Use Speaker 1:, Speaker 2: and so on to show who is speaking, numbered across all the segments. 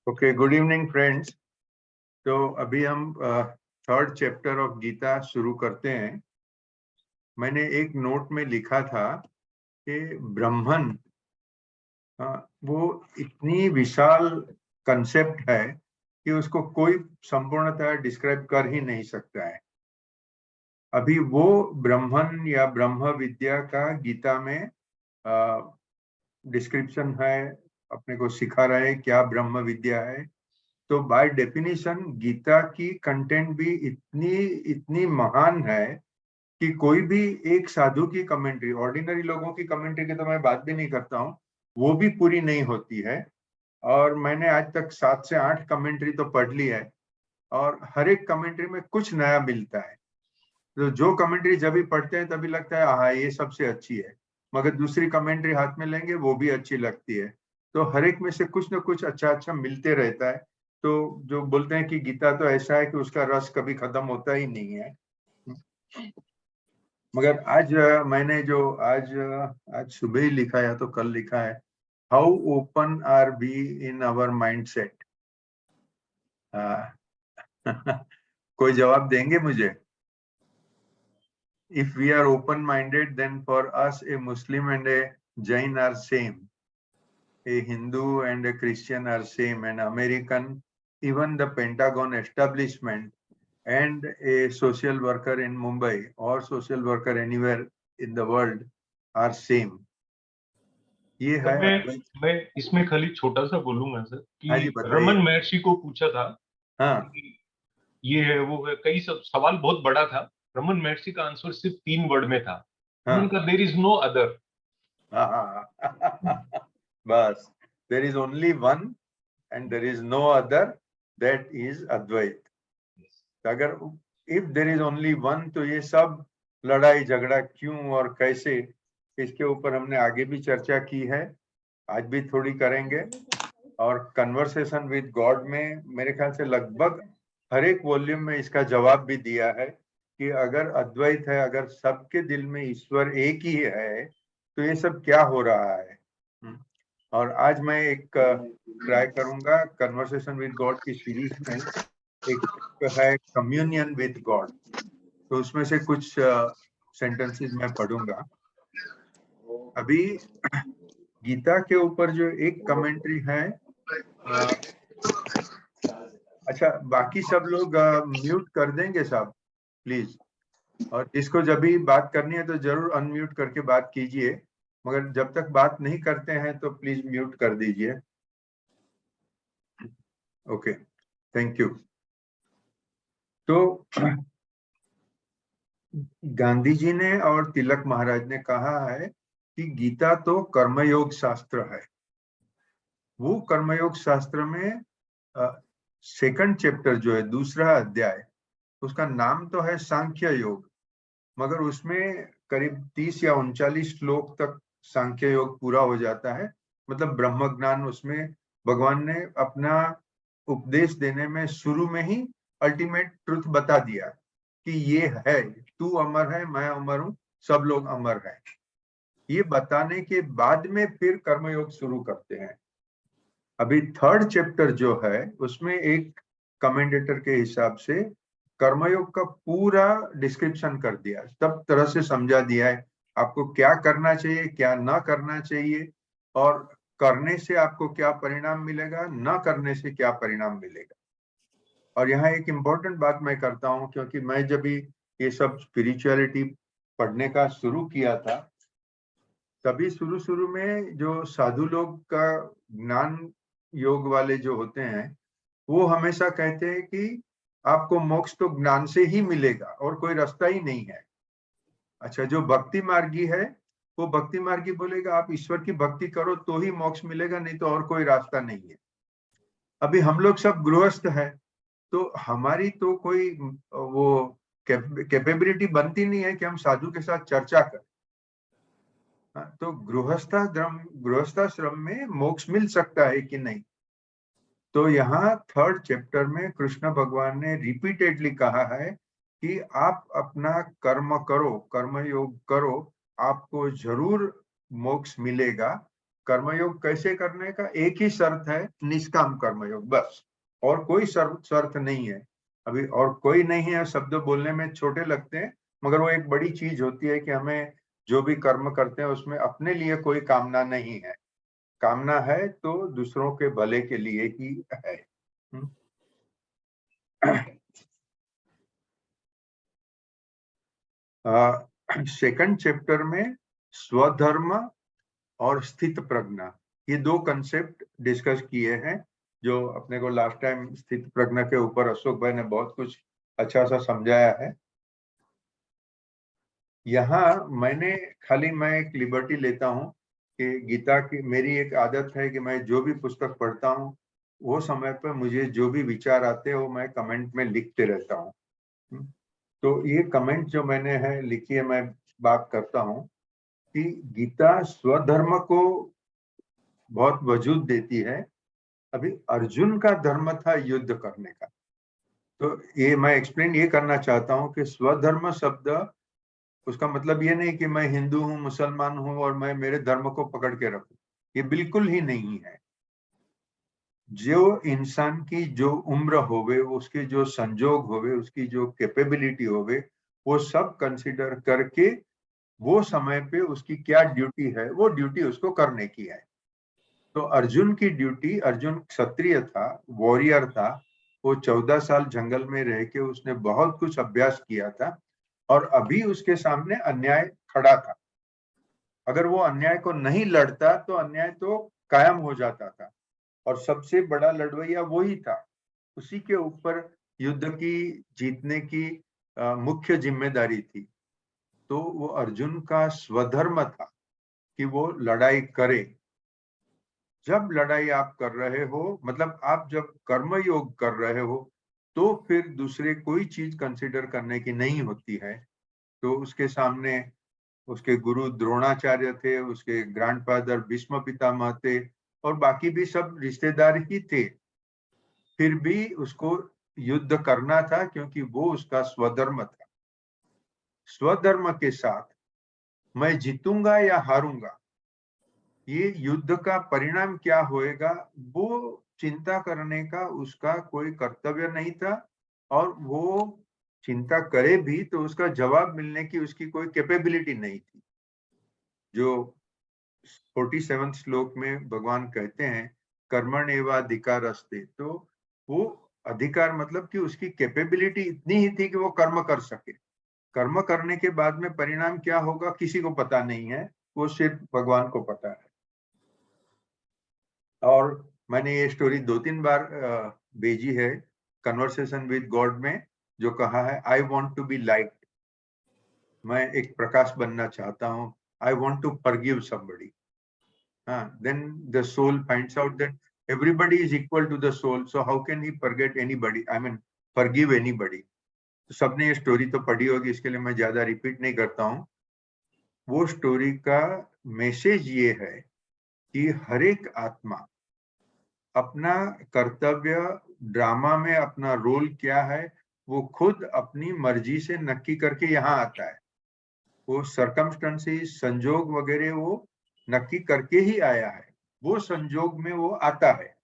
Speaker 1: Okay, good evening friends. तो अभी हम थर्ड चैप्टर ऑफ गीता शुरू करते हैं। मैंने एक नोट में लिखा था कि ब्राह्मण वो इतनी विशाल कंसेप्ट है कि उसको कोई संपूर्णतः डिस्क्राइब कर ही नहीं सकता है। अभी वो ब्राह्मण या ब्रह्म विद्या का गीता में डिस्क्रिप्शन है, अपने को सिखा रहा है क्या ब्रह्म विद्या है। तो बाय डेफिनेशन गीता की कंटेंट भी इतनी इतनी महान है कि कोई भी एक साधु की कमेंट्री, ऑर्डिनरी लोगों की कमेंट्री की तो मैं बात भी नहीं करता हूँ, वो भी पूरी नहीं होती है। और मैंने आज तक 7 से 8 कमेंट्री तो पढ़ ली है और हर एक कमेंट्री में कुछ नया मिलता है। तो जो कमेंट्री जब भी पढ़ते हैं तभी लगता है हाँ ये सबसे अच्छी है, मगर दूसरी कमेंट्री हाथ में लेंगे वो भी अच्छी लगती है। तो हर एक में से कुछ ना कुछ अच्छा अच्छा मिलते रहता है। तो जो बोलते हैं कि गीता तो ऐसा है कि उसका रस कभी खत्म होता ही नहीं है। मगर आज मैंने जो आज सुबह ही लिखा है तो कल लिखा है, how open are we in our mind set. कोई जवाब देंगे मुझे? If we are open-minded, then for us a Muslim and a Jain are same, a Hindu and a Christian are same, an American, even the Pentagon establishment and a social worker in Mumbai or social worker anywhere in the world are same. ये है
Speaker 2: मैं इसमें खाली छोटा सा बोलूंगा sir
Speaker 1: हाँ जी,
Speaker 2: कि
Speaker 1: बताइए।
Speaker 2: रमन महर्षि को पूछा था
Speaker 1: हाँ
Speaker 2: कि ये है वो है, कई सब सवाल बहुत बड़ा था। रमन महर्षि का आंसर सिर्फ 3 वर्ड में था।
Speaker 1: हाँ
Speaker 2: उनका देयर इज नो अदर।
Speaker 1: बस, there is only one and there is no other, that is Advait. अगर if there is only one तो ये सब लड़ाई झगड़ा क्यों और कैसे, इसके ऊपर हमने आगे भी चर्चा की है, आज भी थोड़ी करेंगे। और कन्वर्सेशन विद गॉड में मेरे ख्याल से लगभग हर एक वॉल्यूम में इसका जवाब भी दिया है कि अगर अद्वैत है, अगर सबके दिल में ईश्वर एक ही है तो ये सब क्या हो रहा है। और आज मैं एक ट्राई करूंगा कन्वर्सेशन विद गॉड की सीरीज में, एक है कम्युनियन विद गॉड, तो उसमें से कुछ सेंटेंसेस मैं पढ़ूंगा। अभी गीता के ऊपर जो एक कमेंट्री है, अच्छा बाकी सब लोग म्यूट कर देंगे साहब प्लीज, और जिसको जब भी बात करनी है तो जरूर अनम्यूट करके बात कीजिए, मगर जब तक बात नहीं करते हैं तो प्लीज म्यूट कर दीजिए। Okay, thank you. तो गांधी जी ने और तिलक महाराज ने कहा है कि गीता तो कर्मयोग शास्त्र है। वो कर्मयोग शास्त्र में सेकंड चैप्टर जो है, दूसरा अध्याय, उसका नाम तो है सांख्य योग, मगर उसमें करीब 30 या 39 श्लोक तक सांख्य योग पूरा हो जाता है। मतलब ब्रह्म ज्ञान उसमें भगवान ने अपना उपदेश देने में शुरू में ही अल्टीमेट ट्रुथ बता दिया कि ये है, तू अमर है, मैं अमर हूं, सब लोग अमर हैं। ये बताने के बाद में फिर कर्मयोग शुरू करते हैं। अभी थर्ड चैप्टर जो है उसमें एक कमेंडेटर के हिसाब से कर्मयोग का पूरा डिस्क्रिप्शन कर दिया, सब तरह से समझा दिया है आपको क्या करना चाहिए, क्या ना करना चाहिए, और करने से आपको क्या परिणाम मिलेगा, ना करने से क्या परिणाम मिलेगा। और यहाँ एक इम्पोर्टेंट बात मैं करता हूँ, क्योंकि मैं जब भी ये सब स्पिरिचुअलिटी पढ़ने का शुरू किया था, तभी शुरू शुरू में जो साधु लोग का ज्ञान योग वाले जो होते हैं, वो हमेशा कहते हैं कि आपको मोक्ष तो ज्ञान से ही मिलेगा और कोई रास्ता ही नहीं है। अच्छा, जो भक्ति मार्गी है वो भक्ति मार्गी बोलेगा आप ईश्वर की भक्ति करो तो ही मोक्ष मिलेगा, नहीं तो और कोई रास्ता नहीं है। अभी हम लोग सब गृहस्थ है, तो हमारी तो कोई वो कैपेबिलिटी बनती नहीं है कि हम साधु के साथ चर्चा करें। तो गृहस्थाश्रम में मोक्ष मिल सकता है कि नहीं। तो यहाँ थर्ड चैप्टर में कृष्ण भगवान ने रिपीटेडली कहा है कि आप अपना कर्म करो, कर्म योग करो, आपको जरूर मोक्ष मिलेगा। कर्मयोग कैसे करने का एक ही शर्त है, निष्काम कर्मयोग, बस। और कोई शर्त नहीं है। अभी और कोई नहीं है, शब्द बोलने में छोटे लगते हैं, मगर वो एक बड़ी चीज होती है कि हमें जो भी कर्म करते हैं उसमें अपने लिए कोई कामना नहीं है। कामना है तो दूसरों के भले के लिए ही है। सेकंड चैप्टर में स्वधर्म और स्थित प्रज्ञा, ये दो कंसेप्ट डिस्कस किए हैं। जो अपने को लास्ट टाइम स्थित प्रज्ञा के ऊपर अशोक भाई ने बहुत कुछ अच्छा सा समझाया है। यहाँ मैं एक लिबर्टी लेता हूँ कि गीता की, मेरी एक आदत है कि मैं जो भी पुस्तक पढ़ता हूँ वो समय पर मुझे जो भी विचार आते हैं वो मैं कमेंट में लिखते रहता हूँ। तो ये कमेंट जो मैंने है लिखी है, मैं बात करता हूँ कि गीता स्वधर्म को बहुत वजूद देती है। अभी अर्जुन का धर्म था युद्ध करने का। तो ये मैं एक्सप्लेन ये करना चाहता हूँ कि स्वधर्म शब्द, उसका मतलब ये नहीं कि मैं हिंदू हूँ, मुसलमान हूँ और मैं मेरे धर्म को पकड़ के रखूं, ये बिल्कुल ही नहीं है। जो इंसान की जो उम्र होवे, उसके जो संजोग होवे, उसकी जो कैपेबिलिटी होवे, वो सब कंसिडर करके वो समय पे उसकी क्या ड्यूटी है, वो ड्यूटी उसको करने की है। तो अर्जुन की ड्यूटी, अर्जुन क्षत्रिय था, वॉरियर था। वो 14 साल जंगल में रह के उसने बहुत कुछ अभ्यास किया था और अभी उसके सामने अन्याय खड़ा था। अगर वो अन्याय को नहीं लड़ता तो अन्याय तो कायम हो जाता था और सबसे बड़ा लड़वैया वही था। उसी के ऊपर युद्ध की जीतने की मुख्य जिम्मेदारी थी। तो वो अर्जुन का स्वधर्म था कि वो लड़ाई करे। जब लड़ाई आप कर रहे हो, मतलब आप जब कर्म योग कर रहे हो, तो फिर दूसरे कोई चीज कंसिडर करने की नहीं होती है। तो उसके सामने उसके गुरु द्रोणाचार्य थे, उसके ग्रैंडफादर भीष्म पितामह थे और बाकी भी सब रिश्तेदार ही थे। फिर भी उसको युद्ध करना था क्योंकि वो उसका स्वधर्म था। स्वधर्म के साथ मैं जीतूंगा या हारूंगा, ये युद्ध का परिणाम क्या होएगा, वो चिंता करने का उसका कोई कर्तव्य नहीं था। और वो चिंता करे भी तो उसका जवाब मिलने की उसकी कोई कैपेबिलिटी नहीं थी। जो 47 श्लोक में भगवान कहते हैं कर्मण एवाधिकार अस्ते, तो वो अधिकार मतलब कि उसकी कैपेबिलिटी इतनी ही थी कि वो कर्म कर सके। कर्म करने के बाद में परिणाम क्या होगा किसी को पता नहीं है, वो सिर्फ भगवान को पता है। और मैंने ये स्टोरी 2-3 बार भेजी है कन्वर्सेशन विद गॉड में, जो कहा है I want to be light, मैं एक प्रकाश बनना चाहता हूँ। I want to forgive somebody. Then the soul finds out that everybody is equal to the soul, so how can he forget anybody, I mean forgive anybody। तो सबने ये story तो पढ़ी होगी, इसके लिए मैं ज्यादा रिपीट नहीं करता हूँ। वो स्टोरी का मैसेज ये है कि हर एक आत्मा अपना कर्तव्य, ड्रामा में अपना रोल क्या है, वो खुद अपनी मर्जी से नक्की करके यहाँ आता है। वो सरकमस्टेंसेस, संजोग वगैरह वो नक्की करके ही आया है। वो संजोग में वो आता है।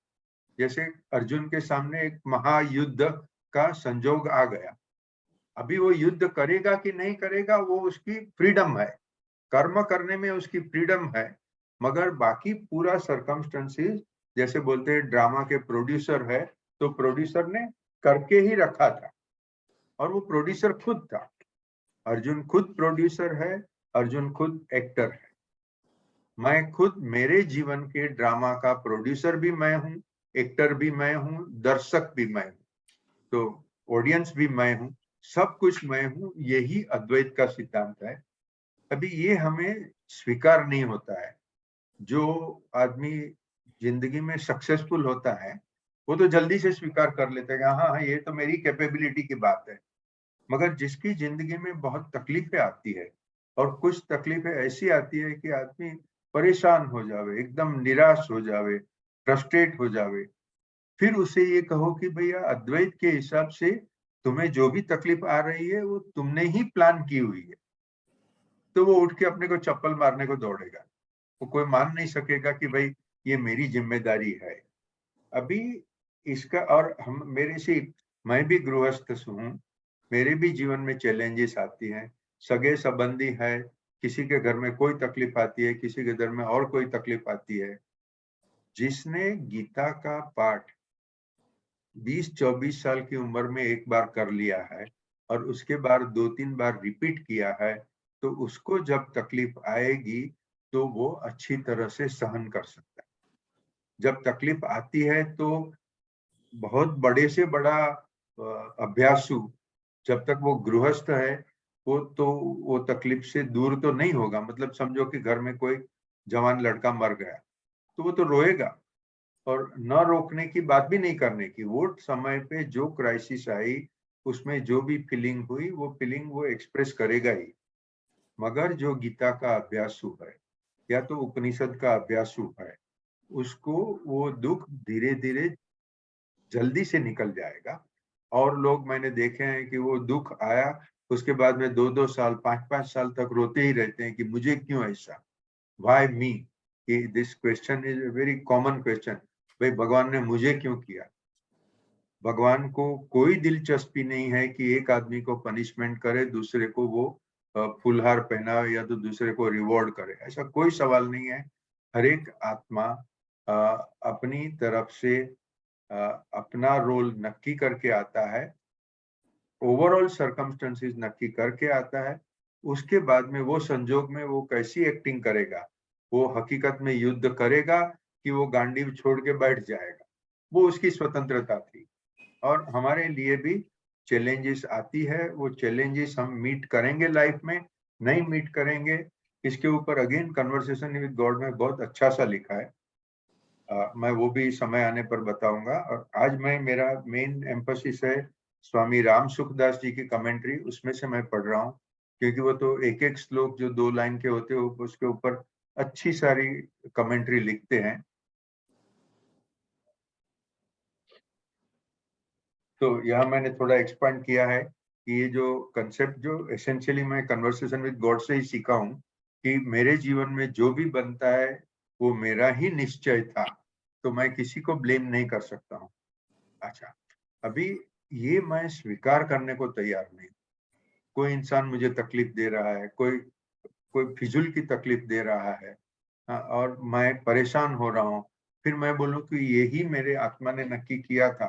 Speaker 1: जैसे अर्जुन के सामने एक महायुद्ध का संजोग आ गया, अभी वो युद्ध करेगा कि नहीं करेगा वो उसकी फ्रीडम है, कर्म करने में उसकी फ्रीडम है। मगर बाकी पूरा सरकमस्टेंसेस, जैसे बोलते हैं ड्रामा के प्रोड्यूसर है, तो प्रोड्यूसर ने करके ही रखा था और वो प्रोड्यूसर खुद था। अर्जुन खुद प्रोड्यूसर है, अर्जुन खुद एक्टर है। मैं खुद मेरे जीवन के ड्रामा का प्रोड्यूसर भी मैं हूँ, एक्टर भी मैं हूँ, दर्शक भी मैं हूँ, तो ऑडियंस भी मैं हूँ, सब कुछ मैं हूँ। यही अद्वैत का सिद्धांत है। अभी ये हमें स्वीकार नहीं होता है। जो आदमी जिंदगी में सक्सेसफुल होता है वो तो जल्दी से स्वीकार कर लेता है कि हाँ हाँ ये तो मेरी कैपेबिलिटी की बात है। मगर जिसकी जिंदगी में बहुत तकलीफें आती है, और कुछ तकलीफें ऐसी आती है कि आदमी परेशान हो जावे, एकदम निराश हो जावे, फ्रस्ट्रेट हो जावे, फिर उसे ये कहो कि भैया अद्वैत के हिसाब से तुम्हें जो भी तकलीफ आ रही है वो तुमने ही प्लान की हुई है, तो वो उठ के अपने को चप्पल मारने को दौड़ेगा। वो कोई मान नहीं सकेगा कि भाई ये मेरी जिम्मेदारी है। अभी इसका, और हम मेरे से, मैं भी गृहस्थ हूँ, मेरे भी जीवन में चैलेंजेस आती हैं, सगे संबंधी है, किसी के घर में कोई तकलीफ आती है, किसी के घर में और कोई तकलीफ आती है। जिसने गीता का पाठ 20-24 साल की उम्र में एक बार कर लिया है और उसके बाद 2-3 बार रिपीट किया है, तो उसको जब तकलीफ आएगी तो वो अच्छी तरह से सहन कर सकता है। जब तकलीफ आती है तो बहुत बड़े से बड़ा अभ्यासु, जब तक वो गृहस्थ है, वो तकलीफ से दूर तो नहीं होगा। मतलब समझो कि घर में कोई जवान लड़का मर गया, तो वो तो रोएगा, और न रोकने की बात भी नहीं करने की। वो समय पे जो क्राइसिस आई, उसमें जो भी फीलिंग हुई, वो फीलिंग वो एक्सप्रेस करेगा ही। मगर जो गीता का अभ्यासु है या तो उपनिषद का अभ्यासु है, उसको वो दुख धीरे धीरे जल्दी से निकल जाएगा। और लोग मैंने देखे हैं कि वो दुख आया, उसके बाद में 2-2 साल, 5-5 साल तक रोते ही रहते हैं कि मुझे क्यों ऐसा, व्हाई मी। कि this question is a very common question, भाई भगवान ने मुझे क्यों किया। भगवान को कोई दिलचस्पी नहीं है कि एक आदमी को पनिशमेंट करे, दूसरे को वो फुलहार पहनावे या तो दूसरे को रिवॉर्ड करे, ऐसा कोई सवाल नहीं है। हर एक आत्मा अपनी तरफ से अपना रोल नक्की करके आता है, ओवरऑल सर्कमस्टेंसेस नक्की करके आता है। उसके बाद में वो संजोग में वो कैसी एक्टिंग करेगा, वो हकीकत में युद्ध करेगा कि वो गांडीव छोड़ के बैठ जाएगा, वो उसकी स्वतंत्रता थी। और हमारे लिए भी चैलेंजेस आती है, वो चैलेंजेस हम मीट करेंगे लाइफ में, नहीं मीट करेंगे। इसके ऊपर अगेन कन्वर्सेशन विद गॉड में बहुत अच्छा सा लिखा है, मैं वो भी समय आने पर बताऊंगा। और आज मैं, मेरा मेन एम्फोसिस है स्वामी राम सुखदास जी की कमेंट्री, उसमें से मैं पढ़ रहा हूँ, क्योंकि वो तो एक एक श्लोक जो 2 लाइन के होते हैं उसके ऊपर अच्छी सारी कमेंट्री लिखते हैं। तो यहाँ मैंने थोड़ा एक्सपांड किया है कि ये जो कंसेप्ट, जो एसेंशियली मैं कन्वर्सेशन विद गॉड से ही सीखा हूँ, कि मेरे जीवन में जो भी बनता है वो मेरा ही निश्चय था, तो मैं किसी को ब्लेम नहीं कर सकता हूँ। अच्छा, अभी ये मैं स्वीकार करने को तैयार नहीं। कोई इंसान मुझे तकलीफ दे रहा है, कोई कोई फिजूल की तकलीफ दे रहा है, और मैं परेशान हो रहा हूँ, फिर मैं बोलूं कि यही मेरे आत्मा ने नक्की किया था,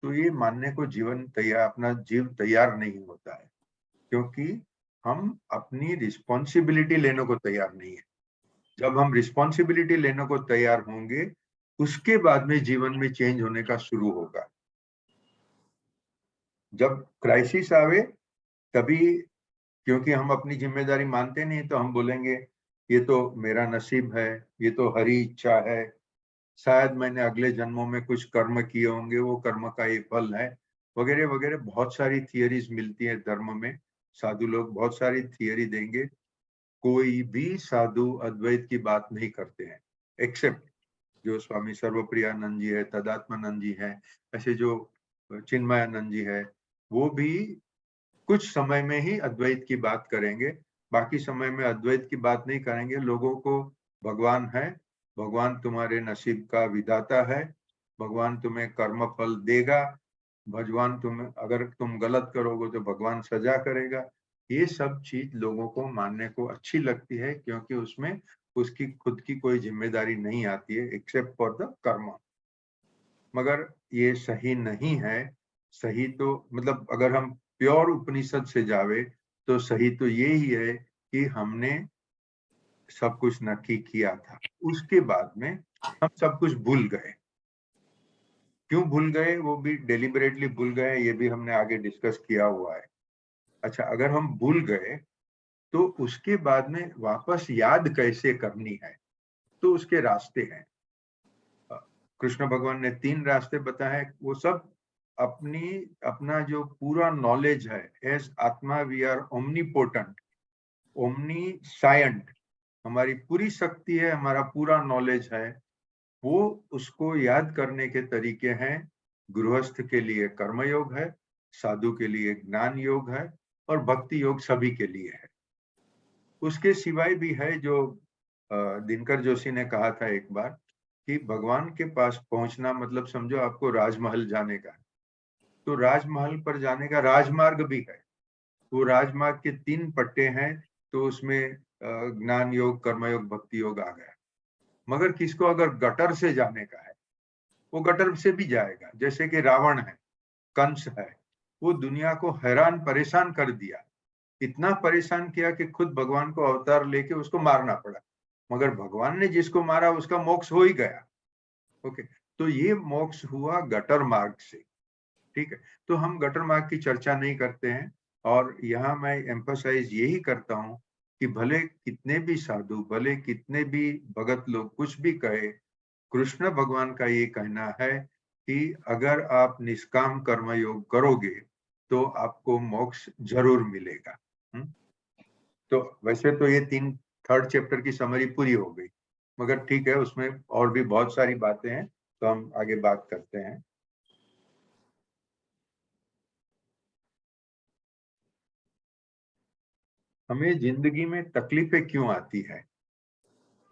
Speaker 1: तो ये मानने को जीवन तैयार, अपना जीव तैयार नहीं होता है, क्योंकि हम अपनी रिस्पॉन्सिबिलिटी लेने को तैयार नहीं है। जब हम रिस्पॉन्सिबिलिटी लेने को तैयार होंगे, उसके बाद में जीवन में चेंज होने का शुरू होगा। जब क्राइसिस आवे तभी, क्योंकि हम अपनी जिम्मेदारी मानते नहीं, तो हम बोलेंगे ये तो मेरा नसीब है, ये तो हरी इच्छा है, शायद मैंने अगले जन्मों में कुछ कर्म किए होंगे, वो कर्म का ये फल है, वगैरह वगैरह। बहुत सारी थियरीज मिलती है धर्म में, साधु लोग बहुत सारी थियरी देंगे। कोई भी साधु अद्वैत की बात नहीं करते हैं, एक्सेप्ट जो स्वामी सर्वप्रियानंद जी है, तदात्मानंद जी है, ऐसे जो चिन्मयानंद जी है, वो भी कुछ समय में ही अद्वैत की बात करेंगे, बाकी समय में अद्वैत की बात नहीं करेंगे। लोगों को भगवान है, भगवान तुम्हारे नसीब का विधाता है, भगवान तुम्हें कर्म फल देगा, भगवान तुम्हें, अगर तुम गलत करोगे तो भगवान सजा करेगा। ये सब चीज लोगों को मानने को अच्छी लगती है, क्योंकि उसमें उसकी खुद की कोई जिम्मेदारी नहीं आती है एक्सेप्ट फॉर द कर्म। मगर ये सही नहीं है। सही तो, मतलब अगर हम प्योर उपनिषद से जावे, तो सही तो ये ही है कि हमने सब कुछ नक्की किया था, उसके बाद में हम सब कुछ भूल गए। क्यों भूल गए, वो भी डेलिबरेटली भूल गए, ये भी हमने आगे डिस्कस किया हुआ है। अच्छा, अगर हम भूल गए तो उसके बाद में वापस याद कैसे करनी है, तो उसके रास्ते हैं। कृष्ण भगवान ने 3 रास्ते बताए, वो सब अपनी, अपना जो पूरा नॉलेज है, एज आत्मा वी आर ओमनीपोटेंट, ओमनीसायंट, हमारी पूरी शक्ति है, हमारा पूरा नॉलेज है, वो उसको याद करने के तरीके हैं। गृहस्थ के लिए कर्मयोग है, साधु के लिए ज्ञान योग है, और भक्ति योग सभी के लिए है। उसके सिवाय भी है जो दिनकर जोशी ने कहा था एक बार कि भगवान के पास पहुंचना मतलब समझो आपको राजमहल जाने का, तो राजमहल पर जाने का राजमार्ग भी है। वो राजमार्ग के 3 पट्टे हैं, तो उसमें ज्ञान योग, कर्मयोग, भक्ति योग आ गया। मगर किसको अगर गटर से जाने का है, वो गटर से भी जाएगा। जैसे कि रावण है, कंस है, वो दुनिया को हैरान परेशान कर दिया, इतना परेशान किया कि खुद भगवान को अवतार लेके उसको मारना पड़ा। मगर भगवान ने जिसको मारा उसका मोक्ष हो ही गया। ओके, तो ये मोक्ष हुआ गटर मार्ग से। ठीक है, तो हम गटर मार्ग की चर्चा नहीं करते हैं। और यहाँ मैं एम्फसाइज यही करता हूँ कि भले कितने भी साधु, भले कितने भी भगत लोग कुछ भी कहे, कृष्ण भगवान का ये कहना है कि अगर आप निष्काम कर्म योग करोगे तो आपको मोक्ष जरूर मिलेगा। तो वैसे तो ये 3rd चैप्टर की समरी पूरी हो गई, मगर ठीक है, उसमें और भी बहुत सारी बातें हैं, तो हम आगे बात करते हैं। हमें जिंदगी में तकलीफें क्यों आती है?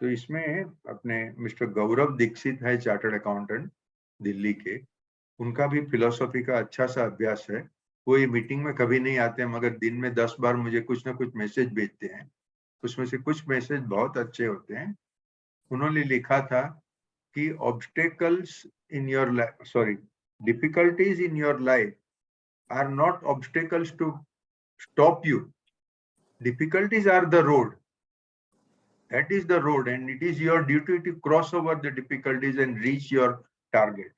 Speaker 1: तो इसमें अपने मिस्टर गौरव दीक्षित है, चार्टर्ड अकाउंटेंट दिल्ली के, उनका भी फिलोसॉफी का अच्छा सा अभ्यास है। वो ये मीटिंग में कभी नहीं आते हैं, मगर दिन में 10 बार मुझे कुछ ना कुछ मैसेज भेजते हैं। उसमें से कुछ मैसेज बहुत अच्छे होते हैं। उन्होंने लिखा था कि obstacles in your life, sorry, difficulties in your life are not obstacles to stop you, difficulties are the road, that is the road, and it is your duty to cross over the difficulties and reach your target.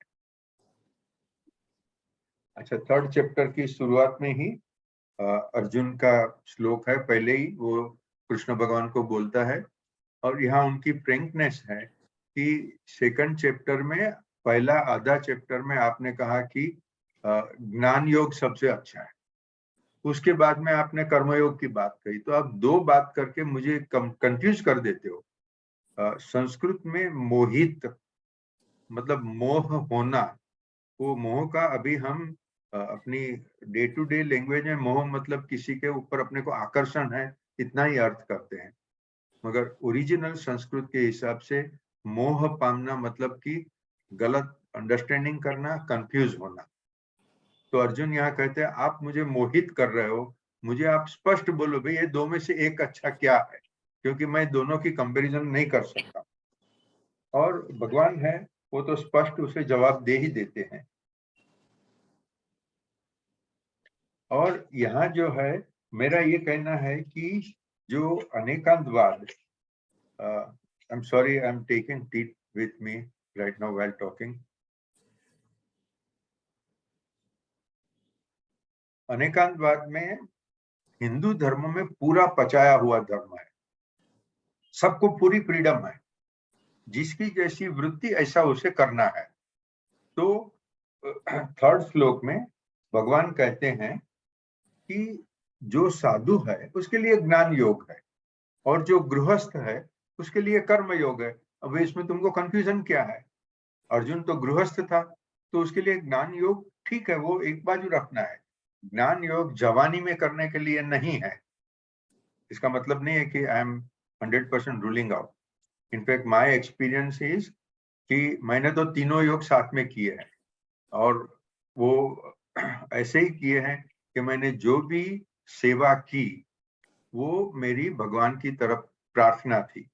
Speaker 1: अच्छा, 3rd chapter की शुरुआत में ही अर्जुन का श्लोक है, पहले ही वो कृष्ण भगवान को बोलता है। और यहाँ उनकी फ्रेंकनेस है कि 2nd चैप्टर में, पहला आधा चैप्टर में आपने कहा कि ज्ञान योग सबसे अच्छा है, उसके बाद में आपने कर्मयोग की बात कही, तो आप 2 बात करके मुझे कंफ्यूज कर देते हो। संस्कृत में मोहित मतलब मोह होना, वो मोह का अभी हम अपनी डे टू डे लैंग्वेज में मोह मतलब किसी के ऊपर अपने को आकर्षण है, इतना ही अर्थ करते हैं। मगर ओरिजिनल संस्कृत के हिसाब से मोह पामना मतलब कि गलत अंडरस्टैंडिंग करना, कंफ्यूज होना। तो अर्जुन यहाँ कहते हैं आप मुझे मोहित कर रहे हो, मुझे आप स्पष्ट बोलो भाई ये 2 में से एक अच्छा क्या है, क्योंकि मैं दोनों की कंपैरिजन नहीं कर सकता। और भगवान है, वो तो स्पष्ट उसे जवाब दे ही देते हैं। और यहाँ जो है, मेरा ये कहना है कि जो अनेकांतवाद, I am sorry, I am taking tea with me right now while talking. अनेकांतवाद में हिंदू धर्म में पूरा पचाया हुआ धर्म है, सबको पूरी फ्रीडम है, जिसकी जैसी वृत्ति ऐसा उसे करना है। तो 3rd श्लोक में भगवान कहते हैं कि जो साधु है उसके लिए ज्ञान योग है, और जो गृहस्थ है उसके लिए कर्म योग है। अब इसमें तुमको कंफ्यूजन क्या है? अर्जुन तो गृहस्थ था, तो उसके लिए ज्ञान योग ठीक है, वो एक बाजू रखना है। ज्ञान योग जवानी में करने के लिए नहीं है। इसका मतलब नहीं है कि I am 100% ruling out. In fact my experience is कि मैंने तो तीनों योग साथ में किए हैं, और वो ऐसे ही किए हैं कि मैंने जो भी सेवा की वो मेरी भगवान की तरफ प्रार्थना थी।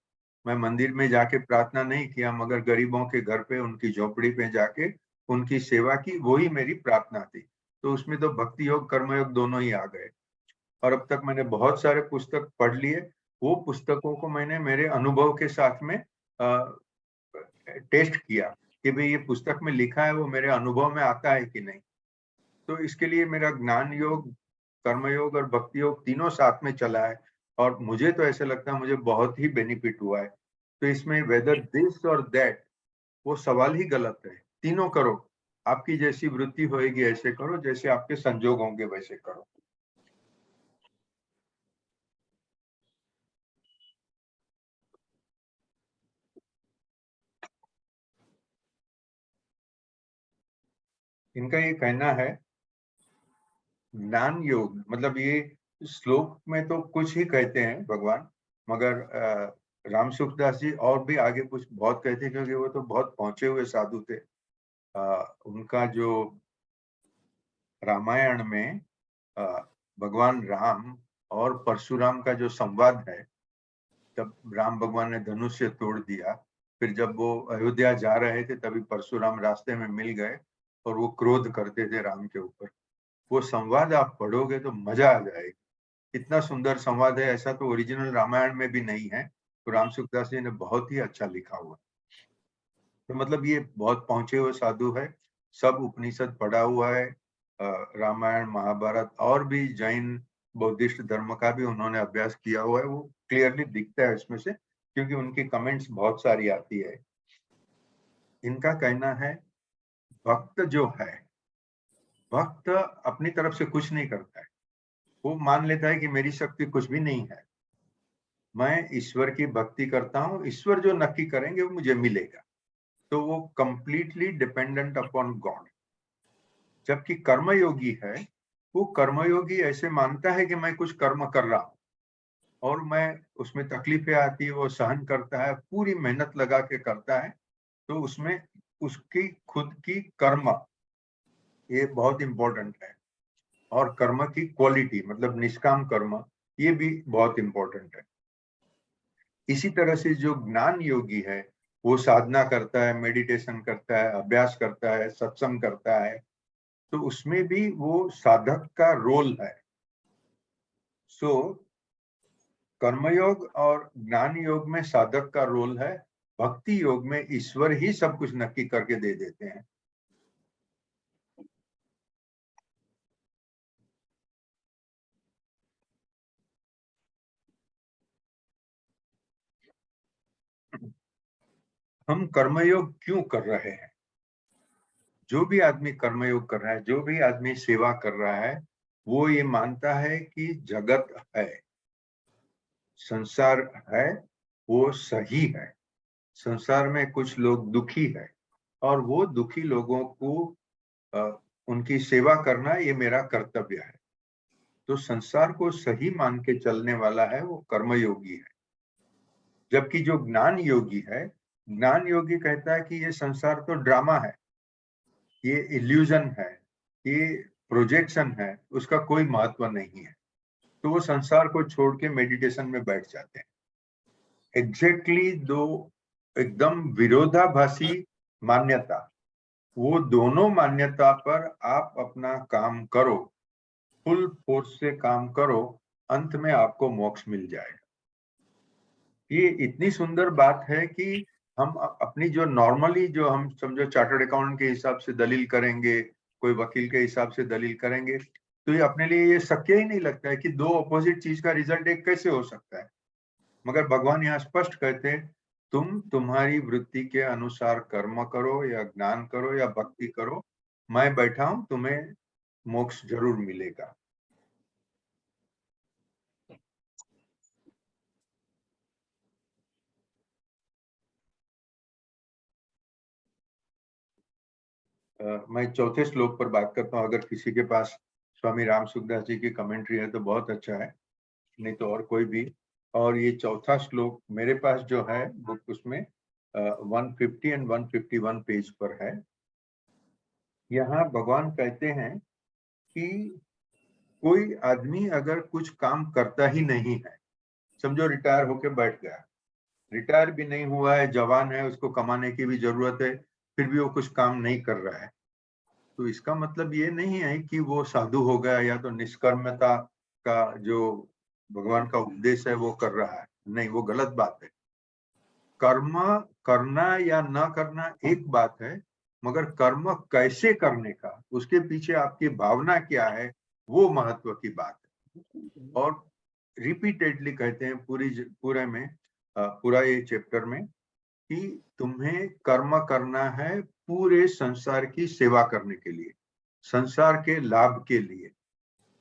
Speaker 1: मैं मंदिर में जाके प्रार्थना नहीं किया, मगर गरीबों के घर पे, उनकी झोपड़ी पे जाके उनकी सेवा की, वही मेरी प्रार्थना थी। तो उसमें तो भक्ति योग, कर्मयोग दोनों ही आ गए। और अब तक मैंने बहुत सारे पुस्तक पढ़ लिए, वो पुस्तकों को मैंने मेरे अनुभव के साथ में टेस्ट किया कि भाई ये पुस्तक में लिखा है वो मेरे अनुभव में आता है कि नहीं। तो इसके लिए मेरा ज्ञान योग, कर्मयोग और भक्ति योग तीनों साथ में चला है, और मुझे तो ऐसा लगता है मुझे बहुत ही बेनिफिट हुआ है। तो इसमें वेदर दिस और दैट, वो सवाल ही गलत है। तीनों करो, आपकी जैसी वृत्ति होएगी ऐसे करो, जैसे आपके संजोग होंगे वैसे करो। इनका ये कहना है, ज्ञान योग मतलब, ये श्लोक में तो कुछ ही कहते हैं भगवान, मगर राम सुखदास जी और भी आगे कुछ बहुत कहते, क्योंकि वो तो बहुत पहुंचे हुए साधु थे। उनका जो रामायण में भगवान राम और परशुराम का जो संवाद है, तब राम भगवान ने धनुष्य तोड़ दिया, फिर जब वो अयोध्या जा रहे थे तभी परशुराम रास्ते में मिल गए और वो क्रोध करते थे राम के ऊपर। वो संवाद आप पढ़ोगे तो मजा आ जाएगा, इतना सुंदर संवाद है। ऐसा तो ओरिजिनल रामायण में भी नहीं है, तो राम सुखदास जी ने बहुत ही अच्छा लिखा हुआ। तो मतलब ये बहुत पहुंचे हुए साधु है, सब उपनिषद पढ़ा हुआ है, रामायण महाभारत और भी जैन बौद्धिस्ट धर्म का भी उन्होंने अभ्यास किया हुआ है। वो क्लियरली दिखता है इसमें से, क्योंकि उनकी कमेंट्स बहुत सारी आती है। इनका कहना है भक्त जो है, भक्त अपनी तरफ से कुछ नहीं करता है, वो मान लेता है कि मेरी शक्ति कुछ भी नहीं है, मैं ईश्वर की भक्ति करता हूँ, ईश्वर जो नक्की करेंगे वो मुझे मिलेगा। तो वो कंप्लीटली डिपेंडेंट अपॉन गॉड। जबकि कर्मयोगी है, वो कर्मयोगी ऐसे मानता है कि मैं कुछ कर्म कर रहा हूं और मैं उसमें तकलीफें आती है, वो सहन करता है, पूरी मेहनत लगा के करता है। तो उसमें उसकी खुद की कर्म, ये बहुत इंपॉर्टेंट है। और कर्म की क्वालिटी, मतलब निष्काम कर्म, ये भी बहुत इंपॉर्टेंट है। इसी तरह से जो ज्ञान योगी है, वो साधना करता है, मेडिटेशन करता है, अभ्यास करता है, सत्संग करता है, तो उसमें भी वो साधक का रोल है। सो कर्मयोग और ज्ञान योग में साधक का रोल है, भक्ति योग में ईश्वर ही सब कुछ नक्की करके दे देते हैं। हम कर्मयोग क्यों कर रहे हैं? जो भी आदमी कर्मयोग कर रहा है, जो भी आदमी सेवा कर रहा है, वो ये मानता है कि जगत है, संसार है, वो सही है। संसार में कुछ लोग दुखी है और वो दुखी लोगों को उनकी सेवा करना ये मेरा कर्तव्य है। तो संसार को सही मान के चलने वाला है वो कर्मयोगी है। जबकि जो ज्ञान योगी है, ज्ञान योगी कहता है कि ये संसार तो ड्रामा है, ये इल्यूजन है, ये प्रोजेक्शन है, उसका कोई महत्व नहीं है। तो वो संसार को छोड़ के मेडिटेशन में बैठ जाते हैं। एग्जैक्टली दो एकदम विरोधाभासी मान्यता, वो दोनों मान्यता पर आप अपना काम करो, फुल फोर्स से काम करो, अंत में आपको मोक्ष मिल जाएगा। ये इतनी सुंदर बात है कि हम अपनी जो नॉर्मली जो हम समझो चार्टर्ड अकाउंटेंट के हिसाब से दलील करेंगे, कोई वकील के हिसाब से दलील करेंगे, तो ये अपने लिए ये शक्य ही नहीं लगता है कि दो अपोजिट चीज का रिजल्ट एक कैसे हो सकता है। मगर भगवान यहाँ स्पष्ट कहते हैं, तुम तुम्हारी वृत्ति के अनुसार कर्म करो या ज्ञान करो या भक्ति करो, मैं बैठा हूं, तुम्हें मोक्ष जरूर मिलेगा। मैं चौथे श्लोक पर बात करता हूँ। अगर किसी के पास स्वामी राम सुखदास जी की कमेंट्री है तो बहुत अच्छा है, नहीं तो और कोई भी। और ये चौथा श्लोक मेरे पास जो है बुक, उसमें 150 एंड 151 पेज पर है। यहाँ भगवान कहते हैं कि कोई आदमी अगर कुछ काम करता ही नहीं है, समझो रिटायर होके बैठ गया, रिटायर भी नहीं हुआ है, जवान है, उसको कमाने की भी जरूरत है, फिर भी वो कुछ काम नहीं कर रहा है, तो इसका मतलब ये नहीं है कि वो साधु हो गया या तो निष्कर्मता का जो भगवान का उपदेश है वो कर रहा है। नहीं, वो गलत बात है। कर्म करना या न करना एक बात है, मगर कर्म कैसे करने का, उसके पीछे आपकी भावना क्या है, वो महत्व की बात है। और रिपीटेडली कहते हैं पूरे में, पूरा ये चैप्टर में, कि तुम्हें कर्म करना है पूरे संसार की सेवा करने के लिए, संसार के लाभ के लिए।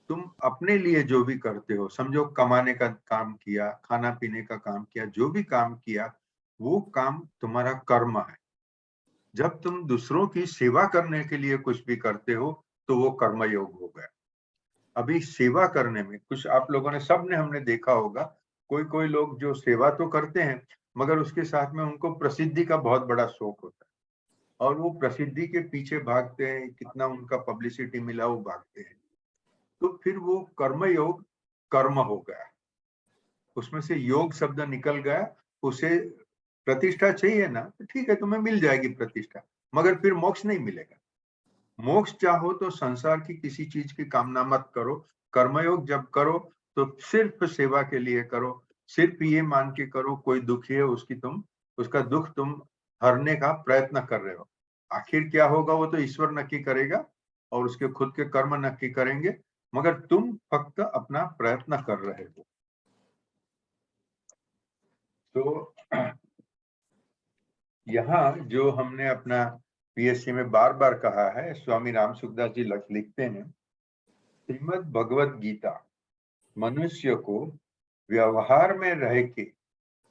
Speaker 1: तुम अपने लिए जो भी करते हो, समझो कमाने का काम किया, खाना पीने का काम किया, जो भी काम किया, वो काम तुम्हारा कर्म है। जब तुम दूसरों की सेवा करने के लिए कुछ भी करते हो तो वो कर्मयोग हो गया। अभी सेवा करने में कुछ आप लोगों ने, सबने हमने देखा होगा, कोई कोई लोग जो सेवा तो करते हैं मगर उसके साथ में उनको प्रसिद्धि का बहुत बड़ा शौक होता है और वो प्रसिद्धि के पीछे भागते हैं, कितना उनका पब्लिसिटी मिला वो भागते हैं। तो फिर वो कर्मयोग कर्म हो गया, उसमें से योग शब्द निकल गया। उसे प्रतिष्ठा चाहिए ना, तो ठीक है तुम्हें मिल जाएगी प्रतिष्ठा, मगर फिर मोक्ष नहीं मिलेगा। मोक्ष चाहो तो संसार की किसी चीज की कामना मत करो। कर्मयोग जब करो तो सिर्फ सेवा के लिए करो, सिर्फ ये मान के करो कोई दुखी है उसका दुख तुम हरने का प्रयत्न कर रहे हो। आखिर क्या होगा वो तो ईश्वर नक्की करेगा और उसके खुद के कर्म नक्की करेंगे, मगर तुम फक्त अपना प्रयत्न कर रहे हो। तो यहाँ जो हमने अपना पीएससी में बार बार कहा है, स्वामी राम सुखदास जी लिखते हैं, श्रीमद् भगवत गीता मनुष्य को व्यवहार में रह के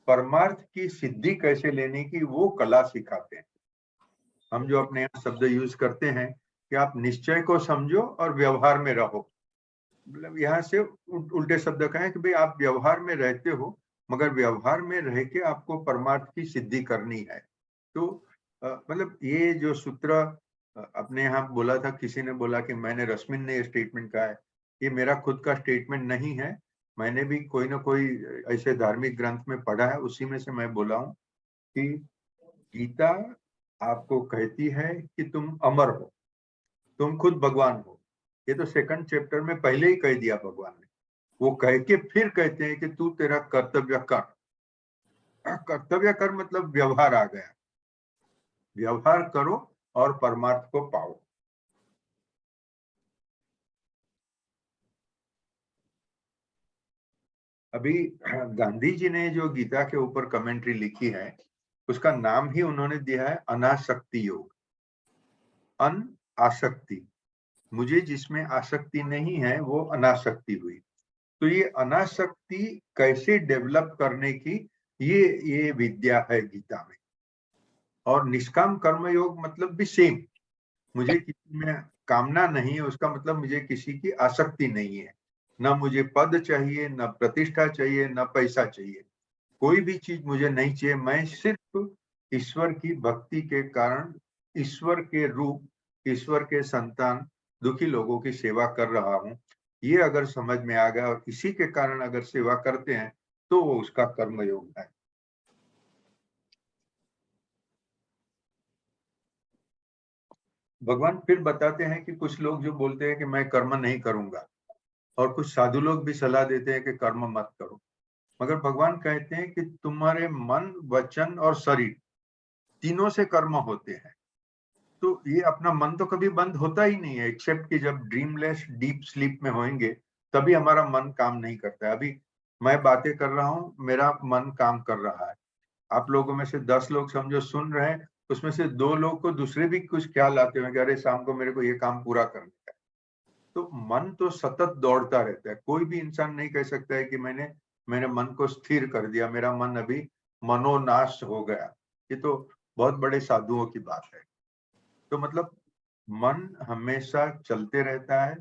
Speaker 1: परमार्थ की सिद्धि कैसे लेने की वो कला सिखाते हैं। हम जो अपने यहाँ शब्द यूज करते हैं कि आप निश्चय को समझो और व्यवहार में रहो, मतलब यहाँ से उल्टे शब्द कहें कि भाई आप व्यवहार में रहते हो मगर व्यवहार में रह के आपको परमार्थ की सिद्धि करनी है। तो मतलब ये जो सूत्र अपने यहाँ बोला था, किसी ने बोला कि मैंने रश्मिन ने ये स्टेटमेंट कहा है, ये मेरा खुद का स्टेटमेंट नहीं है, मैंने भी कोई ना कोई ऐसे धार्मिक ग्रंथ में पढ़ा है, उसी में से मैं बोला हूँ कि गीता आपको कहती है कि तुम अमर हो, तुम खुद भगवान हो। ये तो सेकंड चैप्टर में पहले ही कह दिया भगवान ने। वो कह के फिर कहते हैं कि तू तेरा कर्तव्य कर। कर्तव्य कर मतलब व्यवहार आ गया, व्यवहार करो और परमार्थ को पाओ। अभी गांधी जी ने जो गीता के ऊपर कमेंट्री लिखी है उसका नाम ही उन्होंने दिया है अनासक्ति योग। अन आसक्ति, मुझे जिसमें आसक्ति नहीं है वो अनासक्ति हुई। तो ये अनासक्ति कैसे डेवलप करने की ये विद्या है गीता में। और निष्काम कर्म योग मतलब भी सेम, मुझे किसी में कामना नहीं है, उसका मतलब मुझे किसी की आसक्ति नहीं है, ना मुझे पद चाहिए, ना प्रतिष्ठा चाहिए, ना पैसा चाहिए, कोई भी चीज मुझे नहीं चाहिए। मैं सिर्फ ईश्वर की भक्ति के कारण, ईश्वर के रूप, ईश्वर के संतान दुखी लोगों की सेवा कर रहा हूँ। ये अगर समझ में आ गया और इसी के कारण अगर सेवा करते हैं तो वो उसका कर्म योग है। भगवान फिर बताते हैं कि कुछ लोग जो बोलते हैं कि मैं कर्म नहीं करूंगा, और कुछ साधु लोग भी सलाह देते हैं कि कर्म मत करो, मगर भगवान कहते हैं कि तुम्हारे मन, वचन और शरीर तीनों से कर्म होते हैं। तो ये अपना मन तो कभी बंद होता ही नहीं है, एक्सेप्ट कि जब ड्रीमलेस डीप स्लीप में होंगे तभी हमारा मन काम नहीं करता है। अभी मैं बातें कर रहा हूँ, मेरा मन काम कर रहा है। आप लोगों में से 10 लोग समझो सुन रहे हैं, उसमें से 2 लोग को दूसरे भी कुछ ख्याल आते हैं कि अरे शाम को मेरे को ये काम पूरा करना है। तो मन तो सतत दौड़ता रहता है। कोई भी इंसान नहीं कह सकता है कि मैंने मेरे मन को स्थिर कर दिया, मेरा मन अभी मनोनाश हो गया। ये तो बहुत बड़े साधुओं की बात है। तो मतलब मन हमेशा चलते रहता है,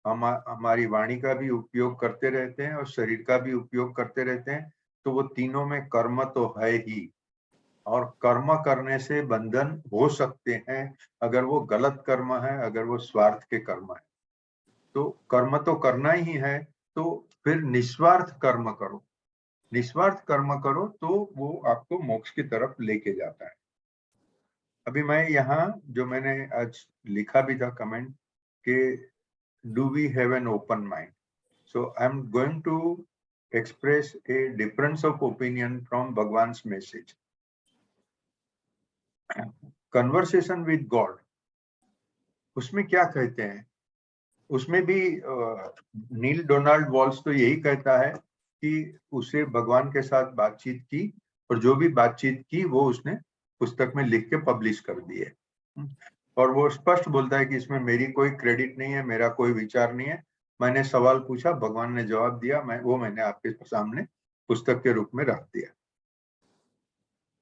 Speaker 1: हमारी वाणी का भी उपयोग करते रहते हैं और शरीर का भी उपयोग करते रहते हैं। तो वो तीनों में कर्म तो है ही, और कर्म करने से बंधन हो सकते हैं अगर वो गलत कर्म है, अगर वो स्वार्थ के कर्म है। तो कर्म तो करना ही है, तो फिर निस्वार्थ कर्म करो, निस्वार्थ कर्म करो तो वो आपको मोक्ष की तरफ लेके जाता है। अभी मैं यहाँ जो मैंने आज लिखा भी था कमेंट कि do we have an open mind, so I am going to express a difference of opinion from भगवान्स मैसेज। कन्वर्सेशन विद गॉड, उसमें क्या कहते हैं, उसमें भी नील डोनाल्ड वॉल्स तो यही कहता है कि उसे भगवान के साथ बातचीत की और जो भी बातचीत की वो उसने पुस्तक में लिख के पब्लिश कर दी है। और वो स्पष्ट बोलता है कि इसमें मेरी कोई क्रेडिट नहीं है, मेरा कोई विचार नहीं है, मैंने सवाल पूछा, भगवान ने जवाब दिया, मैंने आपके सामने पुस्तक के रूप में रख दिया।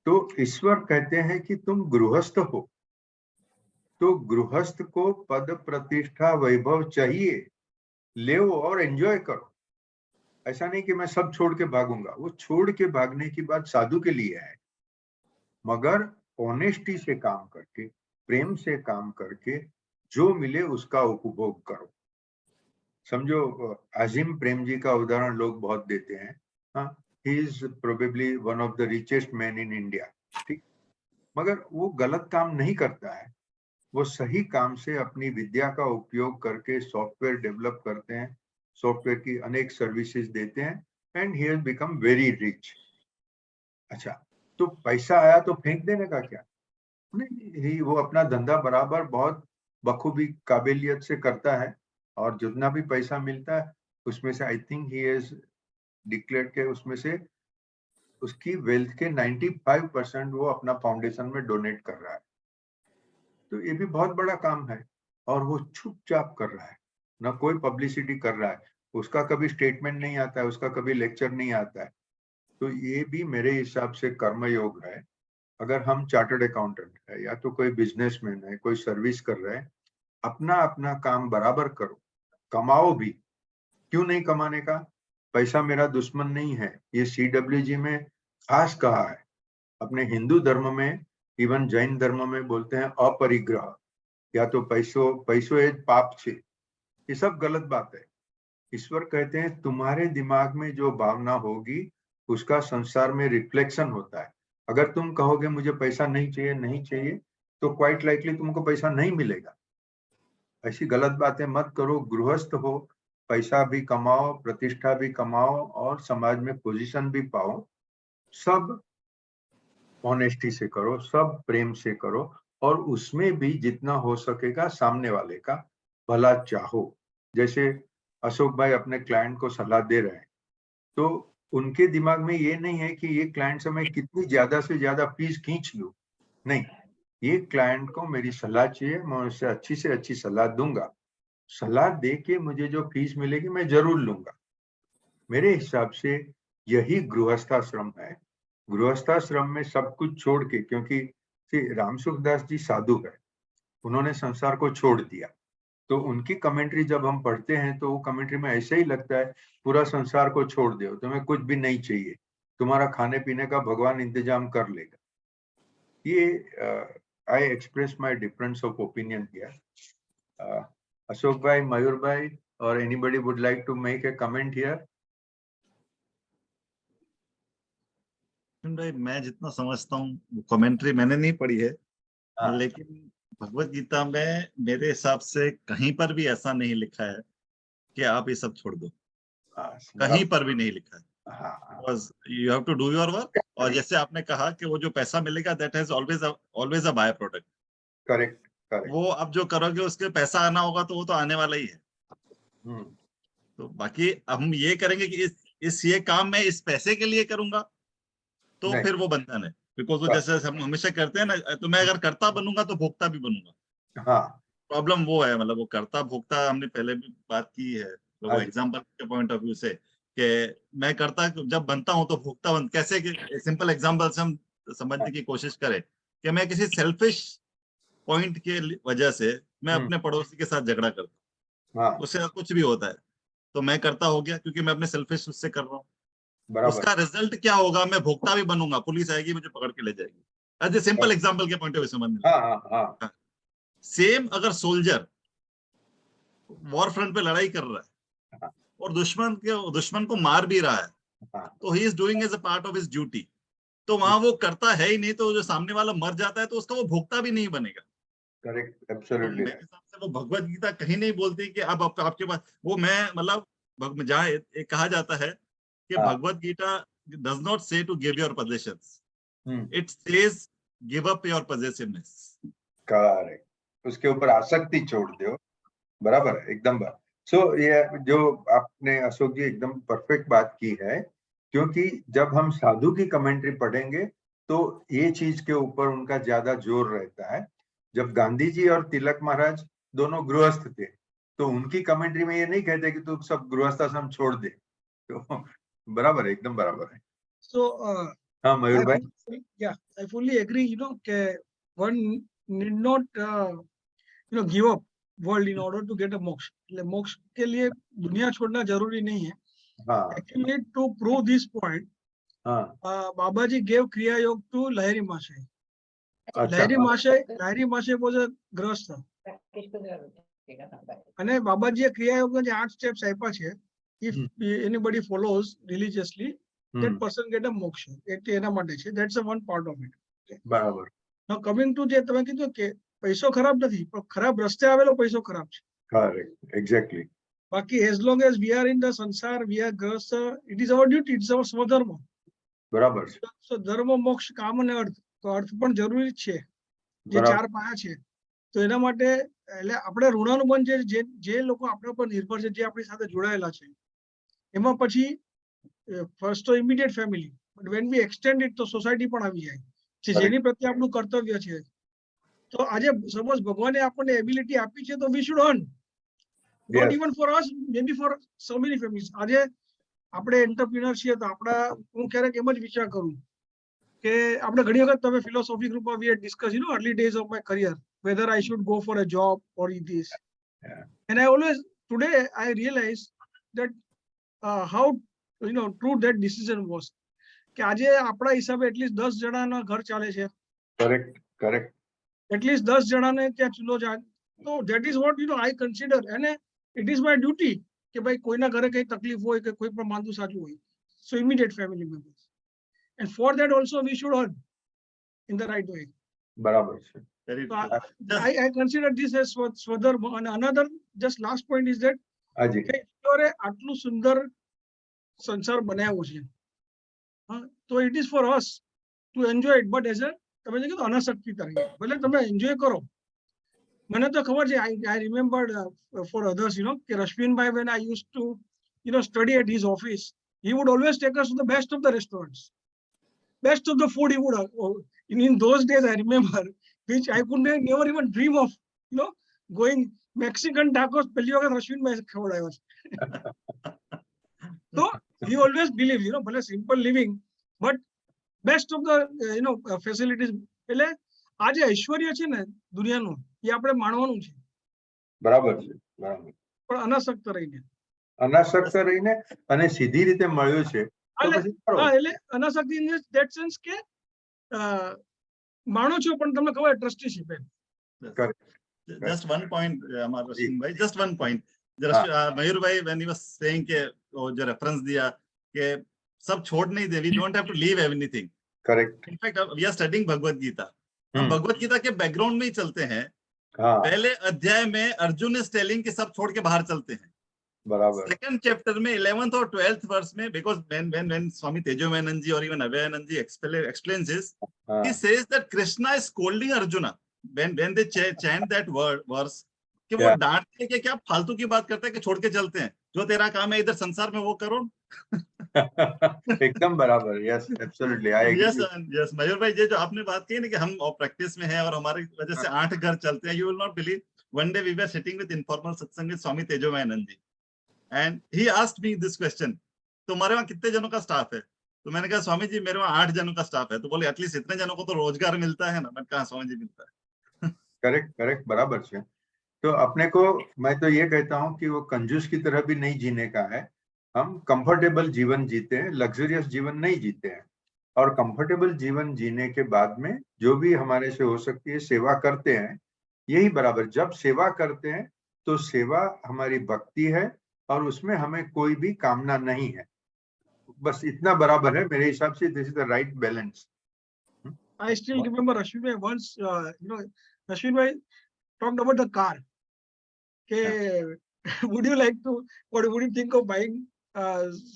Speaker 1: तो ईश्वर कहते हैं कि तुम गृहस्थ हो, तो गृहस्थ को पद प्रतिष्ठा वैभव चाहिए, ले और एंजॉय करो। ऐसा नहीं कि मैं सब छोड़ के भागूंगा, वो छोड़ के भागने की बात साधु के लिए है, मगर ऑनेस्टी से काम करके, प्रेम से काम करके जो मिले उसका उपभोग करो। समझो, आजिम प्रेम जी का उदाहरण लोग बहुत देते हैं। हाँ, he is probably one of the richest man in India, ठीक, मगर वो गलत काम नहीं करता है। वो सही काम से अपनी विद्या का उपयोग करके सॉफ्टवेयर डेवलप करते हैं, सॉफ्टवेयर की अनेक सर्विसेज देते हैं, and he has become very rich. अच्छा, तो पैसा आया तो फेंक देने का क्या? नहीं, वो अपना धंधा बराबर बहुत बखूबी काबिलियत से करता है, और जितना भी पैसा मिलता है उसमें से I think he has declare के उसमें से उसकी वेल्थ के 95% वो अपना फाउंडेशन में डोनेट कर रहा है। तो ये भी बहुत बड़ा काम है, और वो चुपचाप कर रहा है, ना कोई पब्लिसिटी कर रहा है, उसका कभी स्टेटमेंट नहीं आता है, उसका कभी लेक्चर नहीं आता है। तो ये भी मेरे हिसाब से कर्मयोग है। अगर हम चार्टर्ड अकाउंटेंट है या तो कोई बिजनेसमैन है, कोई सर्विस कर रहे हैं, अपना अपना काम बराबर करो, कमाओ भी। क्यों नहीं कमाने का? पैसा मेरा दुश्मन नहीं है, ये CWG में खास कहा है। अपने हिंदू धर्म में, इवन जैन धर्म में बोलते हैं अपरिग्रह, या तो पैसो एज पाप छे, ये सब गलत बात है। ईश्वर कहते हैं तुम्हारे दिमाग में जो भावना होगी उसका संसार में रिफ्लेक्शन होता है। अगर तुम कहोगे मुझे पैसा नहीं चाहिए नहीं चाहिए, तो क्वाइट लाइकली तुमको पैसा नहीं मिलेगा। ऐसी गलत बातें मत करो, गृहस्थ हो, पैसा भी कमाओ, प्रतिष्ठा भी कमाओ, और समाज में पोजीशन भी पाओ। सब ऑनेस्टी से करो, सब प्रेम से करो, और उसमें भी जितना हो सकेगा सामने वाले का भला चाहो। जैसे अशोक भाई अपने क्लाइंट को सलाह दे रहे हैं, तो उनके दिमाग में ये नहीं है कि ये क्लाइंट से मैं कितनी ज्यादा से ज्यादा फीस खींच लूं। नहीं, ये क्लाइंट को मेरी सलाह चाहिए, मैं उससे अच्छी से अच्छी सलाह दूंगा। सलाह दे के मुझे जो फीस मिलेगी मैं जरूर लूंगा। मेरे हिसाब से यही गृहस्थाश्रम है। गृहस्थाश्रम में सब कुछ छोड़ के, क्योंकि राम सुखदास जी साधु है, उन्होंने संसार को छोड़ दिया, तो उनकी कमेंट्री जब हम पढ़ते हैं तो वो कमेंट्री में ऐसे ही लगता है पूरा संसार को छोड़ दो, तुम्हें कुछ भी नहीं चाहिए, तुम्हारा खाने पीने का भगवान इंतजाम कर लेगा। ये I express my difference of opinion here. Ashok भाई, मयूर भाई, और anybody would like to make a comment here?
Speaker 3: भाई मैं जितना समझता हूँ, कमेंट्री मैंने नहीं पढ़ी है,
Speaker 1: हाँ,
Speaker 3: लेकिन भगवत गीता में मेरे हिसाब से कहीं पर भी ऐसा नहीं लिखा है कि आप ये सब छोड़ दो, कहीं पर भी नहीं लिखा है। Because you have to do your work, और जैसे आपने कहा कि वो जो पैसा मिलेगा that has always a byproduct.
Speaker 1: Correct, correct.
Speaker 3: वो आप जो करोगे उसके पैसा आना होगा तो वो तो आने वाला ही है। तो बाकी हम ये करेंगे कि इस ये काम मैं इस पैसे के लिए करूंगा, तो
Speaker 1: नहीं,
Speaker 3: फिर वो बंधन है। बिकॉज वो जैसे हम हमेशा करते हैं ना, तो मैं अगर कर्ता बनूंगा तो भोक्ता भी बनूंगा।
Speaker 1: हाँ,
Speaker 3: प्रॉब्लम वो है, मतलब वो कर्ता भोक्ता हमने पहले भी बात की है, तो वो
Speaker 1: हाँ जी,
Speaker 3: एग्जाम्पल के पॉइंट ऑफ व्यू से कि मैं कर्ता जब बनता हूं तो भोक्ता बन कैसे, सिंपल एग्जाम्पल से हम समझने की कोशिश करें कि मैं किसी सेल्फिश पॉइंट के वजह से मैं अपने पड़ोसी के साथ झगड़ा करता हूँ,
Speaker 1: हाँ,
Speaker 3: उससे कुछ भी होता है तो मैं करता हो गया, क्योंकि मैं अपने सेल्फिश उससे कर रहा हूँ।
Speaker 1: बराबर।
Speaker 3: उसका रिजल्ट क्या होगा, मैं भोक्ता भी बनूंगा, पुलिस आएगी मुझे पकड़ के ले जाएगी। एज ए सिंपल एग्जाम्पल के पॉइंट ऑफ व्यू समझ में।
Speaker 1: हाँ, हाँ, हाँ,
Speaker 3: सेम अगर सोल्जर वॉर फ्रंट पे लड़ाई कर रहा है
Speaker 1: हाँ,
Speaker 3: और दुश्मन को मार भी रहा है,
Speaker 1: हाँ,
Speaker 3: तो he is doing as a part of his duty. तो वहां वो करता है ही नहीं, तो जो सामने वाला मर जाता है तो उसका वो भोक्ता भी नहीं बनेगा।
Speaker 1: करेक्ट,
Speaker 3: तो
Speaker 1: एब्सोल्युटली
Speaker 3: मेरे
Speaker 1: राइट।
Speaker 3: हिसाब से वो भगवत गीता कहीं नहीं बोलती कि अब आपके पास वो, मैं मतलब जहाँ एक कहा जाता है कि
Speaker 1: हाँ,
Speaker 3: Bhagavad Gita does not say to give your possessions,
Speaker 1: hmm,
Speaker 3: it says give up your possessiveness.
Speaker 1: Correct, उसके ऊपर आसक्ति छोड़ दो। बराबर है, एकदम बात। सो ये जो आपने अशोक जी एकदम परफेक्ट बात की है, क्योंकि जब हम साधु की कमेंट्री पढ़ेंगे तो ये चीज के ऊपर उनका ज्यादा जोर रहता है। जब गांधी जी और तिलक महाराज दोनों गृहस्थ थे, तो उनकी कमेंट्री में ये नहीं कहते कि तू सब गृहस्थाश्रम छोड़ दे। तो बराबर है, एकदम बराबर है।
Speaker 4: So,
Speaker 1: हाँ, मयूर भाई।
Speaker 4: I fully agree. One need not, give up world in order to get a मोक्ष. मोक्ष के लिए दुनिया छोड़ना जरूरी नहीं है.
Speaker 1: हाँ
Speaker 4: Actually, to prove this point,
Speaker 1: हाँ
Speaker 4: Babaji gave Kriya Yoga to Lahiri Mahasaya.
Speaker 1: अच्छा
Speaker 4: Lahiri Mahasaya was a grahastha. અને બાબાજીએ ક્રિયા યોગના જે 8 સ્ટેપ્સ આપ્યા છે, if anybody follows religiously, that person get a moksha. એટલે એના માટે છે. That's a one part of it.
Speaker 1: બરાબર.
Speaker 4: Now coming to જે તમે કીધું કે પૈસો ખરાબ નથી, પણ ખરાબ રસ્તે આવેલો પૈસો ખરાબ છે.
Speaker 1: Correct, exactly.
Speaker 4: બાકી as long as we are in the sansar, we are grahastha, it is our duty, it's our સ્વધર્મ.
Speaker 1: બરાબર છે.
Speaker 4: So ધર્મ, મોક્ષ, કામ અને અર્થ, તો અર્થ પણ જરૂરી જ છે. જે
Speaker 1: બરાબર.
Speaker 4: 4 પાયા છે, તો એના માટે એટલે આપણે ઋણાનુબંધ જે લોકો આપણા પર નિર્ભર છે, જે આપણી સાથે જોડાયેલા છે, એમાં પછી ફર્સ્ટ તો immediate family, but when we extend it તો સોસાયટી પણ આવી જાય છે, જેની પ્રત્યે આપણું કર્તવ્ય છે. તો આજે સપોઝ ભગવાને આપણને એબિલિટી આપી છે, તો we should earn, not even for us, maybe for so many families. આજે આપણે એન્ટરપ્રિનર છીએ, તો આપણા હું ક્યારેક એમ જ વિચાર કરું કે આપણે ઘણી વખત તમે ફિલોસોફી ગ્રુપમાં we had discuss, you know, early days of my career, whether I should go for a job or this.
Speaker 1: Yeah.
Speaker 4: And I always, today I realize that how, you know, true that decision was. કે આજે આપણા હિસાબે at least 10 જણાના ઘર ચાલે છે.
Speaker 1: Correct, correct.
Speaker 4: At least 10 જણાને ત્યાં ચૂલો જાય. તો that is what, you know, I consider, and it is my duty કે ભાઈ કોઈના ઘરે કઈ તકલીફ હોય કે કોઈ પણ માંદું સાચું હોય, so immediate family members, and for that also we should earn in the right way.
Speaker 1: બરાબર છે.
Speaker 4: So I consider this as સ્વધર્મ. And another just last point is that
Speaker 1: હાજી.
Speaker 4: કે ઈશ્વરે આટલું સુંદર સંસાર બનાવ્યો છે, તો it is for us to enjoy it, but as a તમે જે કીધું અનાસક્તિ તરીકે ભલે તમે એન્જોય કરો. મને તો ખબર છે, I remember for others, you know, કે Rashwinbhai, when I used to, you know, study at his office, he would always take us to the best of the restaurants, best of the food he would in those days I remember, which I could never even dream of, you know, going Mexican tacos. પહેલી વખત Rashwinbhai ખવડાવ્યો છે. So he always believed, you know, ભલે simple living, but best of the, you know, facilities. એટલે આ જે ઐશ્વર્ય છે ને દુનિયાનું, એ આપણે માણવાનું છે.
Speaker 1: બરાબર છે, બરાબર.
Speaker 4: પણ અનાસક્ત રહીને.
Speaker 1: અનાસક્ત રહીને અને સીધી રીતે મળ્યું છે, તો પછી કરો.
Speaker 4: હા, એટલે અનાસક્તિ ઇન ધેટ સેન્સ કે માણો છો પણ તમને ખબર ટ્રસ્ટીશિપ.
Speaker 3: Just one point, Amar Rashid bhai, just one point. Mayur bhai, when he was saying ke jo reference diya ke sab chhod nahi de, we don't have to leave anything.
Speaker 1: Correct.
Speaker 3: In fact, we are studying Bhagavad Gita. हम भगवत गीता के background में ही चलते हैं. पहले अध्याय में Arjun is telling कि सब छोड़ के बाहर चलते हैं. बराबर. सेकंड चैप्टर में 11th और 12th वर्स में, because when Swami Tejomayanand ji or even Abhayanand ji explains this, he says that Krishna is scolding Arjuna when they chant that verse कि वो डांटते कि क्या फालतू की बात करते हैं कि छोड़ के चलते हैं, जो तेरा काम है इधर संसार में वो करो.
Speaker 1: एकदम बराबर. Yes, absolutely, I agree.
Speaker 3: Yes Mayur भाई, ये जो आपने बात की ना कि हम प्रैक्टिस में हैं और हमारी वजह से 8 घर चलते हैं, you will not believe, one day we were sitting with informal सत्संग with Swami Tejomanand ji, and he asked me this question, तुम्हारे वहाँ कितने जनों का स्टाफ है? तो मैंने कहा स्वामी जी मेरे वहाँ 8 जनों का स्टाफ है. तो बोले एटलीस्ट इतने जनों को तो रोजगार मिलता है ना. मैंने कहा स्वामी जी मिलता है.
Speaker 1: करेक्ट, करेक्ट, बराबर है. तो अपने को, मैं तो ये कहता हूँ कि वो कंजूस की तरह भी नहीं जीने का है. हम कंफर्टेबल जीवन जीते हैं, लग्जरियस जीवन नहीं जीते हैं. और कंफर्टेबल जीवन जीने के बाद में जो भी हमारे से हो सकती है सेवा करते हैं, यही बराबर. जब सेवा करते हैं तो सेवा हमारी भक्ति है और उसमें हमें कोई भी कामना नहीं है. बस इतना बराबर है मेरे हिसाब से. This is the right balance.
Speaker 4: I still remember Rashwinbhai once, you know, Rashwinbhai talked about the car. Would you like to, what would you think of buying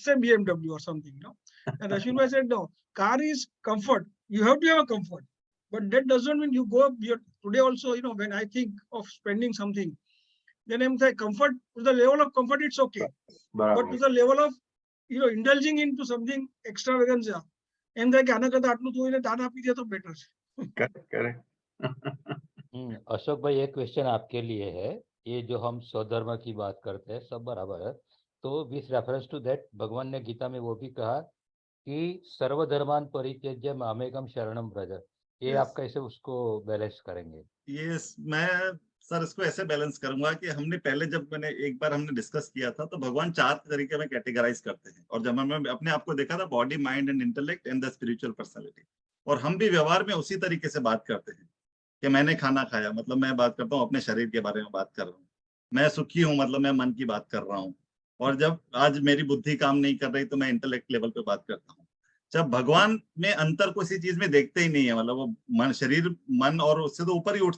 Speaker 4: say BMW or something, you know? And Rashwinbhai said, no, car is comfort, you have to have a comfort, but that doesn't mean you go up today also, you know, when I think of spending something, then I'm saying comfort, to the level of comfort it's okay, but to the level of, you know, indulging into something extravaganza, and like આના કરતા આટલું તો એને દાન આપી દે તો better છે.
Speaker 1: Correct.
Speaker 5: Ashok भाई, एक क्वेश्चन आपके लिए है. ये जो हम स्वधर्म की बात करते हैं सब बराबर है, तो विथ रेफरेंस टू दैट भगवान ने गीता में वो भी कहा कि सर्वधर्मान परित्यज्य मामेकम शरणम व्रज. ये आप कैसे उसको बैलेंस करेंगे?
Speaker 3: यस, मैं सर इसको ऐसे बैलेंस करूंगा कि हमने पहले जब एक बार हमने डिस्कस किया था तो भगवान 4 तरीके में कैटेगराइज करते हैं, और जब हमने अपने आप को देखा था body, mind and intellect and the spiritual personality, और हम भी व्यवहार में उसी तरीके से बात करते हैं कि मैंने खाना खाया, मतलब मैं बात करता हूँ अपने शरीर के बारे में बात कर रहा हूँ, मैं सुखी हूँ मतलब मैं मन की बात कर रहा हूँ, और जब आज मेरी बुद्धि काम नहीं कर रही तो मैं इंटेलेक्ट लेवल पे बात करता हूँ। जब भगवान में अंतर को किसी चीज में देखते ही नहीं है, मतलब वो मन, शरीर, मन और उससे तो ऊपर ही उठ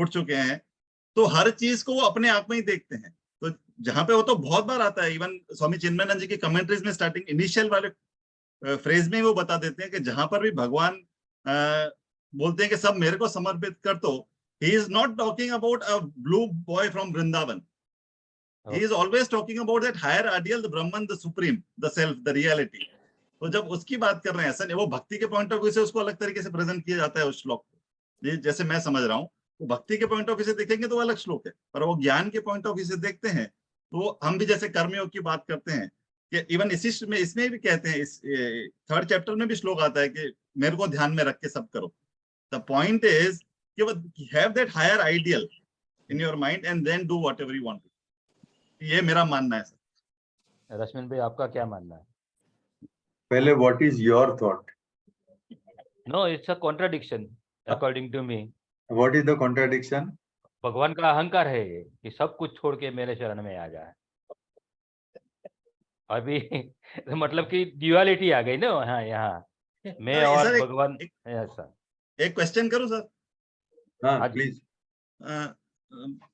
Speaker 3: चुके हैं, तो हर चीज को वो अपने आप में ही देखते हैं। तो जहां पे वो तो बहुत बार आता है, इवन स्वामी चिन्मयानंद जी की कमेंट्रीज में स्टार्टिंग इनिशियल वाले फ्रेज में वो बता देते हैं कि जहां पर भी भगवान बोलते हैं कि सब मेरे को समर्पित कर दो, he is not talking about a blue boy from Vrindavan, he is always talking about that higher ideal, the Brahman, the supreme, the self, the reality. तो जब उसकी बात कर रहे हैं, ऐसा नहीं वो भक्ति के पॉइंट ऑफ व्यू से उसको अलग तरीके से प्रेजेंट किया जाता है उस श्लोक को, जैसे मैं समझ रहा हूँ। वो भक्ति के पॉइंट ऑफ व्यू से देखेंगे तो वो अलग श्लोक है, पर वो ज्ञान के पॉइंट ऑफ व्यू से देखते हैं तो हम भी जैसे कर्मयोग की बात करते हैं कि इवन इसमें भी कहते हैं, इस 3rd चैप्टर में भी श्लोक आता है कि मेरे को ध्यान में रख के सब करो। द पॉइंट इज कि वो have that higher ideal in your mind and then do whatever you want. ये मेरा मानना है सर।
Speaker 5: रश्मिन भाई आपका क्या मानना है?
Speaker 1: पहले what is your thought?
Speaker 5: No, it's a contradiction according to me.
Speaker 1: What is the contradiction?
Speaker 5: भगवान का अहंकार है ये कि सब कुछ छोड़ के मेरे शरण में आ जाए। अभी मतलब कि ड्युअलिटी आ गई ना यहाँ मैं और
Speaker 3: सर,
Speaker 5: भगवान। ऐसा
Speaker 3: एक क्वेश्चन करूं सर?
Speaker 1: हाँ
Speaker 5: हाँ जी।
Speaker 1: प्लीज।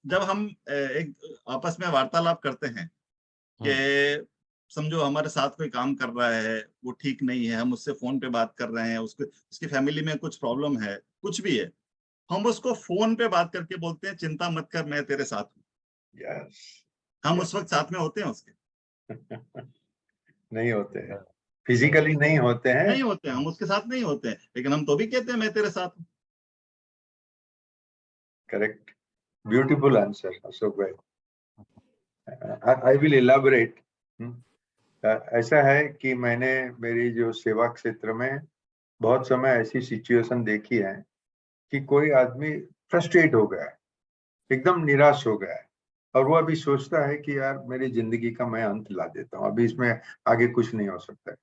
Speaker 3: जब हम एक आपस में वार्तालाप करते हैं कि समझो हमारे साथ कोई काम कर रहा है, वो ठीक नहीं है, हम उससे फोन पे बात कर रहे हैं, उसकी फैमिली में कुछ प्रॉब्लम है, कुछ भी है, हम उसको फोन पे बात करके बोलते हैं चिंता मत कर मैं तेरे साथ हूँ।
Speaker 1: यस।
Speaker 3: हम उस वक्त साथ में होते हैं उसके?
Speaker 1: नहीं होते हैं, फिजिकली नहीं होते हैं।
Speaker 3: नहीं होते हैं, हम उसके साथ नहीं होते हैं, लेकिन हम तो भी कहते हैं मैं तेरे साथ हूँ।
Speaker 1: करेक्ट, ब्यूटीफुल आंसर अशोक भाई। I will elaborate. ऐसा है कि मैंने मेरी जो सेवा क्षेत्र में बहुत समय ऐसी सिचुएशन देखी है कि कोई आदमी फ्रस्ट्रेट हो गया है, एकदम निराश हो गया है, और वो अभी सोचता है कि यार मेरी जिंदगी का मैं अंत ला देता हूँ, अभी इसमें आगे कुछ नहीं हो सकता है।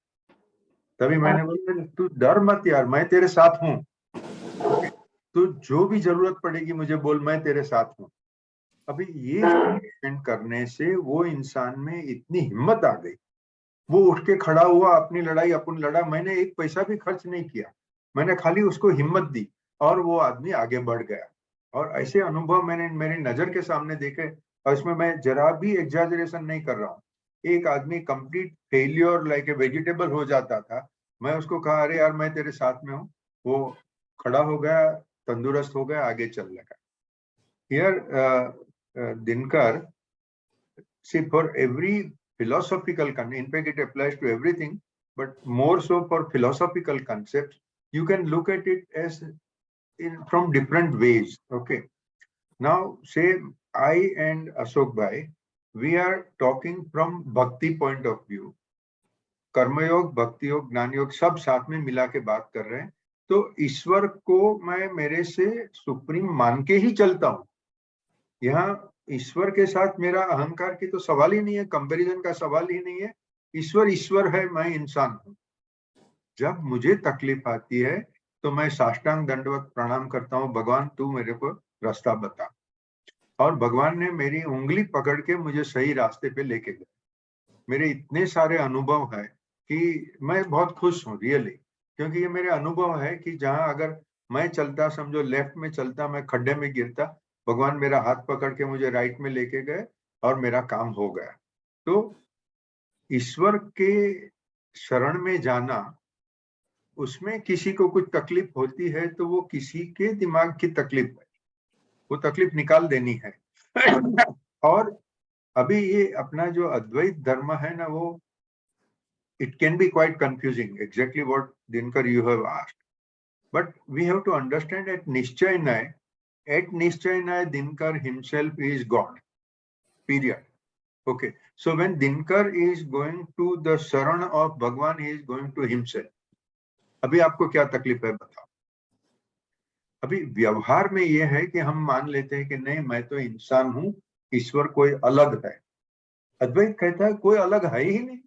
Speaker 1: तभी मैंने बोला तू डर मत यार, मैं तेरे साथ हूँ, तो जो भी जरूरत पड़ेगी मुझे बोल, मैं तेरे साथ हूँ। अभी ये स्टेटमेंट करने से वो इंसान में इतनी हिम्मत आ गई, वो उठ के खड़ा हुआ, अपनी लड़ाई अपन लड़ा, मैंने एक पैसा भी खर्च नहीं किया, मैंने खाली उसको हिम्मत दी और वो आदमी आगे बढ़ गया। और ऐसे अनुभव मैंने मेरी नजर के सामने देखे, और इसमें मैं जरा भी एग्जैजरेशन नहीं कर रहा हूँ। एक आदमी complete failure like a vegetable हो जाता था, मैं उसको कहा अरे यार मैं तेरे साथ में हूँ, वो खड़ा हो गया, तंदुरुस्त हो गया, आगे चल लगा। Here Dinkar, see for every philosophical in fact it applies to everything, but more so for philosophical concepts, you can look at it as from different ways. Okay, now say I and Ashok bhai, we are talking from bhakti point of view, कर्म योग, भक्ति योग, ज्ञान योग सब साथ में मिला के बात कर रहे हैं। तो ईश्वर को मैं मेरे से सुप्रीम मान के ही चलता हूँ। यहाँ ईश्वर के साथ मेरा अहंकार की तो सवाल ही नहीं है, कंपैरिजन का सवाल ही नहीं है। ईश्वर ईश्वर है, मैं इंसान हूँ। जब मुझे तकलीफ आती है तो मैं साष्टांग दंडवत प्रणाम करता हूँ, भगवान तू मेरे को रास्ता बता। और भगवान ने मेरी उंगली पकड़ के मुझे सही रास्ते पे लेके गए। मेरे इतने सारे अनुभव है कि मैं बहुत खुश हूँ रियली, क्योंकि ये मेरे अनुभव है कि जहाँ अगर मैं चलता, समझो लेफ्ट में चलता, मैं खड्डे में गिरता, भगवान मेरा हाथ पकड़ के मुझे राइट में लेके गए और मेरा काम हो गया। तो ईश्वर के शरण में जाना, उसमें किसी को कुछ तकलीफ होती है तो वो किसी के दिमाग की तकलीफ है, वो तकलीफ निकाल देनी है। और अभी ये अपना जो अद्वैत धर्म है ना, वो it can be quite confusing, exactly what Dinkar you have asked, but we have to understand at Nishchaynay Dinkar himself is God, period. Okay, so when Dinkar is going to the sharan of Bhagwan, he is going to himself. अभी आपको क्या तकलीफ है बताओ? अभी व्यवहार में ये है कि हम मान लेते हैं कि नहीं, मैं तो इंसान हूं, ईश्वर कोई अलग है। अद्वैत कहता है कोई अलग है ही नहीं,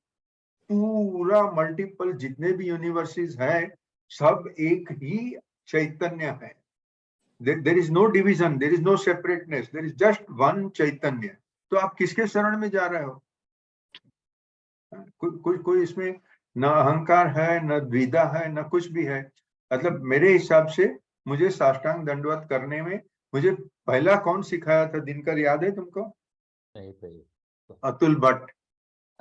Speaker 1: पूरा मल्टीपल जितने भी यूनिवर्सेस हैं सब एक ही चैतन्य है। There is no division, there is no separateness, there is just one चैतन्य। तो आप किसके शरण में जा रहे हो? कोई इसमें न अहंकार है, न द्विधा है, न कुछ भी है। मतलब मेरे हिसाब से मुझे साष्टांग दंडवत करने में मुझे पहला कौन सिखाया था, दिनकर याद है तुमको?
Speaker 5: नहीं सही।
Speaker 1: अतुल भट्ट।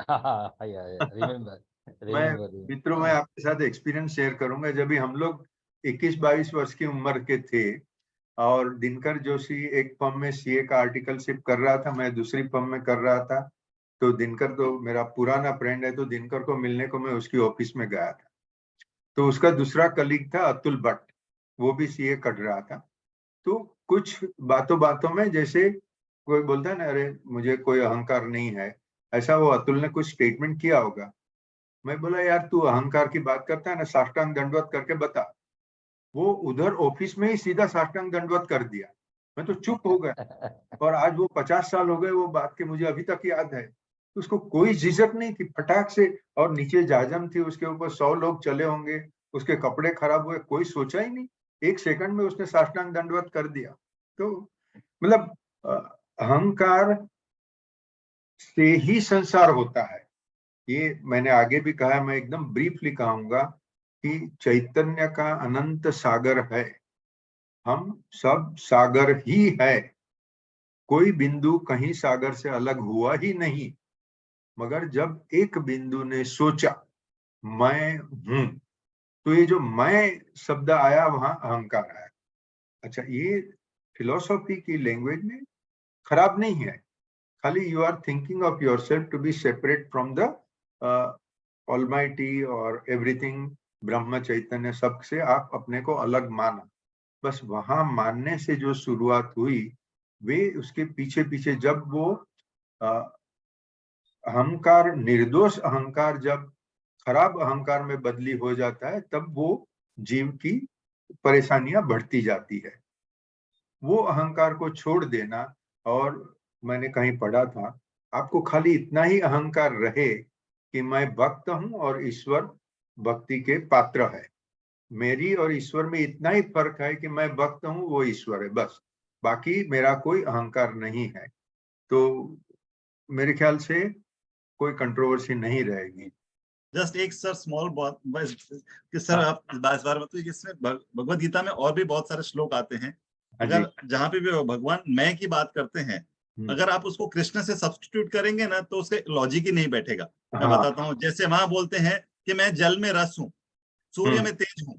Speaker 5: रिमेम्बर
Speaker 1: मैं मित्रों, मैं आपके साथ एक्सपीरियंस शेयर करूंगा। जब भी हम लोग 21-22 वर्ष की उम्र के थे और दिनकर जोशी एक फर्म में सीए का आर्टिकलशिप कर रहा था, मैं दूसरी फर्म में कर रहा था। तो दिनकर तो मेरा पुराना फ्रेंड है, तो दिनकर को मिलने को मैं उसकी ऑफिस में गया था। तो उसका दूसरा कलीग था अतुल भट्ट, वो भी सीए कर रहा था। तो कुछ बातों बातों में जैसे कोई बोलता है ना, अरे मुझे कोई अहंकार नहीं है, ऐसा वो अतुल ने कुछ स्टेटमेंट किया होगा। मैं बोला यार तू अहंकार की बात करता है ना, साष्टांग दंडवत करके बता। वो उधर ऑफिस में ही सीधा साष्टांग दंडवत कर दिया। मैं तो चुप हो गया। और आज वो 50 साल हो गए वो बात के, मुझे अभी तक याद है। उसको कोई झिझक नहीं थी, फटाक से। और नीचे जाजम थी, उसके ऊपर 100 लोग चले होंगे, उसके कपड़े खराब हुए, कोई सोचा ही नहीं। 1 सेकंड में उसने साष्टांग दंडवत कर दिया। तो मतलब अहंकार से ही संसार होता है। ये मैंने आगे भी कहा, मैं एकदम ब्रीफली कहूंगा कि चैतन्य का अनंत सागर है, हम सब सागर ही है। कोई बिंदु कहीं सागर से अलग हुआ ही नहीं। मगर जब एक बिंदु ने सोचा मैं हूं, तो ये जो मैं शब्द आया वहां अहंकार आया। अच्छा, ये फिलोसॉफी की लैंग्वेज में खराब नहीं है। खाली you are thinking of yourself to be separate from the almighty और एवरीथिंग, ब्रह्म चैतन्य सब से आप अपने को अलग माना। बस वहां मानने से जो शुरुआत हुई, वे उसके पीछे पीछे जब वो अहंकार, निर्दोष अहंकार जब खराब अहंकार में बदली हो जाता है, तब वो जीव की परेशानियां बढ़ती जाती है। वो अहंकार को छोड़ देना। और मैंने कहीं पढ़ा था, आपको खाली इतना ही अहंकार रहे कि मैं भक्त हूं और ईश्वर भक्ति के पात्र है। मेरी और ईश्वर में इतना ही फर्क है कि मैं भक्त हूं, वो ईश्वर है, बस। बाकी मेरा कोई अहंकार नहीं है। तो मेरे ख्याल से कोई कंट्रोवर्सी नहीं रहेगी।
Speaker 3: जस्ट एक सर स्मॉल बात बस कि सर आप इस बार बताइए कि इसमें भगवत गीता में और भी बहुत सारे श्लोक आते हैं, अगर जहां पे भी भगवान मैं की बात करते हैं, अगर आप उसको कृष्ण से सब्स्टिट्यूट करेंगे ना तो उसके लॉजिक ही नहीं बैठेगा। मैं बताता हूँ, जैसे वहां बोलते हैं कि मैं जल में रस हूँ, सूर्य में तेज हूँ,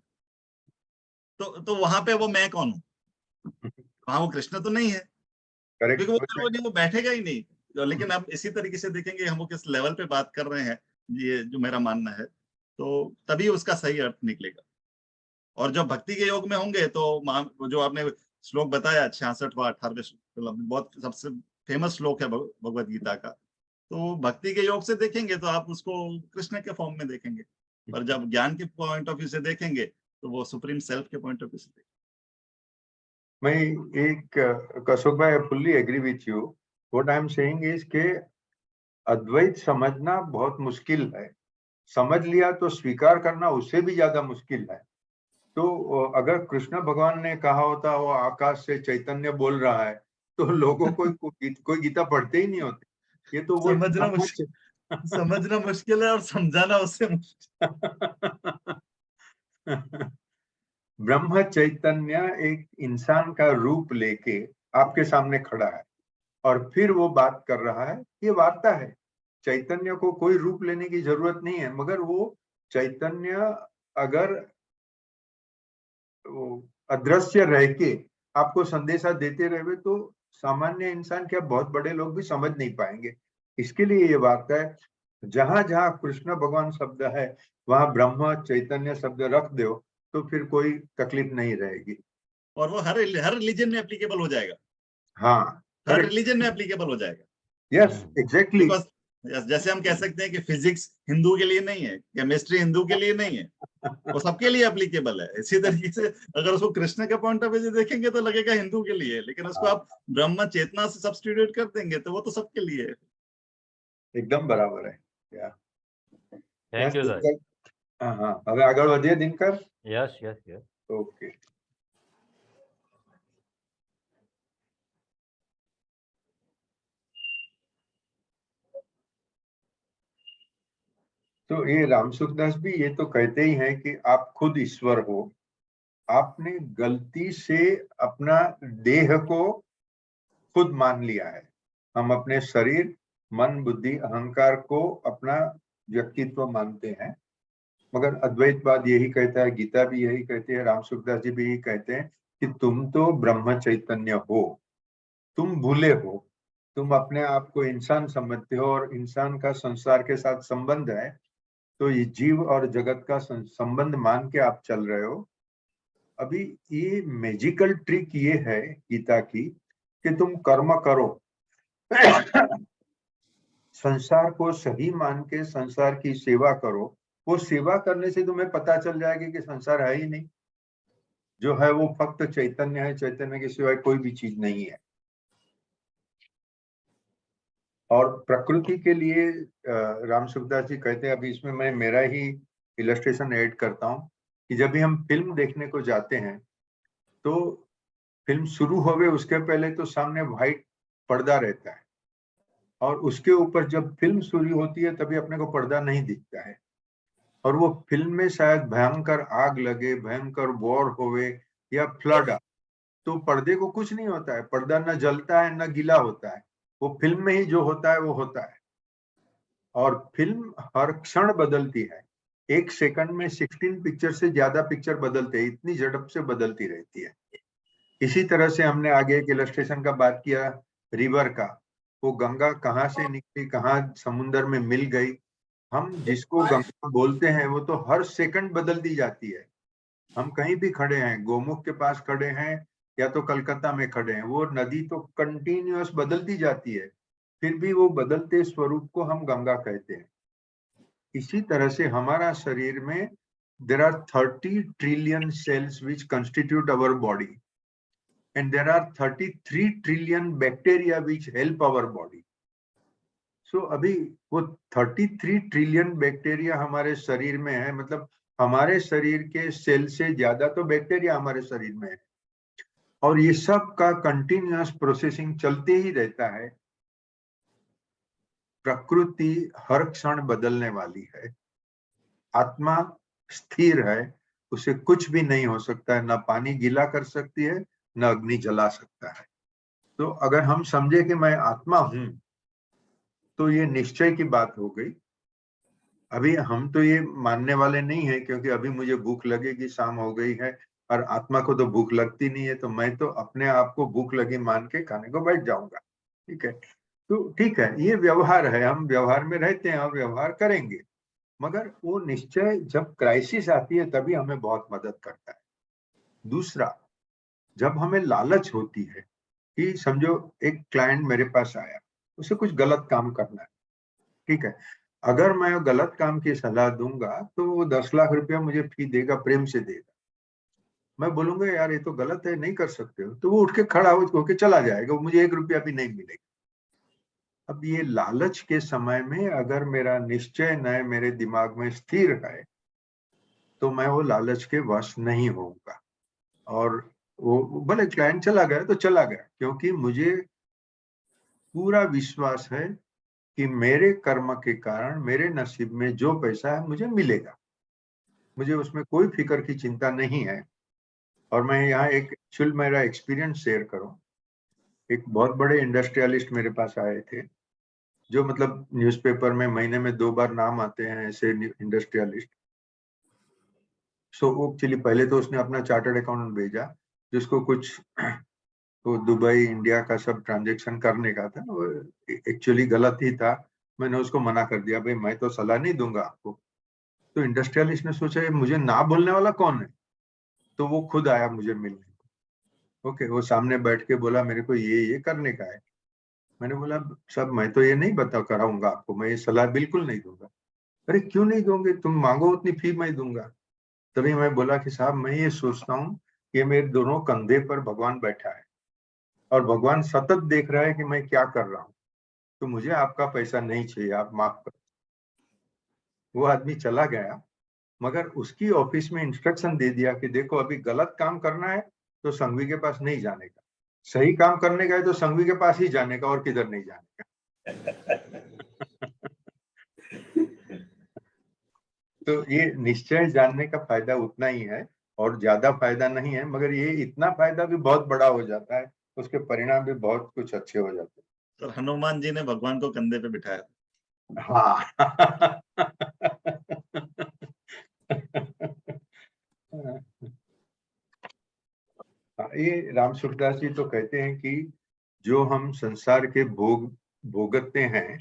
Speaker 3: तो वहां पे वो मैं कौन हूँ? वहां वो कृष्ण तो नहीं है, क्योंकि वो बैठेगा ही नहीं। लेकिन अब इसी तरीके से देखेंगे हम वो किस लेवल पे बात कर रहे हैं, ये जो मेरा मानना है, तो तभी उसका सही अर्थ निकलेगा। और जब भक्ति के योग में होंगे तो जो आपने श्लोक बताया 66वां 18वें, बहुत सबसे फेमस श्लोक है भगवत गीता का, तो भक्ति के योग से देखेंगे तो आप उसको कृष्ण के फॉर्म में देखेंगे, पर जब ज्ञान के पॉइंट ऑफ व्यू से देखेंगे तो वो सुप्रीम सेल्फ के पॉइंट ऑफ व्यू से देखेंगे।
Speaker 1: मैं एक कशोक भाई, I fully agree with you. What I am saying is के अद्वैत समझना बहुत मुश्किल है, समझ लिया तो स्वीकार करना उससे भी ज्यादा मुश्किल है। तो अगर कृष्ण भगवान ने कहा होता वो आकाश से चैतन्य बोल रहा है, तो लोगों को कोई गीता पढ़ते ही नहीं होते। ये तो वो
Speaker 3: समझना मुश्किल है और समझाना उससे
Speaker 1: ब्रह्म चैतन्य एक इंसान का रूप लेके आपके सामने खड़ा है और फिर वो बात कर रहा है, ये वार्ता है। चैतन्य को कोई रूप लेने की जरूरत नहीं है, मगर वो चैतन्य अगर अदृश्य रह के आपको संदेशा देते रहे तो सामान्य इंसान क्या, बहुत बड़े लोग भी समझ नहीं पाएंगे। इसके लिए ये बात है, जहां जहां कृष्ण भगवान शब्द है वहां ब्रह्म चैतन्य शब्द रख दो, तो फिर कोई तकलीफ नहीं रहेगी।
Speaker 3: और वो हर रिलीजन में एप्लीकेबल हो जाएगा।
Speaker 1: हाँ,
Speaker 3: हर रिलीजन में एप्लीकेबल हो जाएगा।
Speaker 1: Yes, exactly.
Speaker 3: जैसे हम कह सकते हैं कि फिजिक्स हिंदू के लिए नहीं है, केमिस्ट्री हिंदू के लिए नहीं है, वो सबके लिए एप्लीकेबल है। इसी तरीके से अगर उसको कृष्ण के पॉइंट ऑफ व्यू से देखेंगे तो लगेगा हिंदू के लिए, लेकिन उसको आप ब्रह्म चेतना से सब्स्टिट्यूट कर देंगे तो वो तो सबके लिए है।
Speaker 1: એકદમ બરાબર है।
Speaker 5: Thank you sir.
Speaker 1: હા, હવે આગળ વધીએ Dinkar.
Speaker 5: Yes yes yes.
Speaker 1: Okay, तो ये रामसुखदास भी ये तो कहते ही हैं कि आप खुद ईश्वर हो, आपने गलती से अपना देह को खुद मान लिया है। हम अपने शरीर, मन, बुद्धि, अहंकार को अपना व्यक्तित्व मानते हैं, मगर अद्वैतवाद यही कहता है, गीता भी यही कहती है, रामसुखदास जी भी यही कहते हैं कि तुम तो ब्रह्म चैतन्य हो, तुम भूले हो, तुम अपने आप को इंसान समझते हो और इंसान का संसार के साथ संबंध है, तो ये जीव और जगत का संबंध मान के आप चल रहे हो। अभी ये मैजिकल ट्रिक ये है गीता की कि तुम कर्म करो, संसार को सही मान के संसार की सेवा करो। वो सेवा करने से तुम्हें पता चल जाएगा कि संसार है ही नहीं, जो है वो फक्त चैतन्य है, चैतन्य के सिवाय कोई भी चीज नहीं है। और प्रकृति के लिए रामसुखदास जी कहते हैं, अभी इसमें मैं मेरा ही इलस्ट्रेशन ऐड करता हूँ कि जब भी हम फिल्म देखने को जाते हैं तो फिल्म शुरू होवे उसके पहले तो सामने व्हाइट पर्दा रहता है, और उसके ऊपर जब फिल्म शुरू होती है तभी अपने को पर्दा नहीं दिखता है, और वो फिल्म में शायद भयंकर आग लगे, भयंकर वॉर होवे या फ्लड, तो पर्दे को कुछ नहीं होता है, पर्दा न जलता है न गीला होता है, वो फिल्म में ही जो होता है वो होता है। और फिल्म हर क्षण बदलती है, एक सेकंड में 16 पिक्चर से ज्यादा पिक्चर बदलते हैं, इतनी झड़प से बदलती रहती है। इसी तरह से हमने आगे एक इलस्ट्रेशन का बात किया रिवर का, वो गंगा कहाँ से निकली, कहाँ समुद्र में मिल गई। हम जिसको गंगा बोलते हैं वो तो हर सेकंड बदलती जाती है। हम कहीं भी खड़े हैं, गोमुख के पास खड़े हैं या तो कलकत्ता में खड़े हैं, वो नदी तो कंटिन्यूअस बदलती जाती है, फिर भी वो बदलते स्वरूप को हम गंगा कहते हैं। इसी तरह से हमारा शरीर में there are 30 trillion cells which constitute our body, and there are 33 trillion bacteria which help our body. So अभी वो 33 ट्रिलियन बैक्टीरिया हमारे शरीर में है, मतलब हमारे शरीर के सेल से ज्यादा तो बैक्टीरिया हमारे शरीर में है, और ये सब का कंटिन्यूअस प्रोसेसिंग चलते ही रहता है। प्रकृति हर क्षण बदलने वाली है, आत्मा स्थिर है, उसे कुछ भी नहीं हो सकता है, ना पानी गीला कर सकती है न अग्नि जला सकता है। तो अगर हम समझे कि मैं आत्मा हूं तो ये निश्चय की बात हो गई। अभी हम तो ये मानने वाले नहीं है, क्योंकि अभी मुझे भूख लगेगी, शाम हो गई है, और आत्मा को तो भूख लगती नहीं है, तो मैं तो अपने आप को भूख लगी मान के खाने को बैठ जाऊंगा। ठीक है, तो ठीक है, ये व्यवहार है, हम व्यवहार में रहते हैं और व्यवहार करेंगे, मगर वो निश्चय जब क्राइसिस आती है तभी हमें बहुत मदद करता है। दूसरा, जब हमें लालच होती है कि समझो एक क्लाइंट मेरे पास आया, उसे कुछ गलत काम करना है, ठीक है, अगर मैं गलत काम की सलाह दूंगा तो वो 10 लाख रुपया मुझे फी देगा, प्रेम से देगा। मैं बोलूंगा यार ये तो गलत है, नहीं कर सकते हो, तो वो उठ के खड़ा होके चला जाएगा, मुझे 1 रुपया भी नहीं मिलेगा। अब ये लालच के समय में अगर मेरा निश्चय न मेरे दिमाग में स्थिर है तो मैं वो लालच के वश नहीं होऊंगा, और वो भले क्लाइंट चला गया तो चला गया, क्योंकि मुझे पूरा विश्वास है कि मेरे कर्म के कारण मेरे नसीब में जो पैसा है मुझे मिलेगा, मुझे उसमें कोई फिक्र की चिंता नहीं है। और मैं यहाँ एक एक्चुअल मेरा एक्सपीरियंस शेयर करूं। एक बहुत बड़े इंडस्ट्रियलिस्ट मेरे पास आए थे, जो मतलब न्यूज़पेपर में महीने में 2 बार नाम आते हैं ऐसे इंडस्ट्रियलिस्ट। सो एक्चुअली पहले तो उसने अपना चार्टर्ड अकाउंटेंट भेजा, जिसको कुछ तो दुबई इंडिया का सब ट्रांजैक्शन करने का था, वो एक्चुअली गलत ही था। मैंने उसको मना कर दिया, भाई मैं तो सलाह नहीं दूंगा आपको। तो इंडस्ट्रियलिस्ट ने सोचा ये मुझे ना बोलने वाला कौन है, तो वो खुद आया मुझे मिलने। ओके, वो सामने बैठ के बोला मेरे को ये करने का है। मैंने बोला साहब मैं तो ये नहीं बता कराऊंगा आपको, मैं ये सलाह बिल्कुल नहीं दूंगा। अरे क्यों नहीं दोगे, तुम मांगो उतनी फी मैं दूंगा। तभी मैं बोला कि साहब मैं ये सोचता हूँ कि मेरे दोनों कंधे पर भगवान बैठा है और भगवान सतत देख रहा है कि मैं क्या कर रहा हूँ, तो मुझे आपका पैसा नहीं चाहिए, आप माफ कर। वो आदमी चला गया, मगर उसकी ऑफिस में इंस्ट्रक्शन दे दिया कि देखो अभी गलत काम करना है तो संघवी के पास नहीं जाने का, सही काम करने का है तो संघवी के पास ही जाने का और किधर नहीं जाने का। तो ये निश्चय जानने का फायदा उतना ही है और ज्यादा फायदा नहीं है, मगर ये इतना फायदा भी बहुत बड़ा हो जाता है, उसके परिणाम भी बहुत कुछ अच्छे हो जाते
Speaker 3: तो हनुमान जी ने भगवान को कंधे पे बिठाया।
Speaker 1: हैं। हाँ। ये राम सुखदास जी तो कहते हैं कि जो हम संसार के भोग भोगते हैं,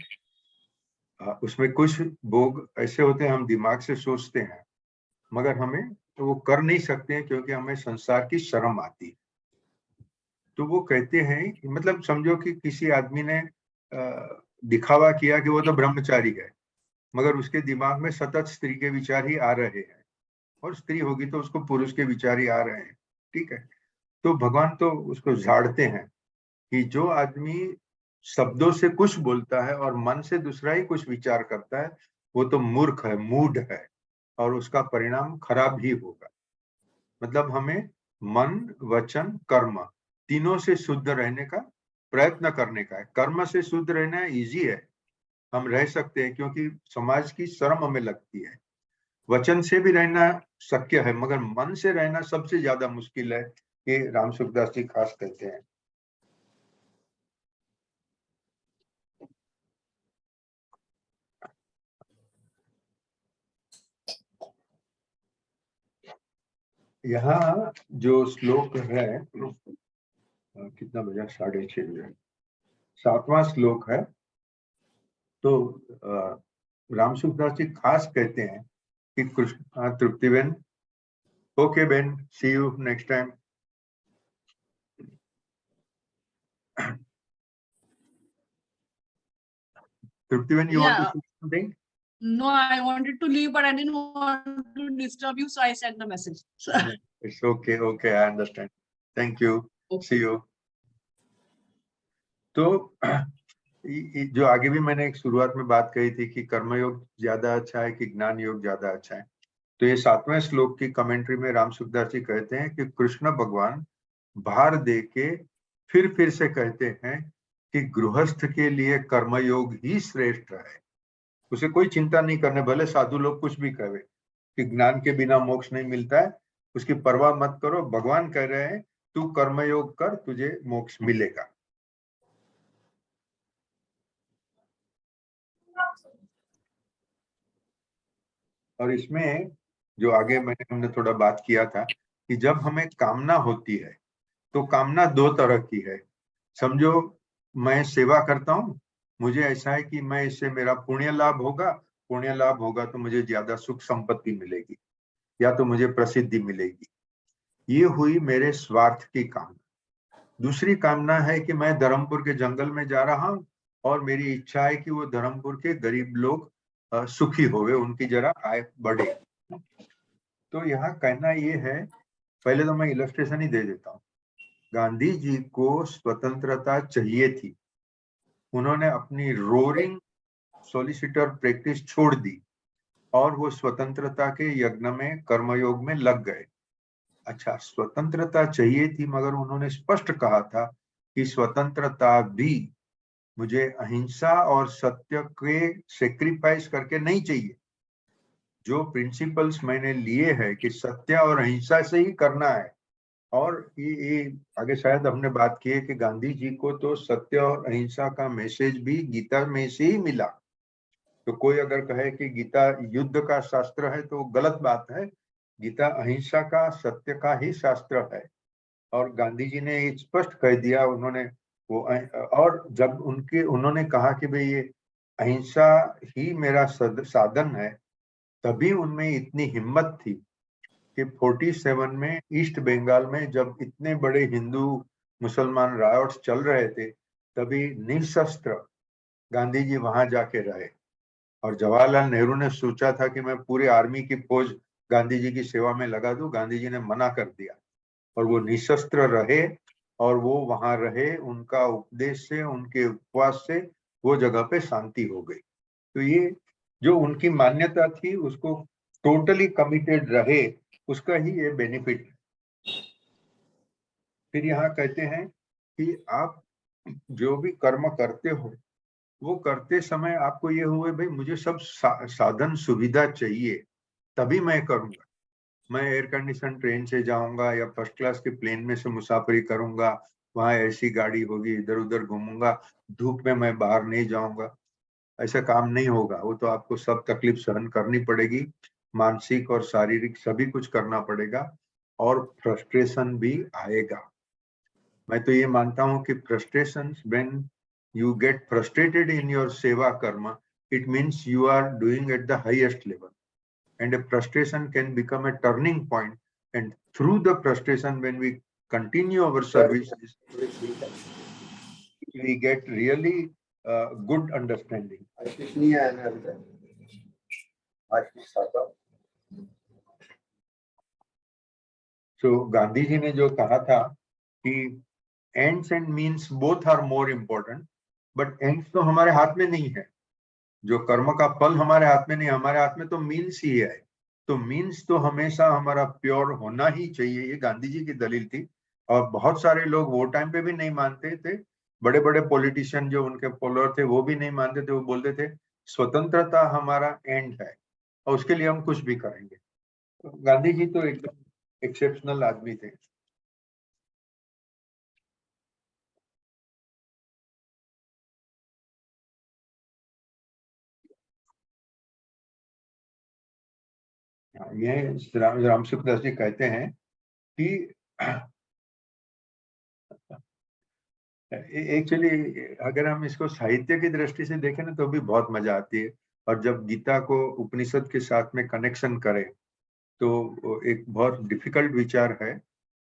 Speaker 1: उसमें कुछ भोग ऐसे होते हैं हम दिमाग से सोचते हैं, मगर हमें तो वो कर नहीं सकते हैं क्योंकि हमें संसार की शर्म आती है। तो वो कहते हैं कि मतलब समझो कि किसी आदमी ने दिखावा किया कि वो तो ब्रह्मचारी है, मगर उसके दिमाग में सतत स्त्री के विचार ही आ रहे हैं, और स्त्री होगी तो उसको पुरुष के विचार ही आ रहे हैं। ठीक है, तो भगवान तो उसको झाड़ते हैं कि जो आदमी शब्दों से कुछ बोलता है और मन से दूसरा ही कुछ विचार करता है, वो तो मूर्ख है, मूढ़ है, और उसका परिणाम खराब ही होगा। मतलब हमें मन, वचन, कर्म तीनों से शुद्ध रहने का प्रयत्न करने का है। कर्म से शुद्ध रहना इजी है, हम रह सकते हैं क्योंकि समाज की शर्म हमें लगती है। वचन से भी रहना शक्य है, मगर मन से रहना सबसे ज्यादा मुश्किल है, ये राम सुखदास जी खास कहते हैं। यहाँ जो श्लोक है, कितना बजा, 6:30 बजे, 7वां श्लोक है। तो राम सुखदास जी खास कहते हैं कि Krishna, Tripti ben, okay ben, see you next time. Tripti ben, you want to
Speaker 6: Yeah.
Speaker 1: say something?
Speaker 6: No, I wanted to leave, but I didn't want to disturb you, so I sent the message.
Speaker 1: It's okay, okay, I understand. Thank you.
Speaker 6: Okay.
Speaker 1: See you. तो जो आगे भी मैंने एक शुरुआत में बात कही थी कि कर्मयोग ज्यादा अच्छा है कि ज्ञान योग ज्यादा अच्छा है, तो ये 7वें श्लोक की कमेंट्री में राम सुखदास जी कहते हैं कि कृष्ण भगवान भार दे के फिर से कहते हैं कि गृहस्थ के लिए कर्मयोग ही श्रेष्ठ है। उसे कोई चिंता नहीं करने, भले साधु लोग कुछ भी कहे कि ज्ञान के बिना मोक्ष नहीं मिलता है, उसकी परवाह मत करो। भगवान कह रहे हैं तू कर्मयोग कर, तुझे मोक्ष मिलेगा। और इसमें जो आगे हमने थोड़ा बात किया था कि जब हमें कामना होती है तो कामना दो तरह की है। समझो मैं सेवा करता हूँ, मुझे ऐसा है कि मैं इससे मेरा पुण्य लाभ होगा, पुण्य लाभ होगा तो मुझे ज्यादा सुख संपत्ति मिलेगी या तो मुझे प्रसिद्धि मिलेगी। ये हुई मेरे स्वार्थ की कामना। दूसरी कामना है कि मैं धर्मपुर के जंगल में जा रहा हूँ और मेरी इच्छा है कि वो धर्मपुर के गरीब लोग सुखी होवे, उनकी जरा आय बढ़े। तो यहाँ कहना ये है, पहले तो मैं इलस्ट्रेशन ही दे देता हूँ। गांधी जी को स्वतंत्रता चाहिए थी, उन्होंने अपनी रोरिंग सॉलिसिटर प्रैक्टिस छोड़ दी और वो स्वतंत्रता के यज्ञ में कर्मयोग में लग गए। अच्छा, स्वतंत्रता चाहिए थी, मगर उन्होंने स्पष्ट कहा था कि स्वतंत्रता भी मुझे अहिंसा और सत्य के सेक्रीफाइस करके नहीं चाहिए। जो प्रिंसिपल्स मैंने लिए हैं कि सत्य और अहिंसा से ही करना है, और ये आगे शायद हमने बात की है कि गांधी जी को तो सत्य और अहिंसा का मैसेज भी गीता में से ही मिला। तो कोई अगर कहे कि गीता युद्ध का शास्त्र है तो गलत बात है। गीता अहिंसा का, सत्य का ही शास्त्र है, और गांधी जी ने स्पष्ट कह दिया। उन्होंने वो और जब उन्होंने कहा कि भाई ये अहिंसा ही मेरा साधन है, तभी उनमें इतनी हिम्मत थी कि 47 में ईस्ट बंगाल में जब इतने बड़े हिंदू मुसलमान रायट्स चल रहे थे, तभी निशस्त्र गांधी जी वहां जाके रहे। और जवाहरलाल नेहरू ने सोचा था कि मैं पूरी आर्मी की फौज गांधी जी की सेवा में लगा दूं, गांधी जी ने मना कर दिया और वो निशस्त्र रहे और वो वहां रहे। उनका उपदेश से, उनके उपवास से वो जगह पे शांति हो गई। तो ये जो उनकी मान्यता थी उसको टोटली कमिटेड रहे, उसका ही ये बेनिफिट। फिर यहाँ कहते हैं कि आप जो भी कर्म करते हो वो करते समय आपको ये हुए भाई मुझे सब साधन सुविधा चाहिए तभी मैं करूंगा। मैं एयर कंडीशन ट्रेन से जाऊंगा या फर्स्ट क्लास के प्लेन में से मुसाफरी करूंगा, वहां ऐसी गाड़ी होगी, इधर उधर घूमूंगा, धूप में मैं बाहर नहीं जाऊंगा। ऐसा काम नहीं होगा। वो तो आपको सब तकलीफ सहन करनी पड़ेगी, मानसिक और शारीरिक सभी कुछ करना पड़ेगा और फ्रस्ट्रेशन भी आएगा। मैं तो ये मानता हूँ कि frustration, when you get frustrated in your seva karma, it means you are doing at the highest level, and a frustration can become a turning point, and through the frustration when we continue our services we get really good understanding. So Gandhi ji ने जो कहा था कि ends and means both are more important, but ends तो हमारे हाथ में नहीं है, जो कर्म का फल हमारे हाथ में नहीं, हमारे हाथ में तो मीन्स ही है। तो मीन्स तो हमेशा हमारा प्योर होना ही चाहिए, ये गांधी जी की दलील थी। और बहुत सारे लोग वो टाइम पे भी नहीं मानते थे, बड़े बड़े पॉलिटिशियन जो उनके फॉलोअर थे वो भी नहीं मानते थे। वो बोलते थे स्वतंत्रता हमारा एंड है और उसके लिए हम कुछ भी करेंगे। तो गांधी जी तो एकदम एक्सेप्शनल आदमी थे। ये राम सुखदास जी कहते हैं कि एक्चुअली अगर हम इसको साहित्य की दृष्टि से देखें ना तो भी बहुत मजा आती है। और जब गीता को उपनिषद के साथ में कनेक्शन करें तो एक बहुत डिफिकल्ट विचार है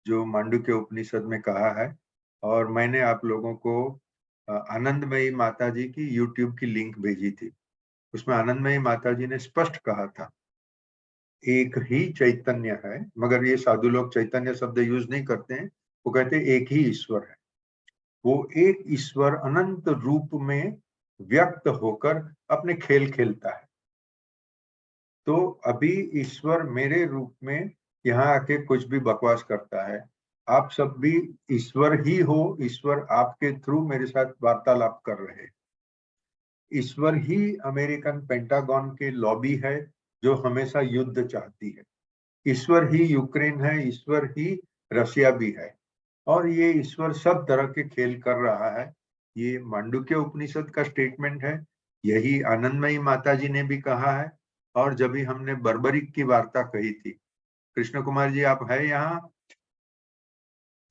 Speaker 1: जो मांडुक्य उपनिषद में कहा है। और मैंने आप लोगों को आनंदमयी माता जी की यूट्यूब की लिंक भेजी थी। उसमें आनंदमयी माता जी ने स्पष्ट कहा था एक ही चैतन्य है, मगर ये साधु लोग चैतन्य शब्द यूज नहीं करते हैं, वो कहते एक ही ईश्वर है। वो एक ईश्वर अनंत रूप में व्यक्त होकर अपने खेल खेलता है। तो अभी ईश्वर मेरे रूप में यहाँ आके कुछ भी बकवास करता है। आप सब भी ईश्वर ही हो, ईश्वर आपके थ्रू मेरे साथ वार्तालाप कर रहे हैं। ईश्वर ही अमेरिकन पेंटागन के लॉबी है जो हमेशा युद्ध चाहती है। ईश्वर ही यूक्रेन है, ईश्वर ही रशिया भी है, और ये ईश्वर सब तरह के खेल कर रहा है। ये मांडुक्य उपनिषद का स्टेटमेंट है, यही आनंदमयी माता जी ने भी कहा है। और जब भी हमने बर्बरिक की वार्ता कही थी, कृष्ण कुमार जी आप है यहाँ,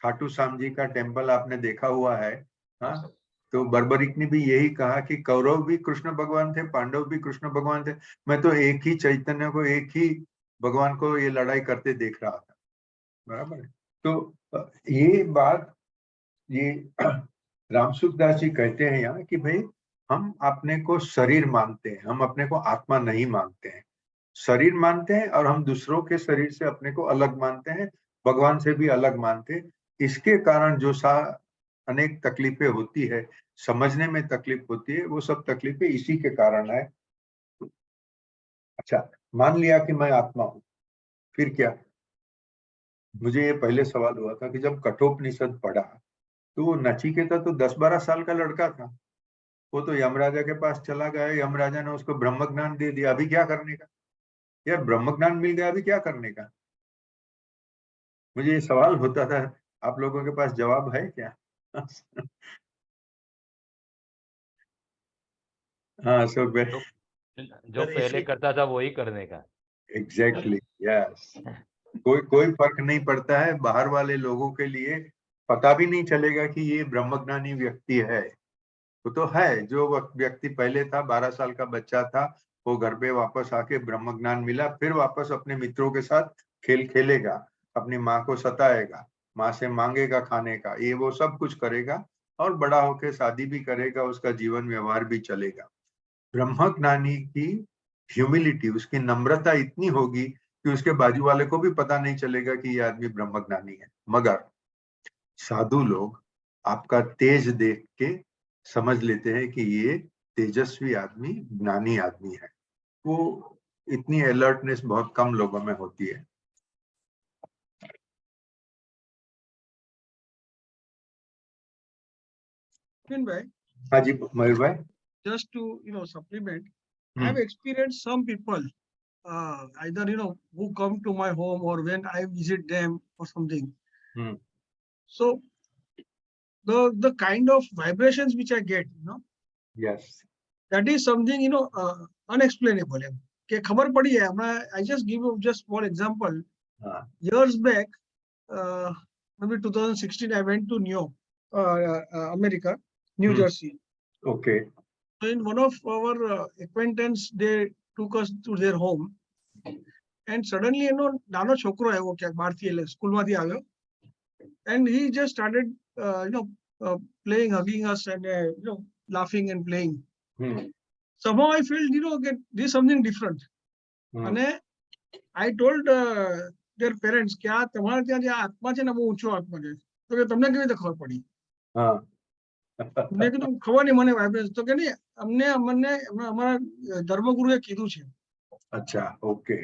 Speaker 1: खाटू श्याम जी का टेम्पल आपने देखा हुआ है। हाँ, तो बर्बरिक ने भी यही कहा कि कौरव भी कृष्ण भगवान थे, पांडव भी कृष्ण भगवान थे, मैं तो एक ही चैतन्य को, एक ही भगवान को ये लड़ाई करते देख रहा था। बराबर है। तो ये बात ये राम सुखदास जी कहते हैं यहाँ कि भाई हम अपने को शरीर मानते हैं, हम अपने को आत्मा नहीं मानते हैं। शरीर मानते हैं और हम दूसरों के शरीर से अपने को अलग मानते हैं, भगवान से भी अलग मानते हैं। इसके कारण जो अनेक तकलीफें होती है, समझने में तकलीफ होती है, वो सब तकलीफें इसी के कारण है। अच्छा, मान लिया कि मैं आत्मा हूं, फिर क्या? मुझे ये पहले सवाल हुआ था कि जब कठोपनिषद पढ़ा तो वो नचिकेता तो 10-12 साल का लड़का था। वो तो यमराजा के पास चला गया, यमराजा ने उसको ब्रह्म ज्ञान दे दिया, अभी क्या करने का? यार ब्रह्म ज्ञान मिल गया, अभी क्या करने का? मुझे ये सवाल होता था, आप लोगों के पास जवाब है क्या? हाँ, सो
Speaker 5: जो पहले करता था वही करने का।
Speaker 1: Exactly, yes. कोई फर्क नहीं पड़ता है, बाहर वाले लोगों के लिए पता भी नहीं चलेगा कि ये ब्रह्मज्ञानी व्यक्ति है। वो तो है, जो व्यक्ति पहले था, 12 साल का बच्चा था, वो घर पे वापस आके ब्रह्म ज्ञान मिला, फिर वापस अपने मित्रों के साथ खेल खेलेगा, अपनी माँ को सताएगा, माँ से मांगेगा खाने का, ये वो सब कुछ करेगा। और बड़ा होके शादी भी करेगा, उसका जीवन व्यवहार भी चलेगा। ब्रह्मज्ञानी की ह्यूमिलिटी, उसकी नम्रता इतनी होगी कि उसके बाजू वाले को भी पता नहीं चलेगा कि ये आदमी ब्रह्मज्ञानी है। मगर साधु लोग आपका तेज देख के समझ लेते हैं कि ये तेजस्वी आदमी ज्ञानी आदमी है। वो इतनी अलर्टनेस बहुत कम लोगों में होती है।
Speaker 4: भाई,
Speaker 1: हाँ जी मयूर भाई।
Speaker 4: just to supplement, I
Speaker 1: Hmm.
Speaker 4: have experienced some people either who come to my home or when I visit them or something.
Speaker 1: Hmm.
Speaker 4: So the kind of vibrations which I get,
Speaker 1: Yes.
Speaker 4: that is something unexplainable. કે ખબર પડી જાય હમણાં. I just give you just one example. Years back, maybe 2016, I went to New York, America, New Jersey.
Speaker 1: Okay.
Speaker 4: So in one of our acquaintance, they took us to their home, and suddenly નાનો છોકરો આવ્યો ક્યાંક બહારથી, એટલે સ્કૂલમાંથી આવ્યો, and he just started playing, hugging us, and laughing and playing. Somehow I felt that this is something different. And I told their parents કે આ તમારા ત્યાં જે આત્મા છે ને બહુ ઊંચો આત્મા છે. તો કે તમને કેવી રીતે ખબર પડી? મેં કીધું ખબર નહીં મને વાઇબ્રેશન. તો કે નહીં, અમને અમારા ધર્મગુરુએ કીધું છે.
Speaker 1: અચ્છા, ઓકે,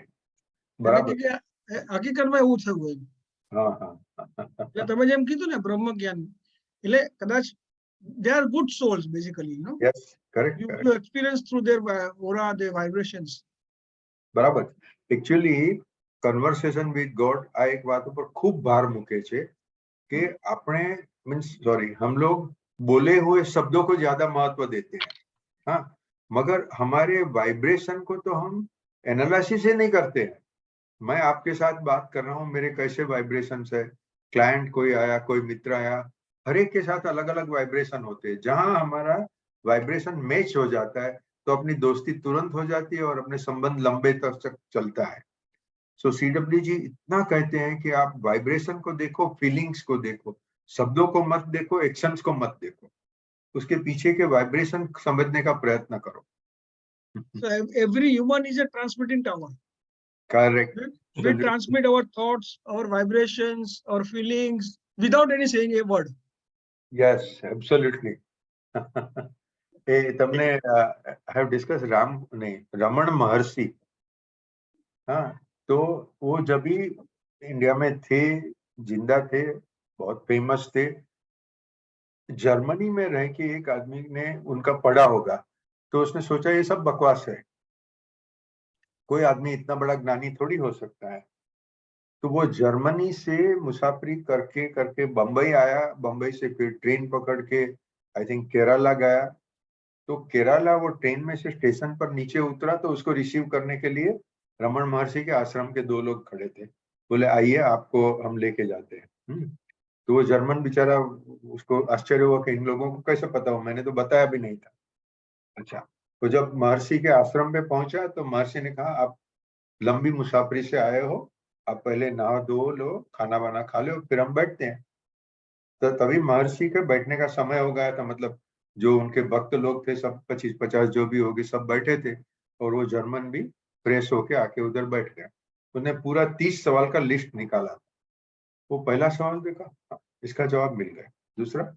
Speaker 4: બરાબર. કે હકીકતમાં એવું થયું હોય. એટલે તમે જેમ કીધું ને બ્રહ્મજ્ઞાન, એટલે કદાચ they are good souls basically,
Speaker 1: Yes, correct.
Speaker 4: You experience through their aura, their vibrations.
Speaker 1: બરાબર. એકચ્યુઅલી કન્વર્સેશન વિથ ગોડ આ એક વાત ઉપર ખૂબ ભાર મૂકે છે कि આપણે हम लोग बोले हुए शब्दों को ज्यादा महत्व देते हैं, हाँ, मगर हमारे वाइब्रेशन को तो हम एनालिसिस ही नहीं करते हैं। मैं आपके साथ बात कर रहा हूँ, मेरे कैसे वाइब्रेशंस है, क्लाइंट कोई आया, कोई मित्र आया, हर एक के साथ अलग अलग वाइब्रेशन होते हैं। जहां हमारा वाइब्रेशन मैच हो जाता है तो अपनी दोस्ती तुरंत हो जाती है और अपने संबंध लंबे तक चलता है। सो सीडब्ल्यू जी इतना कहते हैं कि आप वाइब्रेशन को देखो, फीलिंग्स को देखो, शब्दों को मत देखो, एक्शंस को मत देखो, उसके पीछे के वाइब्रेशन समझने का प्रयत्न करो।
Speaker 4: So every human is a transmitting tower.
Speaker 1: Correct.
Speaker 4: We transmit our thoughts, our vibrations, our feelings without any saying a word.
Speaker 1: Yes, absolutely. તમને I have discussed रमण महर्षि, हाँ, तो वो जब भी इंडिया में थे, जिंदा थे, बहुत फेमस थे, जर्मनी में रह के एक आदमी ने उनका पढ़ा होगा तो उसने सोचा ये सब बकवास है, कोई आदमी इतना बड़ा ज्ञानी थोड़ी हो सकता है। तो वो जर्मनी से मुसाफरी करके करके बंबई आया, बंबई से फिर ट्रेन पकड़ के आई थिंक केरला गया। तो केरला वो ट्रेन में से स्टेशन पर नीचे उतरा तो उसको रिसीव करने के लिए रमण महर्षि के आश्रम के 2 लोग खड़े थे, बोले आइए आपको हम लेके जाते हैं। तो वो जर्मन बेचारा, उसको आश्चर्य हुआ कि इन लोगों को कैसे पता हो, मैंने तो बताया भी नहीं था। अच्छा, तो जब महर्षि के आश्रम पे पहुंचा तो महर्षि ने कहा आप लंबी मुसाफरी से आए हो, आप पहले नहा धो लो, खाना वाना खा लो, फिर हम बैठते हैं। तो तभी महर्षि के बैठने का समय हो गया था, मतलब जो उनके भक्त लोग थे सब 25-50 जो भी होगी सब बैठे थे और वो जर्मन भी फ्रेश होके आके उधर बैठ गया। उन्हें पूरा 30 सवाल का लिस्ट निकाला। वो पहला सवाल देखा, इसका जवाब मिल गया। दूसरा,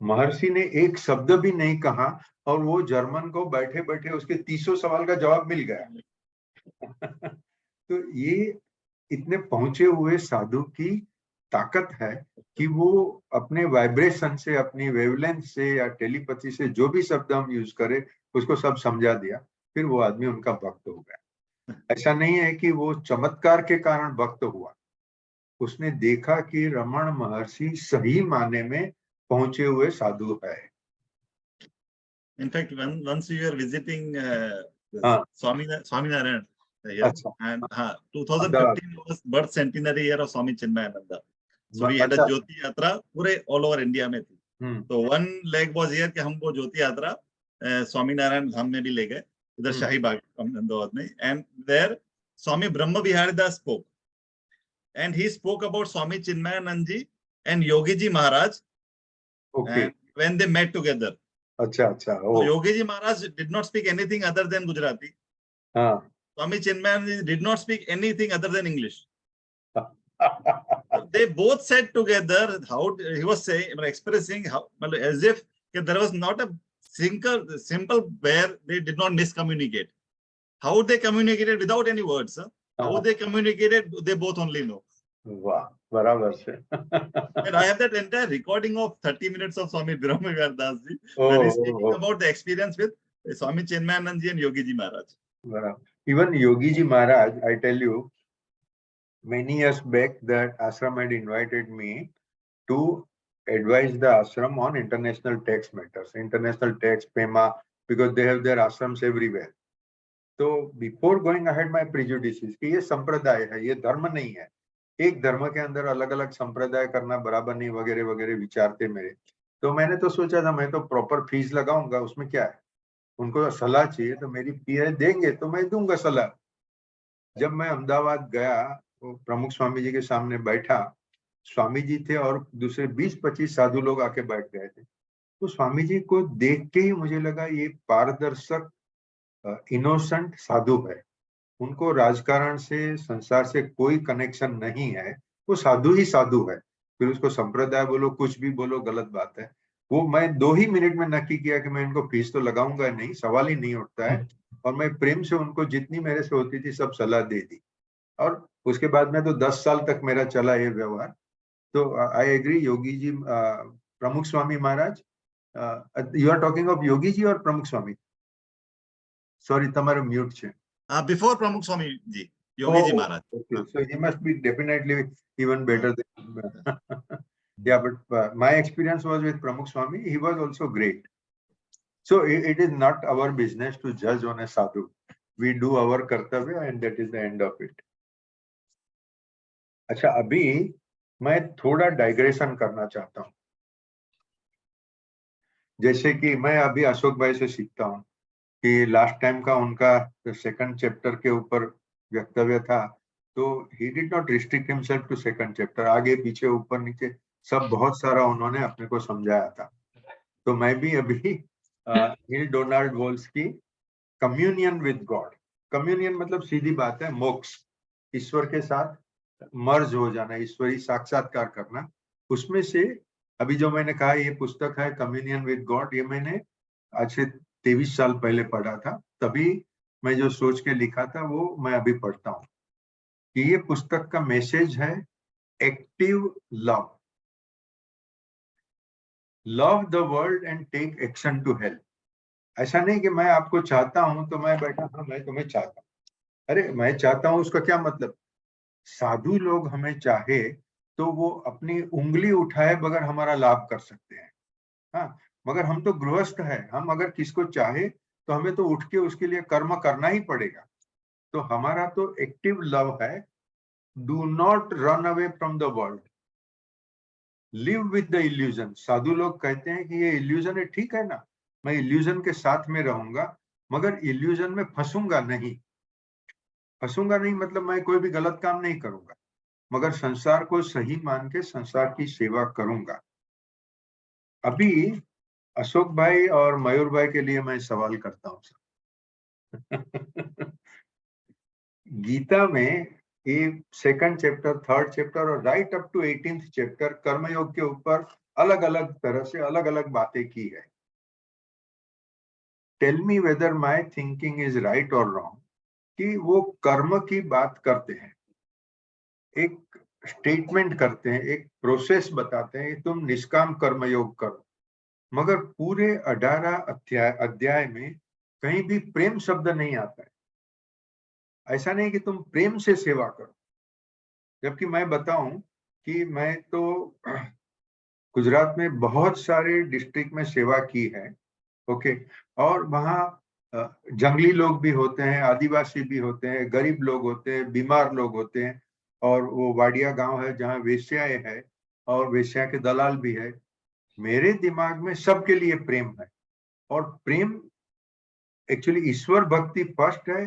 Speaker 1: महर्षि ने एक शब्द भी नहीं कहा और वो जर्मन को बैठे बैठे उसके 300 सवाल का जवाब मिल गया। तो ये इतने पहुंचे हुए साधु की ताकत है कि वो अपने वाइब्रेशन से, अपनी वेवलेंथ से या टेलीपैथी से जो भी शब्द हम यूज करें उसको सब समझा दिया, फिर वो आदमी उनका भक्त हो गया। ऐसा नहीं है कि वो चमत्कार के कारण भक्त हुआ, उसने देखा कि रमण महर्षि सही माने में पहुंचे हुए साधु है।
Speaker 3: In fact, once we were visiting Swaminarayan here, and 2015 was birth centenary year of Swami Chinmayananda. So we had a Jyoti Yatra पूरे all over India में थी। तो one leg was here कि हम वो ज्योति यात्रा स्वामीनारायण धाम में भी ले गए, इधर शाही बाग अहमदाबाद में, and there Swami Brahma Viharidasa spoke, and he spoke about Swami Chinmayanand ji and Yogi ji Maharaj.
Speaker 1: Okay.
Speaker 3: And when they met together.
Speaker 1: अच्छा अच्छा
Speaker 3: So
Speaker 1: O
Speaker 3: Yogi Ji Maharaj did not speak anything other than Gujarati.
Speaker 1: हाँ
Speaker 3: Swami Chinmayanand did not speak anything other than English. They both said together how he was saying, expressing how, as if there was not a simple where they did not miscommunicate. How they communicated without any words, how they communicated, they both only know.
Speaker 1: वाह बराबर से
Speaker 3: And I have that entire recording of 30 minutes of Swami Brahmagar Das Ji,
Speaker 1: Oh,
Speaker 3: where he's
Speaker 1: oh,
Speaker 3: speaking
Speaker 1: oh.
Speaker 3: about the experience with Swami Chinmayanand Ji and Yogi Ji Maharaj.
Speaker 1: बराबर. Even Yogi Ji Maharaj, I tell you, many years back that ashram had invited me to advise the ashram on international tax matters, international tax, PEMA, because they have their ashrams everywhere. So before going ahead, my prejudices कि ये संप्रदाय है, ये धर्म नहीं है, एक धर्म के अंदर अलग अलग संप्रदाय करना बराबर नहीं वगैरह वगैरह विचार थे मेरे. तो मैंने तो सोचा था मैं तो प्रॉपर फीस लगाऊंगा, उसमें क्या है, उनको सलाह चाहिए तो मेरी पीए देंगे तो मैं दूंगा सलाह. जब मैं अहमदाबाद गया तो प्रमुख स्वामी जी के सामने बैठा, स्वामी जी थे और दूसरे 20-25 साधु लोग आके बैठ गए थे. तो स्वामी जी को देख के ही मुझे लगा ये पारदर्शक इनोसेंट साधु है, उनको राजकारण से संसार से कोई कनेक्शन नहीं है, वो साधु ही साधु है. फिर उसको संप्रदाय बोलो कुछ भी बोलो गलत बात है. वो मैं 2 ही मिनट में नक्की किया कि मैं इनको फीस तो लगाऊंगा नहीं, सवाल ही नहीं उठता है, और मैं प्रेम से उनको जितनी मेरे से होती थी सब सलाह दे दी. और उसके बाद में तो 10 साल तक मेरा चला ये व्यवहार. तो आई एग्री योगी जी, प्रमुख Swami Maharaj, you are talking of Yogi ji और प्रमुख स्वामी, सॉरी તમારું મ્યુટ છે.
Speaker 3: Before Pramukh Swami Ji, Yogi Ji Maharaj.
Speaker 1: Okay, so he must be definitely even better than yeah, but my experience was with Pramukh Swami, he was also great. So it is not our business to judge on a sadhu. We do our kartavya and that is the end of it. अच्छा, अभी मैं थोड़ा digression करना चाहता हूँ. जैसे कि मैं अभी अशोक भाई से सीखता हूँ कि लास्ट टाइम का उनका सेकंड चैप्टर के ऊपर वक्तव्य था, तो he did not restrict himself to second chapter, आगे पीछे ऊपर नीचे सब बहुत सारा उन्होंने अपने को समझाया था. तो मैं भी अभी नील डोनाल्ड वोल्स की कम्युनियन विद गॉड, कम्युनियन मतलब सीधी बात है मोक्ष, ईश्वर के साथ मर्ज हो जाना, ईश्वरी साक्षात्कार करना. उसमें से अभी जो मैंने कहा ये पुस्तक है कम्युनियन विद गॉड, ये मैंने आज से 23 साल पहले पढ़ा था. तभी मैं जो सोच के लिखा था वो मैं अभी पढ़ता हूँ कि ये पुस्तक का मैसेज है active love, love the world and take action to help. ऐसा नहीं कि मैं आपको चाहता हूं तो मैं बैठा हाँ मैं तुम्हें चाहता हूँ, अरे मैं चाहता हूं उसका क्या मतलब. साधु लोग हमें चाहे तो वो अपनी उंगली उठाए बगैर हमारा लाभ कर सकते हैं, हाँ, मगर हम तो गृहस्थ है, हम अगर किसको चाहे तो हमें तो उठ के उसके लिए कर्म करना ही पड़ेगा. तो हमारा तो एक्टिव लव है. Do not run away from the world, live with the illusion. साधु लोग कहते हैं कि ये इल्यूजन है, ठीक है ना, मैं इल्यूजन के साथ में रहूंगा मगर इल्यूजन में फंसूंगा नहीं. फंसूंगा नहीं मतलब मैं कोई भी गलत काम नहीं करूंगा, मगर संसार को सही मान के संसार की सेवा करूंगा. अभी अशोक भाई और मयूर भाई के लिए मैं सवाल करता हूँ. गीता में ये सेकंड चैप्टर, थर्ड चैप्टर और right up to 18th chapter Karmayoga के ऊपर अलग अलग तरह से अलग अलग बातें की है. Tell me whether my thinking is right और रॉन्ग कि वो कर्म की बात करते हैं, एक स्टेटमेंट करते हैं, एक प्रोसेस बताते हैं, तुम निष्काम कर्मयोग करो, मगर पूरे 18 अध्याय में कहीं भी प्रेम शब्द नहीं आता है. ऐसा नहीं कि तुम प्रेम से सेवा करो. जबकि मैं बताऊं कि मैं तो गुजरात में बहुत सारे डिस्ट्रिक्ट में सेवा की है, ओके, और वहाँ जंगली लोग भी होते हैं, आदिवासी भी होते हैं, गरीब लोग होते हैं, बीमार लोग होते हैं, और वो वाडिया गांव है जहाँ वेश्याएं है और वेश्या के दलाल भी है. मेरे दिमाग में सबके लिए प्रेम है, और प्रेम एक्चुअली ईश्वर भक्ति फर्स्ट है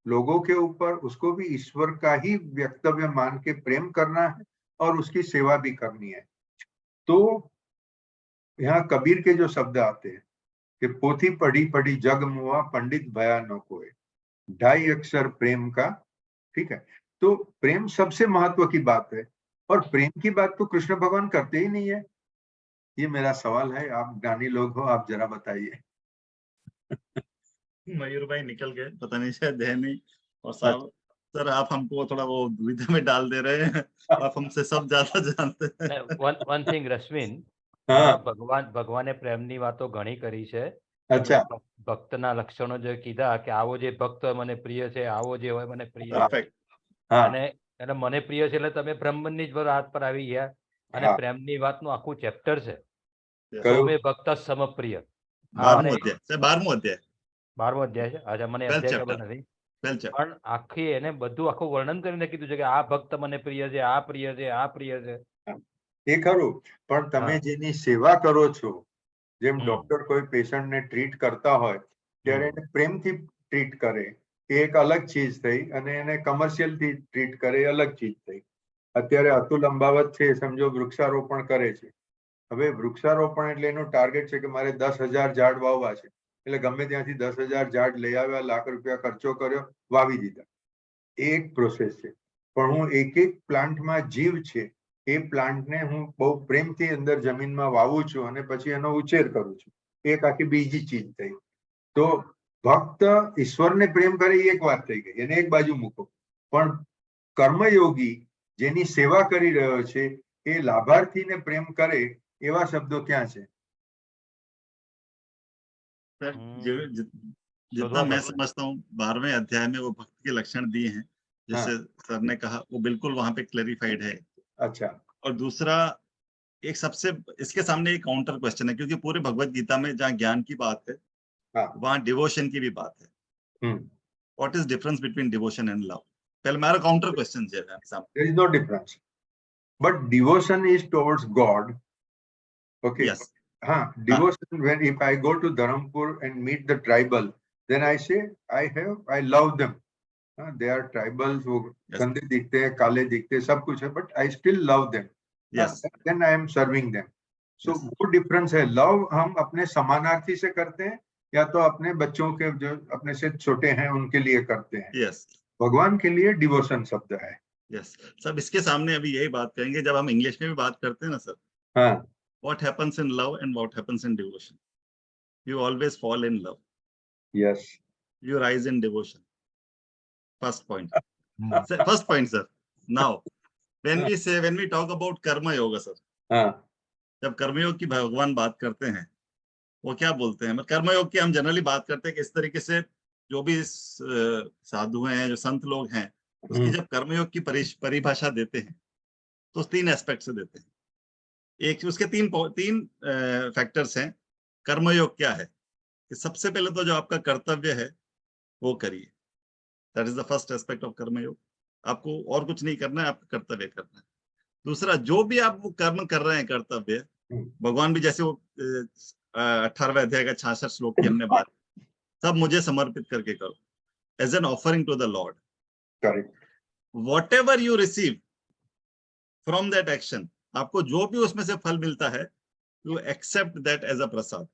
Speaker 1: लोगों के ऊपर, उसको भी ईश्वर का ही वक्तव्य मान के प्रेम करना है और उसकी सेवा भी करनी है. तो यहाँ कबीर के जो शब्द आते हैं कि पोथी पढ़ी पढ़ी जग मुआ पंडित भया न कोय, 2.5 अक्षर प्रेम का, ठीक है। तो प्रेम सबसे महत्व की बात है, और प्रेम की बात तो कृष्ण भगवान करते ही नहीं है। ये मेरा सवाल है, आप ज्ञानी लोग हो, आप जरा बताइए।
Speaker 3: मयूर भाई निकल गए, पता नहीं शायद है नहीं। और साहब सर आप हमको थोड़ा वो दुविधा में डाल दे रहे हैं, आप हमसे सब ज्यादा जानते हैं।
Speaker 5: વન થિંગ રશ્મિન,
Speaker 1: हाँ,
Speaker 5: ભગવાને પ્રેમની વાતો ઘણી કરી છે.
Speaker 1: अच्छा,
Speaker 5: ભક્તના લક્ષણો જે કીધા કે આવો જે ભક્ત મને પ્રિય છે, આવો જે હોય મને પ્રિય છે.
Speaker 3: परफेक्ट।
Speaker 1: हाँ,
Speaker 5: અને એટલે મને પ્રિય છે એટલે તમે બ્રહ્મની જ હાથ પર આવી ગયા. અને
Speaker 1: હા.
Speaker 5: પ્રેમની વાતનું આખું ચેપ્ટર છે.
Speaker 1: કયું?
Speaker 5: સૌમે ભક્ત સમપ્રિય. આ
Speaker 3: 12મું
Speaker 5: મને
Speaker 3: અધ્યાય છે, 12મું અધ્યાય
Speaker 5: 12મો અધ્યાય છે. આજે મને
Speaker 3: 12th
Speaker 5: અધ્યાય
Speaker 3: chapter.
Speaker 5: ખબર નથી.
Speaker 3: 12th chapter.
Speaker 5: પણ આખી એને બધું આખું વર્ણન કરીને કીધું છે કે આ ભક્ત મને પ્રિય છે, આ પ્રિય છે, આ પ્રિય છે.
Speaker 1: એ ખરું, પણ તમે
Speaker 5: હા.
Speaker 1: જેની સેવા કરો છો, જેમ
Speaker 5: હમ.
Speaker 1: ડોક્ટર કોઈ પેશન્ટને ટ્રીટ કરતા હોય ત્યારે એને પ્રેમથી ટ્રીટ કરે, એ એક અલગ ચીજ થઈ, અને એને કમર્શિયલથી ટ્રીટ કરે એ અલગ ચીજ થઈ. અત્યારે અતુલ અંબાવત છે, સમજો વૃક્ષારોપણ કરે છે. હવે વૃક્ષારોપણ એટલે એનું ટાર્ગેટ છે કે મારે 10,000 ઝાડ વાવવા છે, એટલે ગમે ત્યાંથી 10,000 ઝાડ લઈ આવ્યા, લાખ રૂપિયા ખર્ચો કર્યો, વાવી દીધા. એ એક પ્રોસેસ છે. પણ હું એક એક પ્લાન્ટમાં જીવ છે, એ પ્લાન્ટને હું બહુ પ્રેમથી અંદર જમીનમાં વાવું છું અને પછી એનો ઉછેર કરું છું, એક આખી બીજી ચીજ થઈ. તો ભક્ત ઈશ્વરને પ્રેમ કરે એ એક વાત થઈ ગઈ, એને એક બાજુ મૂકો. પણ કર્મયોગી જેની સેવા કરી રહ્યો છે એ લાભાર્થીને પ્રેમ કરે એવા શબ્દો ક્યાં છે?
Speaker 3: सर जितना मैं समझता हूँ 12वें अध्याय में वो भक्त के लक्षण दिए हैं, जैसे सर ने कहा वो बिल्कुल वहां पे क्लैरिफाइड है।
Speaker 1: अच्छा,
Speaker 3: और दूसरा एक सबसे इसके सामने एक काउंटर क्वेश्चन है, क्योंकि पूरे भगवत गीता में जहाँ ज्ञान की बात है
Speaker 1: हाँ,
Speaker 3: वहां डिवोशन की भी बात है। What is difference between devotion and love? पहले मेरा काउंटर क्वेश्चन है सामने।
Speaker 1: there is no difference, but devotion is towards God. Okay.
Speaker 3: Yes.
Speaker 1: Devotion, when if I go to Dharampur and meet the tribal, then I say I love them. They are tribals, वो गंदे दिखते हैं, काले दिखते हैं, सब कुछ है, but I still love them.
Speaker 3: Yes.
Speaker 1: Then I am serving them. So वो डिफरेंस है. लव हम अपने समानार्थी से करते हैं, या तो अपने बच्चों के जो अपने से छोटे हैं उनके लिए करते हैं.
Speaker 3: Yes.
Speaker 1: भगवान के लिए डिवोशन शब्द है.
Speaker 3: Yes. सब इसके सामने अभी यही बात करेंगे, जब हम इंग्लिश में भी बात करते हैं ना सर,
Speaker 1: हाँ,
Speaker 3: what happens in love and what happens in devotion? You always fall in love.
Speaker 1: yes.
Speaker 3: You rise in devotion. First point. First point, sir. Now, when we talk about karma yoga, sir.
Speaker 1: हाँ,
Speaker 3: जब कर्मयोग की भगवान बात करते हैं, वो क्या बोलते हैं? कर्मयोग की हम जनरली बात करते हैं कि इस तरीके से जो भी साधु हैं, जो संत लोग हैं, उसकी जब कर्मयोग की परिभाषा देते हैं तो 3 एस्पेक्ट से देते हैं. एक उसके तीन फैक्टर्स हैं. कर्मयोग क्या है कि सबसे पहले तो जो आपका कर्तव्य है वो करिए. That is the first aspect of कर्मयोग. आपको और कुछ नहीं करना है, आपका कर्तव्य करना है. दूसरा, जो भी आप वो कर्म कर रहे हैं कर्तव्य, भगवान भी जैसे वो 18वें अध्याय का 66 श्लोक की हमने बात, सब मुझे समर्पित करके करो as an offering to the lord.
Speaker 1: Correct.
Speaker 3: Whatever you receive from that action, आपको जो भी उसमें से फल मिलता है, you accept that as a प्रसाद.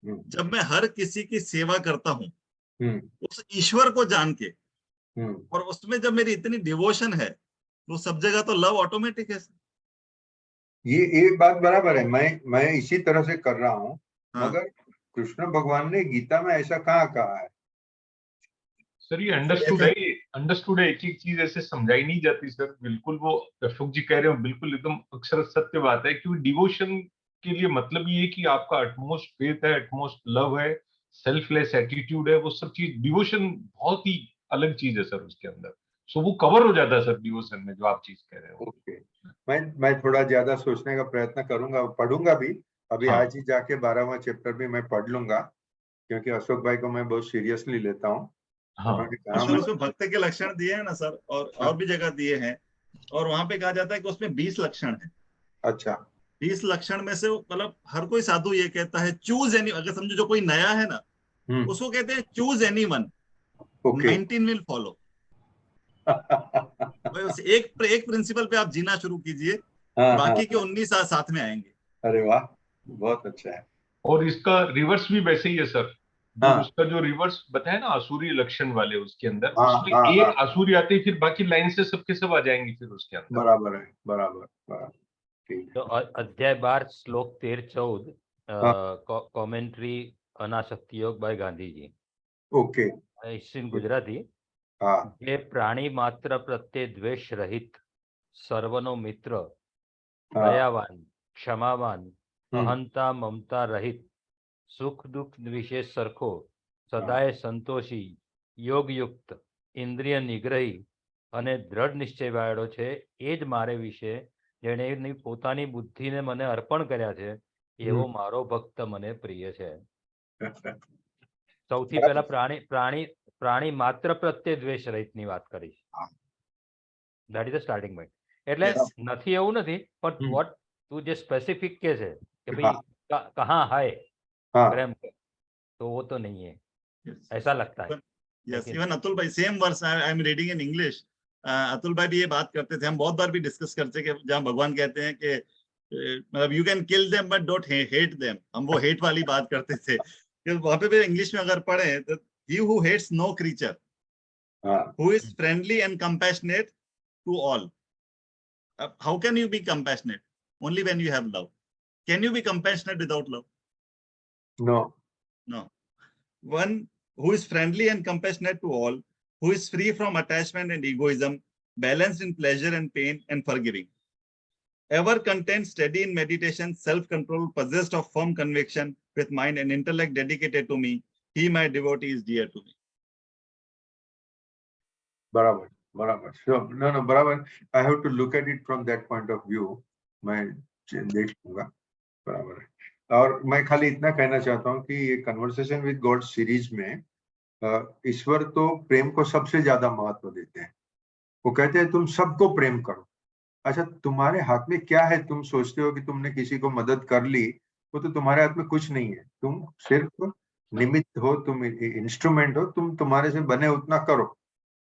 Speaker 3: जब मैं हर किसी की सेवा करता हूँ उस ईश्वर को जान के, और उसमें जब मेरी इतनी डिवोशन है, तो सब जगह तो लव ऑटोमेटिक है.
Speaker 1: ये एक बात बराबर है, मैं इसी तरह से कर रहा हूँ. मगर कृष्ण भगवान ने गीता में ऐसा कहाँ कहा है?
Speaker 2: सर ये अंडरस्टूड है, एक चीज ऐसे समझाई नहीं जाती सर. बिल्कुल वो अशोक जी कह रहे हो, बिल्कुल एकदम अक्षर सत्य बात है. क्योंकि डिवोशन के लिए मतलब ये है कि आपका अटमोस्ट फेथ है, अटमोस्ट लव है, सेल्फलेस एटीट्यूड है, वो सब चीज. डिवोशन बहुत ही अलग चीज है सर उसके अंदर. सो वो कवर हो जाता है सर डिवोशन में, जो आप चीज कह रहे हो.
Speaker 1: ओके, मैं थोड़ा ज्यादा सोचने का प्रयत्न करूंगा, पढ़ूंगा भी अभी. आज ही जाके 12वां चैप्टर भी मैं पढ़ लूंगा, क्योंकि अशोक भाई को मैं बहुत सीरियसली लेता हूँ.
Speaker 3: उसमें भक्त के लक्षण दिए हैं ना सर, और भी जगह दिए हैं, और वहां पे कहा जाता है कि उसमें 20 लक्षण है.
Speaker 1: अच्छा,
Speaker 3: 20 लक्षण में से मतलब हर कोई साधु ये कहता है चूज एनी. अगर समझो जो कोई नया है ना, उसको कहते हैं चूज एनीवन, 19 विल फॉलो. एक प्रिंसिपल पे आप जीना शुरू कीजिए, बाकी के 19 साथ में आएंगे.
Speaker 1: अरे वाह. बहुत अच्छा है।
Speaker 2: और इसका रिवर्स भी वैसे ही है सर।
Speaker 1: हाँ।
Speaker 2: उसका जो रिवर्स बताया ना आसुरी लक्षण वाले उसके अंदर,
Speaker 1: हाँ,
Speaker 2: उसमें
Speaker 1: हाँ,
Speaker 2: एक
Speaker 1: हाँ,
Speaker 2: आसुरी आते ही फिर बाकी लाइन से सबके सब आ जाएंगे फिर उसके अंदर।
Speaker 1: बराबर है, बराबर बराबर, ठीक है।
Speaker 5: तो अध्याय 12 श्लोक 13-14
Speaker 1: हाँ।
Speaker 5: कॉमेंट्री अनाशक्ति योग बाय गांधी जी।
Speaker 1: ओके।
Speaker 5: इन गुजराती।
Speaker 1: हाँ।
Speaker 5: જે પ્રાણી માત્ર પ્રત્યે દ્વેષ રહિત, સર્વનો મિત્ર,
Speaker 1: हाँ।
Speaker 5: દયાવાન, ક્ષમાવાન,
Speaker 1: हम्म।
Speaker 5: અહંતા મમતા રહિત, સુખ દુઃખ વિશે સરખો, સદાય સંતોષી, યોગયુક્ત, ઇન્દ્રિય નિગ્રહી અને દ્રઢ નિશ્ચયવાળો છે, એ જ મારે વિશે જેણે એની પોતાની બુદ્ધિને મને અર્પણ કર્યા છે, એવો મારો ભક્ત મને પ્રિય છે. સૌથી પહેલા પ્રાણી માત્ર પ્રત્યે દ્વેષ રહિતની વાત કરી. That is the starting point. એટલે નથી એવું નથી, પણ what તું જે સ્પેસિફિક કે છે કે ભાઈ કहाँ है प्रेम, तो वो तो नहीं है, ऐसा लगता है.
Speaker 3: Yes, even Atul bhai, same verse I am reading in English. Atul bhai भी ये बात करते थे, हम बहुत बार भी डिस्कस करते हैं कि जहाँ भगवान कहते हैं कि मतलब you can kill them but don't hate them, हम वो hate वाली बात करते थे. वहां पे भी इंग्लिश में अगर पढ़े तो he who hates no creature, who is friendly and compassionate to all. How can you be compassionate? Only when you have love. Can you be compassionate without love?
Speaker 1: No.
Speaker 3: No. One who is friendly and compassionate to all, who is free from attachment and egoism, balanced in pleasure and pain, and forgiving. Ever content, steady in meditation, self-control, possessed of firm conviction, with mind and intellect dedicated to me, he, my devotee, is dear to me.
Speaker 1: बराबर, बराबर. So, no, बराबर. I have to look at it from that point of view. मैं देख लूंगा. बराबर है. और मैं खाली इतना कहना चाहता हूँ कि ये कन्वर्सेशन विद गॉड सीरीज में ईश्वर तो प्रेम को सबसे ज्यादा महत्व देते हैं. वो कहते हैं तुम सबको प्रेम करो. अच्छा, तुम्हारे हाथ में क्या है? तुम सोचते हो कि तुमने किसी को मदद कर ली, वो तो तुम्हारे हाथ में कुछ नहीं है. तुम सिर्फ निमित्त हो, तुम इंस्ट्रूमेंट हो, तुम तुम्हारे से बने उतना करो.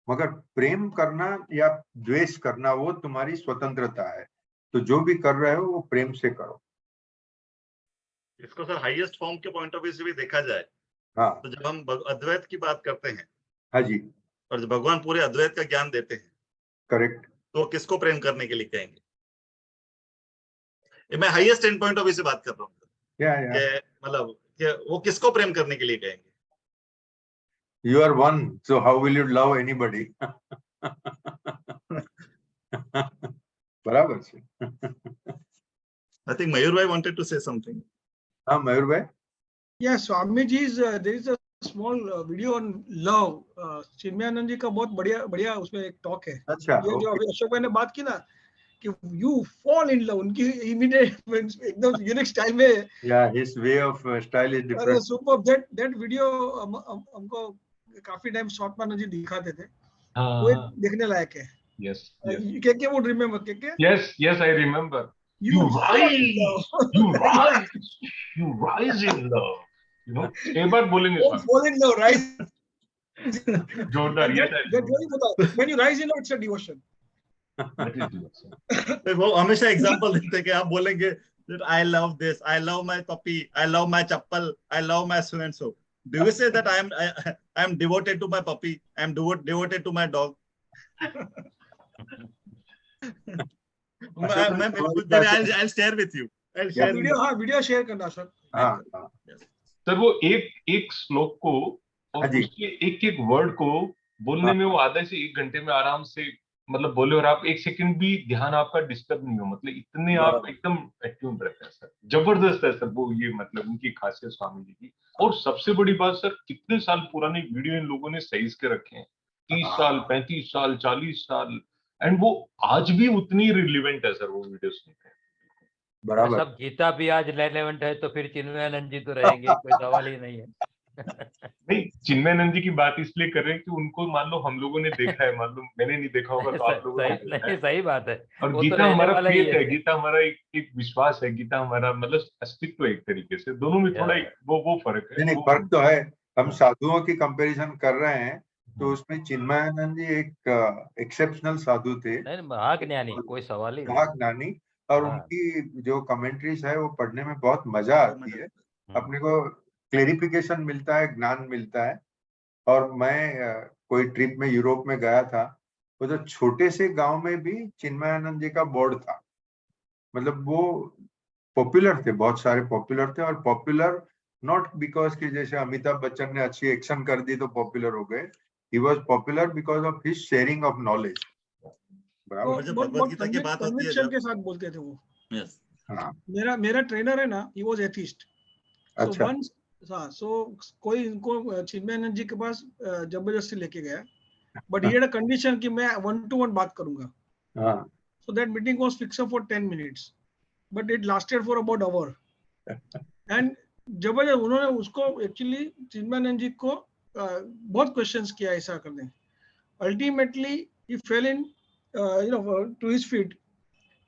Speaker 1: मगर प्रेम करना या द्वेष करना वो तुम्हारी स्वतंत्रता है. तो जो भी कर रहे हो वो प्रेम से करो.
Speaker 3: इसको सर हाईएस्ट फॉर्म के पॉइंट ऑफ व्यू से भी देखा जाए,
Speaker 1: हाँ.
Speaker 3: तो जब हम अद्वैत की बात करते हैं,
Speaker 1: हाँ जी,
Speaker 3: और जब भगवान पूरे अद्वैत का ज्ञान देते हैं,
Speaker 1: करेक्ट,
Speaker 3: तो किसको प्रेम करने के लिए कहेंगे? मैं highest and point of view से बात कर रहा हूँ. मतलब वो किसको प्रेम करने के लिए कहेंगे?
Speaker 1: You are one, so how will you love anybody? बराबर से.
Speaker 3: I think Mayur bhai wanted to say something.
Speaker 1: हाँ, मयूर भाई.
Speaker 4: Yeah, Swamiji's there is a small video on love. Chinmayanand जी का बहुत बढ़िया उसमें एक टॉक है.
Speaker 1: अच्छा,
Speaker 4: ये जो अभी अशोक भाई ने बात की ना कि you fall in love, उनकी immediate एकदम यूनिक स्टाइल में.
Speaker 1: Yeah, his way of style is different.
Speaker 4: Superb. That video हमको काफी टाइम स्वात्मानंद जी दिखाते थे. वो एक देखने लायक है.
Speaker 2: Yes.
Speaker 4: के would remember के.
Speaker 2: Yes, I remember. You rise in love. You know, एक बार बोलेंगे स्वामी.
Speaker 4: Fall in love, rise.
Speaker 2: जोरदार. Yes,
Speaker 4: when you rise in love, it's a devotion.
Speaker 3: वो हमेशा एग्जांपल देते हैं कि आप बोलेंगे that I love this, I love my puppy, I love my chappal, I love my so and so. Do you say that I am devoted to my puppy, I am devoted to my dog? I'll share with you.
Speaker 4: Video share करना sir.
Speaker 1: हाँ.
Speaker 2: Sir वो एक श्लोक को और उसके एक word को बोलने में वो आधे से 1 घंटे में आराम से मतलब बोले, और आप 1 सेकंड भी ध्यान आपका डिस्टर्ब नहीं हो, मतलब इतने आप एकदम एक्टिव रहते हैं सर. जबरदस्त है सर वो, ये मतलब उनकी खासियत स्वामी जी की. और सबसे बड़ी बात सर, कितने साल पुराने वीडियो इन लोगों ने सहीज के रखे हैं, 30 साल 35 साल 40 साल, एंड वो आज भी उतनी रिलेवेंट है सर वो वीडियो सुनते हैं.
Speaker 1: बराबर.
Speaker 5: सब गीता भी आज रिलेवेंट है, तो फिर चिन्मयानंद जी तो रहेंगे, कोई सवाल ही नहीं है.
Speaker 2: नहीं, चिन्मयानंद जी की बात इसलिए कर रहे हैं कि उनको मान लो हम लोगों ने देखा है, मान लो मैंने नहीं देखा होगा तो आप लोगों ने देखा है.
Speaker 5: सही बात है.
Speaker 2: और गीता हमारा फेथ है, गीता हमारा एक विश्वास है, गीता हमारा मतलब अस्तित्व एक तरीके से. दोनों में थोड़ा वो फर्क है.
Speaker 1: नहीं, फर्क तो है. हम साधुओं की कंपैरिजन कर रहे हैं, तो उसमें चिन्मयानंद जी एक एक्सेप्शनल साधु थे,
Speaker 5: महाज्ञानी, कोई सवाल ही नहीं.
Speaker 1: महाज्ञानी. और
Speaker 5: हाँ।
Speaker 1: उनकी जो कमेंट्रीज है वो पढ़ने में बहुत मजा आती है। अपने को क्लेरिफिकेशन मिलता है, ज्ञान मिलता है। और मैं कोई ट्रिप में यूरोप में गया था, वो जो छोटे से गांव में भी चिन्मयानंद जी का बोर्ड था। मतलब वो पॉपुलर थे, बहुत सारे पॉपुलर थे, और पॉपुलर नॉट बिकॉज कि जैसे अमिताभ बच्चन ने अच्छी एक्शन कर दी तो पॉपुलर हो गए। He was popular because of his sharing of knowledge. बराबर।
Speaker 3: जब
Speaker 4: बहुत
Speaker 3: भगवत गीता की बात होती है
Speaker 4: कन्विक्शन
Speaker 3: जब
Speaker 4: के साथ बोलते थे वो।
Speaker 3: यस
Speaker 1: हाँ,
Speaker 4: मेरा ट्रेनर है ना, ही वाज एथिस्ट। सो
Speaker 1: अच्छा।
Speaker 4: वंस सो कोई इनको चिन्मयानंद जी के पास जबरदस्ती लेके गया, बट ये कंडीशन कि मैं 1-to-1 बात करूंगा।
Speaker 1: हाँ,
Speaker 4: so that meeting was fixed for 10 minutes, but it lasted for about hour. And जबरदस्त उन्होंने उसको एक्चुअली चिन्मयानंद जी को बहुत क्वेश्चंस किया ऐसा करने। Ultimately he fell in to his feet.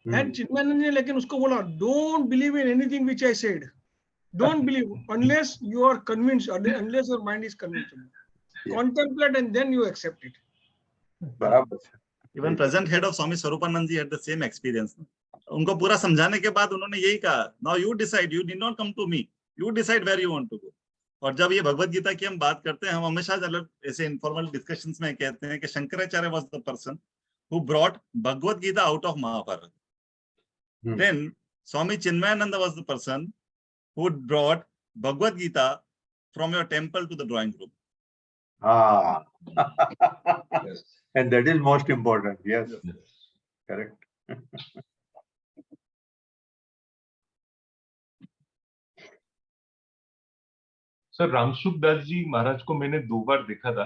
Speaker 4: And Chinmayananda ji लेकिन उसको बोला, don't believe in anything which I said, don't believe unless you are convinced, unless your mind is convinced, contemplate and then you accept it.
Speaker 1: बराबर।
Speaker 3: Even present head of Swami Swarupananda ji had the same experience. उनको पूरा समझाने के बाद उन्होंने यही कहा, now you decide, you did not come to me, you decide where you want to go. और जब ये भगवत गीता की हम बात करते हैं, हम हमेशा ऐसे इनफॉर्मल डिस्कशंस में कहते हैं कि Shankaracharya was the person who brought Bhagavad Gita out of Mahabharata. Then Swami Chinmayananda was the person who brought Bhagavad Gita from your temple to the drawing room.
Speaker 1: हाँ। And that is most important. Yes, correct.
Speaker 2: Sir Ramsukh Das ji Maharaj को मैंने 2 बार देखा था,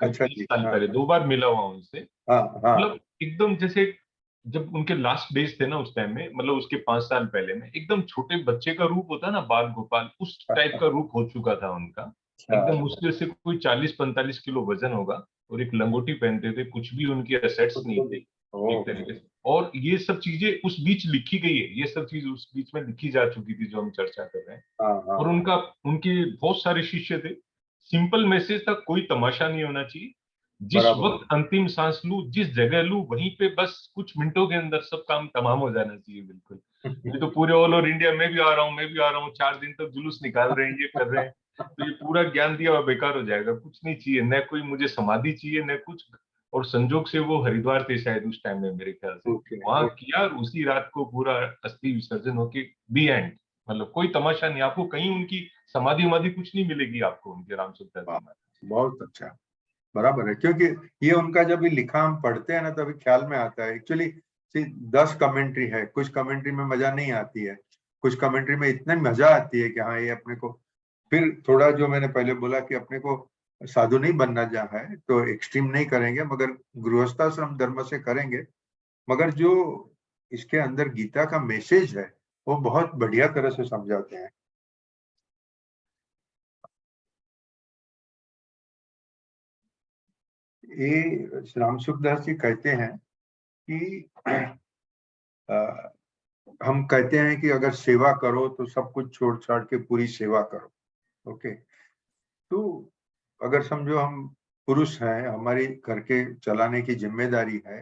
Speaker 1: अच्छा
Speaker 2: 30
Speaker 1: जी,
Speaker 2: साल
Speaker 1: हाँ।
Speaker 2: पहले 2 बार मिला हुआ उनसे।
Speaker 1: हाँ, हाँ,
Speaker 2: मतलब एकदम जैसे जब उनके लास्ट डेज थे ना उस टाइम में, मतलब उसके 5 साल पहले में, एकदम छोटे बच्चे का रूप होता है ना, बाल गोपाल, उस टाइप का रूप हो चुका था उनका। एकदम मुश्किल से कोई 40-45 किलो वजन होगा, और एक लंगोटी पहनते थे, कुछ भी उनकी असेट्स नहीं थे एक तरीके से। और ये सब चीजें उस बीच लिखी गई है, ये सब चीज उस बीच में लिखी जा चुकी थी जो हम चर्चा कर रहे हैं।
Speaker 1: हाँ,
Speaker 2: और उनके बहुत सारे शिष्य थे। सिंपल मैसेज था, कोई तमाशा नहीं होना चाहिए, जिस
Speaker 1: बराबर।
Speaker 2: वक्त अंतिम सांस लूं, जिस जगह लूं, वहीं पे बस कुछ मिनटों के अंदर सब काम तमाम हो जाना चाहिए। बिल्कुल, ये तो पूरे ऑल ओवर इंडिया में भी आ रहा हूँ, मैं भी आ रहा हूँ, 4 दिन तक जुलूस निकाल रहे हैं, ये कर रहे हैं, तो ये पूरा ज्ञान दिया हुआ बेकार हो जाएगा। कुछ नहीं चाहिए, न कोई मुझे समाधि चाहिए, न कुछ। और संजोग से वो हरिद्वार थे शायद उस टाइम में, मेरे ख्याल से
Speaker 1: Okay,
Speaker 2: वहां
Speaker 1: okay.
Speaker 2: किया, और उसी रात को पूरा अस्थि विसर्जन होके बी एंड। मतलब कोई तमाशा नहीं, आपको कहीं उनकी समाधि उमाधि कुछ नहीं मिलेगी आपको उनके रामसुख दास जी महाराज।
Speaker 1: बहुत अच्छा, बराबर है। क्योंकि ये उनका जब भी लिखा हम पढ़ते हैं ना, तभी ख्याल में आता है। एक्चुअली 10 कमेंट्री है, कुछ कमेंट्री में मजा नहीं आती है, कुछ कमेंट्री में इतनी मजा आती है कि हाँ, ये अपने को फिर थोड़ा, जो मैंने पहले बोला कि अपने को साधु नहीं बनना जहाँ है तो एक्सट्रीम नहीं करेंगे, मगर गृहस्थाश्रम धर्म से करेंगे। मगर जो इसके अंदर गीता का मैसेज है वो बहुत बढ़िया तरह से समझाते हैं। ये रामसुख दास जी कहते हैं कि हम कहते हैं कि अगर सेवा करो तो सब कुछ छोड़ छाड़ के पूरी सेवा करो। ओके, तो अगर समझो हम पुरुष हैं, हमारी घर के चलाने की जिम्मेदारी है,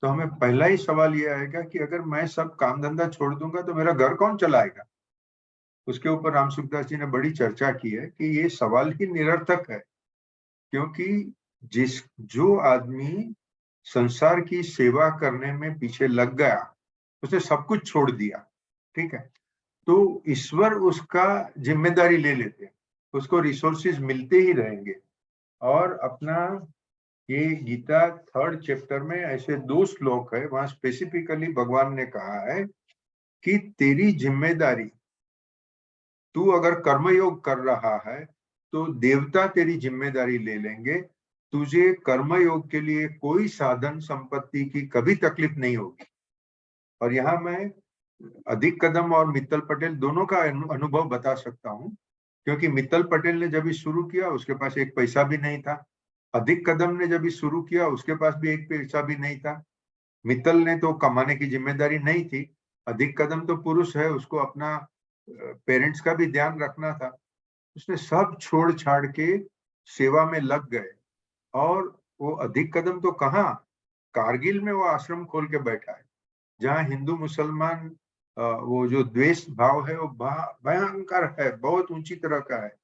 Speaker 1: तो हमें पहला ही सवाल ये आएगा कि अगर मैं सब काम धंधा छोड़ दूंगा तो मेरा घर कौन चलाएगा। उसके ऊपर रामसुख दास जी ने बड़ी चर्चा की है कि ये सवाल ही निरर्थक है, क्योंकि जो आदमी संसार की सेवा करने में पीछे लग गया, उसने सब कुछ छोड़ दिया, ठीक है, तो ईश्वर उसका जिम्मेदारी ले लेते हैं, उसको रिसोर्सेज मिलते ही रहेंगे। और अपना ये गीता 3rd चैप्टर में ऐसे 2 श्लोक है, वहां स्पेसिफिकली भगवान ने कहा है कि तेरी जिम्मेदारी, तू अगर कर्मयोग कर रहा है तो देवता तेरी जिम्मेदारी ले लेंगे, तुझे कर्मयोग के लिए कोई साधन संपत्ति की कभी तकलीफ नहीं होगी। और यहाँ मैं अधिक कदम और मित्तल पटेल दोनों का अनुभव बता सकता हूँ, क्योंकि मित्तल पटेल ने जब शुरू किया उसके पास एक पैसा भी नहीं था, अधिक कदम ने जब शुरू किया उसके पास भी एक पैसा भी नहीं था। मित्तल ने तो कमाने की जिम्मेदारी नहीं थी, अधिक कदम तो पुरुष है, उसको अपना पेरेंट्स का भी ध्यान रखना था। उसने सब छोड़ छाड़ के सेवा में लग गए। और वो अधिक कदम तो कहाँ, कारगिल में वो आश्रम खोल के बैठा है। जहाँ हिंदू मुसलमान वो जो द्वेष भाव है वो भयंकर है, बहुत ऊंची तरह का है।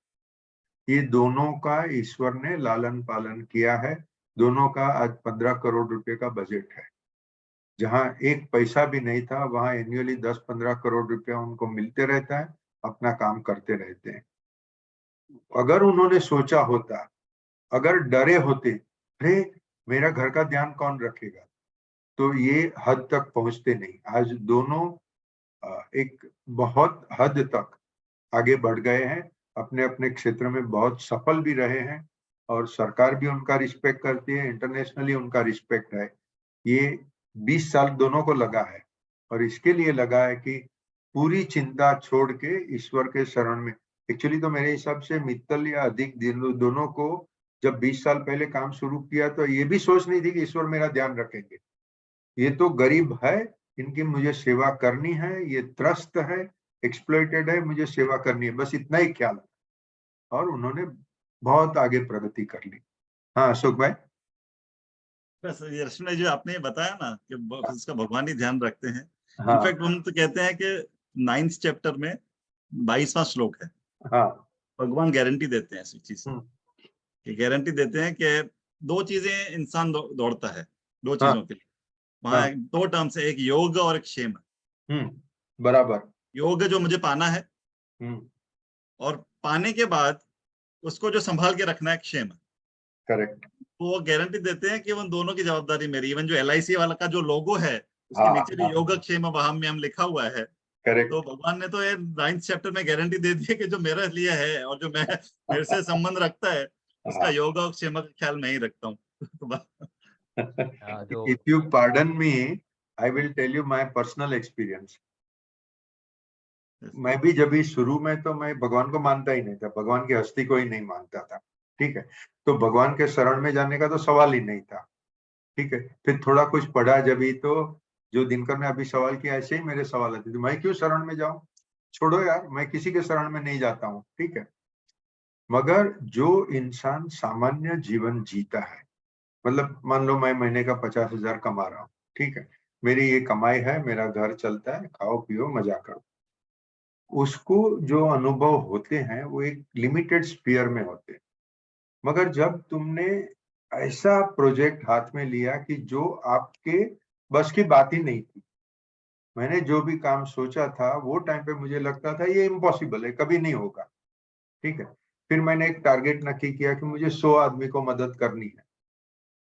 Speaker 1: ये दोनों का ईश्वर ने लालन पालन किया है। दोनों का आज 15 करोड़ रुपए का बजट है। जहाँ एक पैसा भी नहीं था, वहां एनुअली 10-15 करोड़ रुपया उनको मिलते रहता है, अपना काम करते रहते हैं। अगर उन्होंने सोचा होता, अगर डरे होते, अरे मेरा घर का ध्यान कौन रखेगा, तो ये हद तक पहुंचते नहीं। आज दोनों एक बहुत हद तक आगे बढ़ गए हैं, अपने अपने क्षेत्र में बहुत सफल भी रहे हैं, और सरकार भी उनका रिस्पेक्ट करती है, इंटरनेशनली उनका रिस्पेक्ट है। ये 20 साल दोनों को लगा है, और इसके लिए लगा है कि पूरी चिंता छोड़ के ईश्वर के शरण में। एक्चुअली तो मेरे हिसाब से मित्तल या अधिक दोनों को जब 20 साल पहले काम शुरू किया तो ये भी सोच नहीं थी कि ईश्वर मेरा ध्यान रखेंगे। ये तो गरीब है, इनकी मुझे सेवा करनी है, ये त्रस्त है, एक्सप्लॉइटेड है, मुझे सेवा करनी है, बस इतना ही ख्याल। और उन्होंने बहुत आगे प्रगति कर ली। हाँ अशोक भाई।
Speaker 3: बस ये रश्मि ने जो आपने बताया ना कि उसका भगवान ही ध्यान रखते हैं।
Speaker 1: हाँ
Speaker 3: इनफैक्ट हम तो कहते हैं कि 9th चैप्टर में 22वां श्लोक है।
Speaker 1: हाँ
Speaker 3: भगवान गारंटी देते हैं ऐसी चीज कि गारंटी देते हैं कि दो चीजें इंसान दौड़ता है, दो चीजों के लिए। वहां दो टर्म्स है, एक योग और एक क्षेम।
Speaker 1: बराबर।
Speaker 3: योग जो मुझे पाना है, और पाने के बाद उसको जो संभाल के रखना है क्षेम।
Speaker 1: करेक्ट।
Speaker 3: तो वो गारंटी देते हैं कि उन दोनों की जवाबदारी मेरी। इवन जो LIC वाला का जो लोगो है उसके नीचे भी योगक्षेम वहाम्यम लिखा हुआ है।
Speaker 1: करेक्ट।
Speaker 3: तो भगवान ने तो ये 9th चैप्टर में गारंटी दे दी है कि जो मेरे लिए है और जो मैं मेरे से संबंध रखता है उसका योग और क्षेम का ख्याल मैं ही रखता हूँ।
Speaker 1: If you pardon me, I will tell you my personal experience. मैं भी जब शुरू में तो मैं भगवान को मानता ही नहीं था, भगवान की हस्ती को ही नहीं मानता था। ठीक है, तो भगवान के शरण में जाने का तो सवाल ही नहीं था। ठीक है, फिर थोड़ा कुछ पढ़ा जब ही, तो जो दिनकर ने अभी सवाल किया ऐसे ही मेरे सवाल आते थे, मैं क्यों शरण में जाऊं, छोड़ो यार, मैं किसी के शरण में नहीं जाता हूँ। ठीक है, मगर जो इंसान सामान्य जीवन जीता है, मतलब मान लो मैं महीने का 50,000 कमा रहा हूँ, ठीक है, मेरी ये कमाई है, मेरा घर चलता है, खाओ पियो मजा करो, उसको जो अनुभव होते हैं वो एक लिमिटेड स्फीयर में होते हैं। मगर जब तुमने ऐसा प्रोजेक्ट हाथ में लिया कि जो आपके बस की बात ही नहीं थी, मैंने जो भी काम सोचा था वो टाइम पे मुझे लगता था ये इम्पॉसिबल है, कभी नहीं होगा। ठीक है, फिर मैंने एक टारगेट नक्की किया कि मुझे 100 आदमी को मदद करनी है।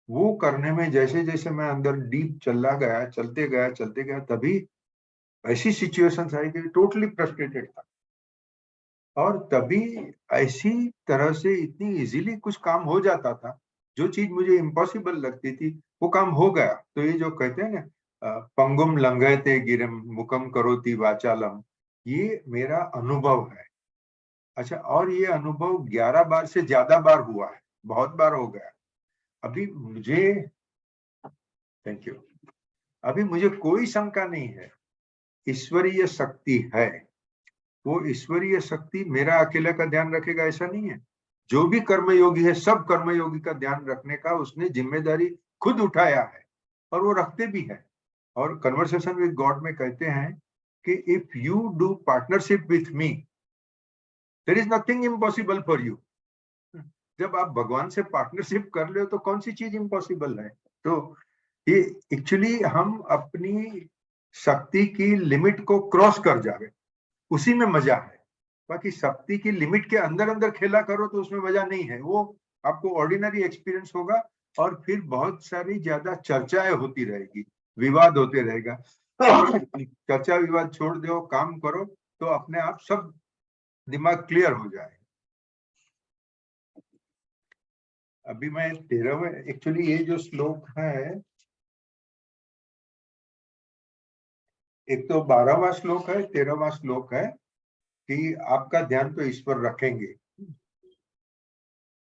Speaker 1: वो करने में जैसे जैसे मैं अंदर डीप चलते गया, तभी ऐसी सिचुएशंस आई कि टोटली फ्रस्ट्रेटेड था, और तभी ऐसी तरह से इतनी इजीली कुछ काम हो जाता था, जो चीज मुझे इम्पॉसिबल लगती थी वो काम हो गया। तो ये जो कहते हैं ना, पंगुम लंघयते गिरम मुकम करोति वाचालम, ये मेरा अनुभव है। अच्छा, और ये अनुभव 11 बार से ज्यादा बार हुआ है, बहुत बार हो गया। अभी मुझे, थैंक यू, अभी मुझे कोई शंका नहीं है, ईश्वरीय शक्ति है। वो ईश्वरीय शक्ति मेरा अकेले का ध्यान रखेगा ऐसा नहीं है। जो भी कर्मयोगी है, सब कर्मयोगी का ध्यान रखने का उसने जिम्मेदारी खुद उठाया है, और वो रखते भी है। और कन्वर्सेशन विद गॉड में कहते हैं कि if you do partnership with me, there is nothing impossible for you. जब आप भगवान से पार्टनरशिप कर ले तो कौन सी चीज इम्पॉसिबल है। तो ये एक्चुअली हम अपनी शक्ति की लिमिट को क्रॉस कर जावे, उसी में मजा है। बाकी शक्ति की लिमिट के अंदर अंदर खेला करो तो उसमें मजा नहीं है, वो आपको ऑर्डिनरी एक्सपीरियंस होगा, और फिर बहुत सारी ज्यादा चर्चाएं होती रहेगी, विवाद होते रहेगा। चर्चा विवाद छोड़ दो, काम करो, तो अपने आप सब दिमाग क्लियर हो जाए। अभी मैं 13वें, एक्चुअली ये जो श्लोक है, एक तो 12वां श्लोक है, 13वां श्लोक है कि आपका ध्यान तो ईश्वर रखेंगे।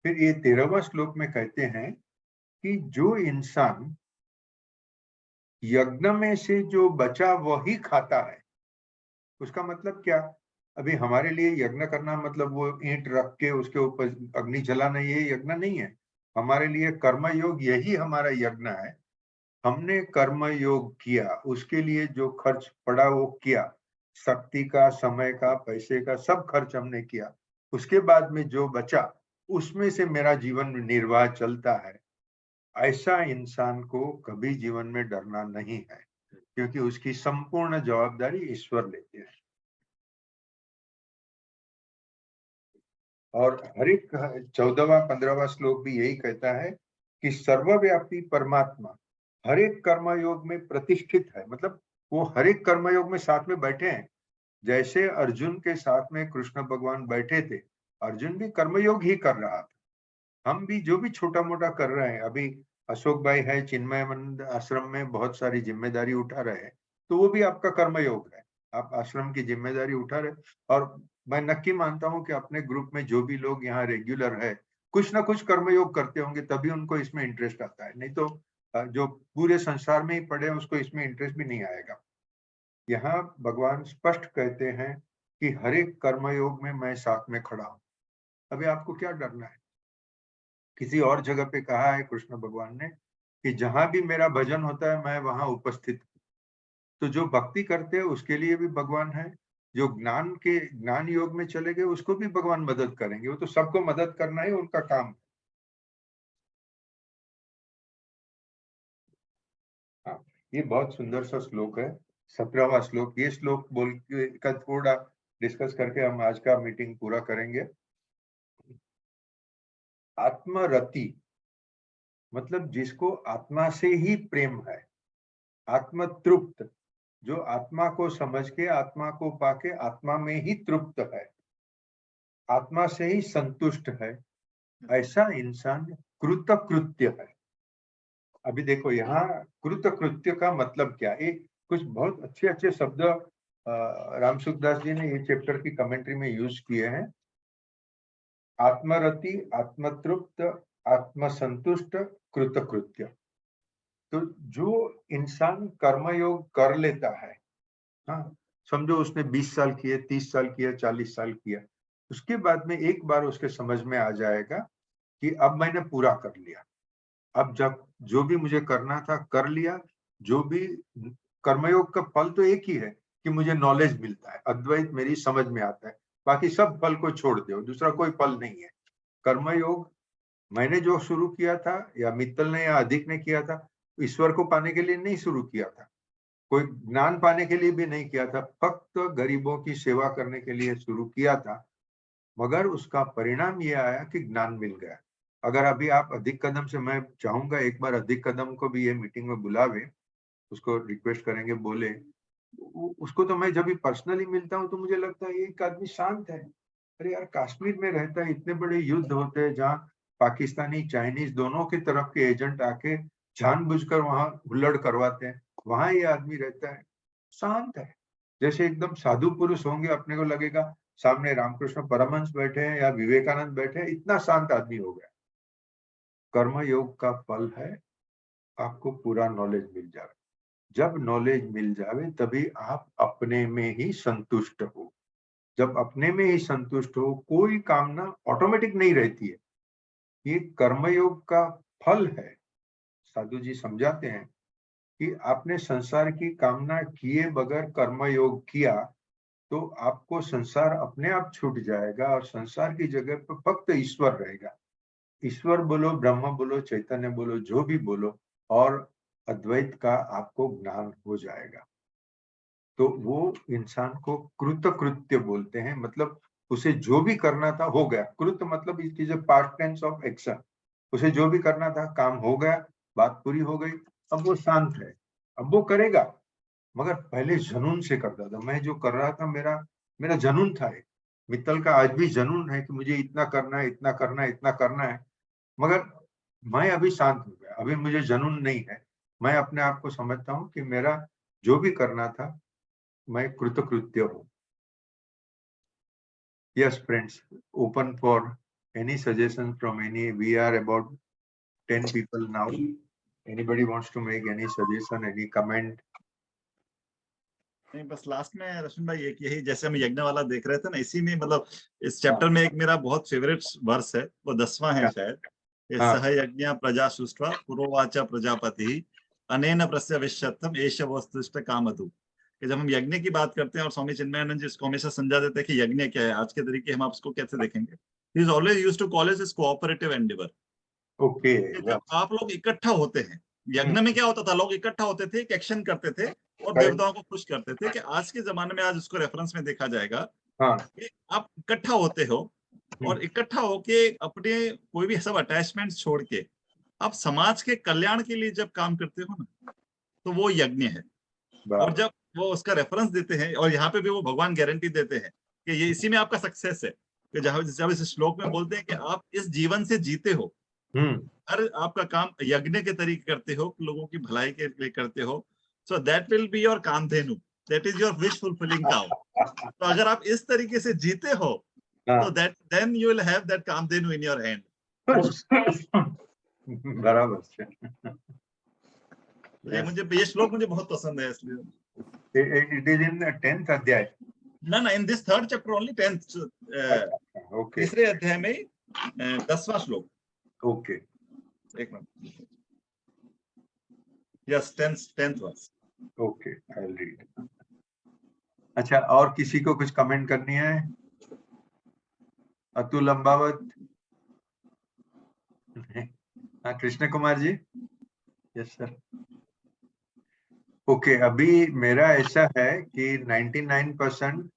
Speaker 1: फिर ये 13वां श्लोक में कहते हैं कि जो इंसान यज्ञ में से जो बचा वही खाता है। उसका मतलब क्या, अभी हमारे लिए यज्ञ करना मतलब वो ईंट रख के उसके ऊपर अग्नि जलाना, ये यज्ञ नहीं है। हमारे लिए कर्मयोग यही हमारा यज्ञ है। हमने कर्म योग किया, उसके लिए जो खर्च पड़ा वो किया, शक्ति का, समय का, पैसे का, सब खर्च हमने किया। उसके बाद में जो बचा उसमें से मेरा जीवन निर्वाह चलता है। ऐसा इंसान को कभी जीवन में डरना नहीं है, क्योंकि उसकी संपूर्ण जवाबदारी ईश्वर लेते हैं। और हर एक 14वां 15वां श्लोक भी यही कहता है कि सर्वव्यापी परमात्मा हर एक कर्मयोग में प्रतिष्ठित है। मतलब वो हर एक कर्मयोग में साथ में बैठे हैं। जैसे अर्जुन के साथ में कृष्ण भगवान बैठे थे, अर्जुन भी कर्मयोग ही कर रहा था। हम भी जो भी छोटा मोटा कर रहे हैं, अभी अशोक भाई है चिन्मयानंद आश्रम में, बहुत सारी जिम्मेदारी उठा रहे हैं, तो वो भी आपका कर्मयोग है। आप आश्रम की जिम्मेदारी उठा रहे। और मैं नक्की मानता हूं कि अपने ग्रुप में जो भी लोग यहाँ रेगुलर है, कुछ ना कुछ कर्मयोग करते होंगे, तभी उनको इसमें इंटरेस्ट आता है। नहीं तो जो पूरे संसार में ही पड़े उसको इसमें इंटरेस्ट भी नहीं आएगा। यहाँ भगवान स्पष्ट कहते हैं कि हर एक कर्मयोग में मैं साथ में खड़ा हूं। अभी आपको क्या डरना है? किसी और जगह पे कहा है कृष्ण भगवान ने कि जहां भी मेरा भजन होता है मैं वहां उपस्थित हूं। तो जो भक्ति करते हैं उसके लिए भी भगवान है, जो ज्ञान योग में चले गए उसको भी भगवान मदद करेंगे। वो तो सबको मदद करना ही उनका काम है। हाँ, ये बहुत सुंदर सा श्लोक है, 17वां श्लोक। ये श्लोक बोल का थोड़ा डिस्कस करके हम आज का मीटिंग पूरा करेंगे। आत्मरति मतलब जिसको आत्मा से ही प्रेम है, आत्मतृप्त जो आत्मा को समझ के, आत्मा को पाके आत्मा में ही तृप्त है, आत्मा से ही संतुष्ट है, ऐसा इंसान कृतकृत्य है। अभी देखो यहाँ कृतकृत्य का मतलब क्या है? कुछ बहुत अच्छे अच्छे शब्द राम सुखदास जी ने ये चैप्टर की कमेंट्री में यूज किए हैं। आत्मरति, आत्मतृप्त, आत्मसंतुष्ट, कृतकृत्य। तो जो इंसान कर्मयोग कर लेता है, हाँ, समझो उसने 20 साल किए, 30 साल किया, 40 साल किया, उसके बाद में एक बार उसके समझ में आ जाएगा कि अब मैंने पूरा कर लिया। अब जब जो भी मुझे करना था कर लिया। जो भी कर्मयोग का फल तो एक ही है कि मुझे नॉलेज मिलता है, अद्वैत मेरी समझ में आता है। बाकी सब फल को छोड़ दो, दूसरा कोई फल नहीं है। कर्मयोग मैंने जो शुरू किया था या मित्तल ने या अधिक ने किया था, ईश्वर को पाने के लिए नहीं शुरू किया था, कोई ज्ञान पाने के लिए भी नहीं किया था, फक्त गरीबों की सेवा करने के लिए शुरू किया था। मगर उसका परिणाम ये आया कि ज्ञान मिल गया। अगर अभी आप अधिक कदम से, मैं चाहूंगा एक बार अधिक कदम को भी ये मीटिंग में बुलावे, उसको रिक्वेस्ट करेंगे, बोले। उसको तो मैं जब भी पर्सनली मिलता हूँ तो मुझे लगता है ये एक आदमी शांत है। अरे यार, कश्मीर में रहता है, इतने बड़े युद्ध होते हैं जहाँ पाकिस्तानी चाइनीज दोनों की तरफ के एजेंट आके जानबूझकर वहां हुल्लड़ करवाते हैं, वहां ये आदमी रहता है, शांत है। जैसे एकदम साधु पुरुष होंगे, अपने को लगेगा सामने रामकृष्ण परमहंस बैठे हैं या विवेकानंद बैठे हैं, इतना शांत आदमी हो गया। कर्म योग का फल है आपको पूरा नॉलेज मिल जाए। जब नॉलेज मिल जावे तभी आप अपने में ही संतुष्ट हो। जब अपने में ही संतुष्ट हो, कोई कामना ऑटोमेटिक नहीं रहती है। ये कर्मयोग का फल है। साधु जी समझाते हैं कि आपने संसार की कामना किए बगैर कर्मयोग किया तो आपको संसार अपने आप छूट जाएगा और संसार की जगह पर फक्त ईश्वर रहेगा। ईश्वर बोलो, ब्रह्म बोलो, चैतन्य बोलो, जो भी बोलो, और अद्वैत का आपको ज्ञान हो जाएगा। तो वो इंसान को कृतकृत्य बोलते हैं। मतलब उसे जो भी करना था हो गया। कृत मतलब it is a past tense of action. उसे जो भी करना था काम हो गया, बात पूरी हो गई, अब वो शांत है। अब वो करेगा, मगर पहले जुनून से करता था। मैं जो कर रहा था, मेरा जुनून था। मित्तल का आज भी जुनून है कि मुझे इतना करना है, इतना करना है, इतना करना है। मगर मैं अभी शांत हो गया, अभी मुझे जुनून नहीं है। मैं अपने आप को समझता हूँ कि मेरा जो भी करना था मैं कृतकृत्य हूँ। Yes, friends, open for any suggestion from any. We are about 10 people now. Anybody wants to make any suggestion, any comment?
Speaker 3: नहीं, बस लास्ट में रश्मि भाई एक यही, जैसे हम यज्ञ वाला देख रहे थे ना, इसी में मतलब इस चैप्टर में एक मेरा बहुत फेवरेट वर्स है, वो 10वां है शायद। ये
Speaker 1: हाँ।
Speaker 3: सह यज्ञ प्रजा सुष्ठा पुरोवाच प्रजापति अनेन प्रस्य विश्वत्तम एष वस्तुष्ट कामतु। कि जब हम यज्ञ की बात करते हैं और स्वामी चिन्मयानंद जी इसको हमेशा समझा देते हैं कि यज्ञ क्या है, आज के तरीके हम आपको कैसे देखेंगे। He is always used to call it as cooperative endeavor।
Speaker 1: Okay
Speaker 3: जब आप लोग इकट्ठा होते हैं, यज्ञ में क्या होता था, लोग इकट्ठा होते थे, एक एक्शन करते थे और देवताओं को खुश करते थे। कि आज के जमाने में, आज उसको रेफरेंस में देखा जाएगा
Speaker 1: हाँ
Speaker 3: कि आप इकट्ठा होते हो और इकट्ठा होके अपने कोई भी सब अटैचमेंट छोड़ के आप समाज के कल्याण के लिए जब काम करते हो ना, तो वो यज्ञ है। और जब वो उसका रेफरेंस देते हैं, और यहाँ पे भी वो भगवान गारंटी देते हैं कि ये इसी में आपका सक्सेस है। कि जब इस श्लोक में बोलते हैं कि आप इस जीवन से जीते हो, हर आपका काम यज्ञ के तरीके करते हो, लोगों की भलाई के लिए करते हो, so that will be your Kamadhenu, that is your wish fulfilling cow. तो अगर आप इस तरीके से जीते हो, तो that then you will have that Kamadhenu in your hand.
Speaker 1: बराबर।
Speaker 3: ये श्लोक मुझे बहुत पसंद है, इसलिए
Speaker 1: इट इज इन 10th अध्याय।
Speaker 3: ना in this 3rd chapter only 10th।
Speaker 1: Okay,
Speaker 3: तीसरे अध्याय में 10वां श्लोक।
Speaker 1: ओके,
Speaker 3: एक मिनट, yes 10th verse.
Speaker 1: Okay, I will read. अच्छा, और किसी को कुछ कमेंट करनी है? अतुल अंबावत, हाँ, Krishna Kumar ji, yes sir. Okay, अभी मेरा ऐसा है कि 99%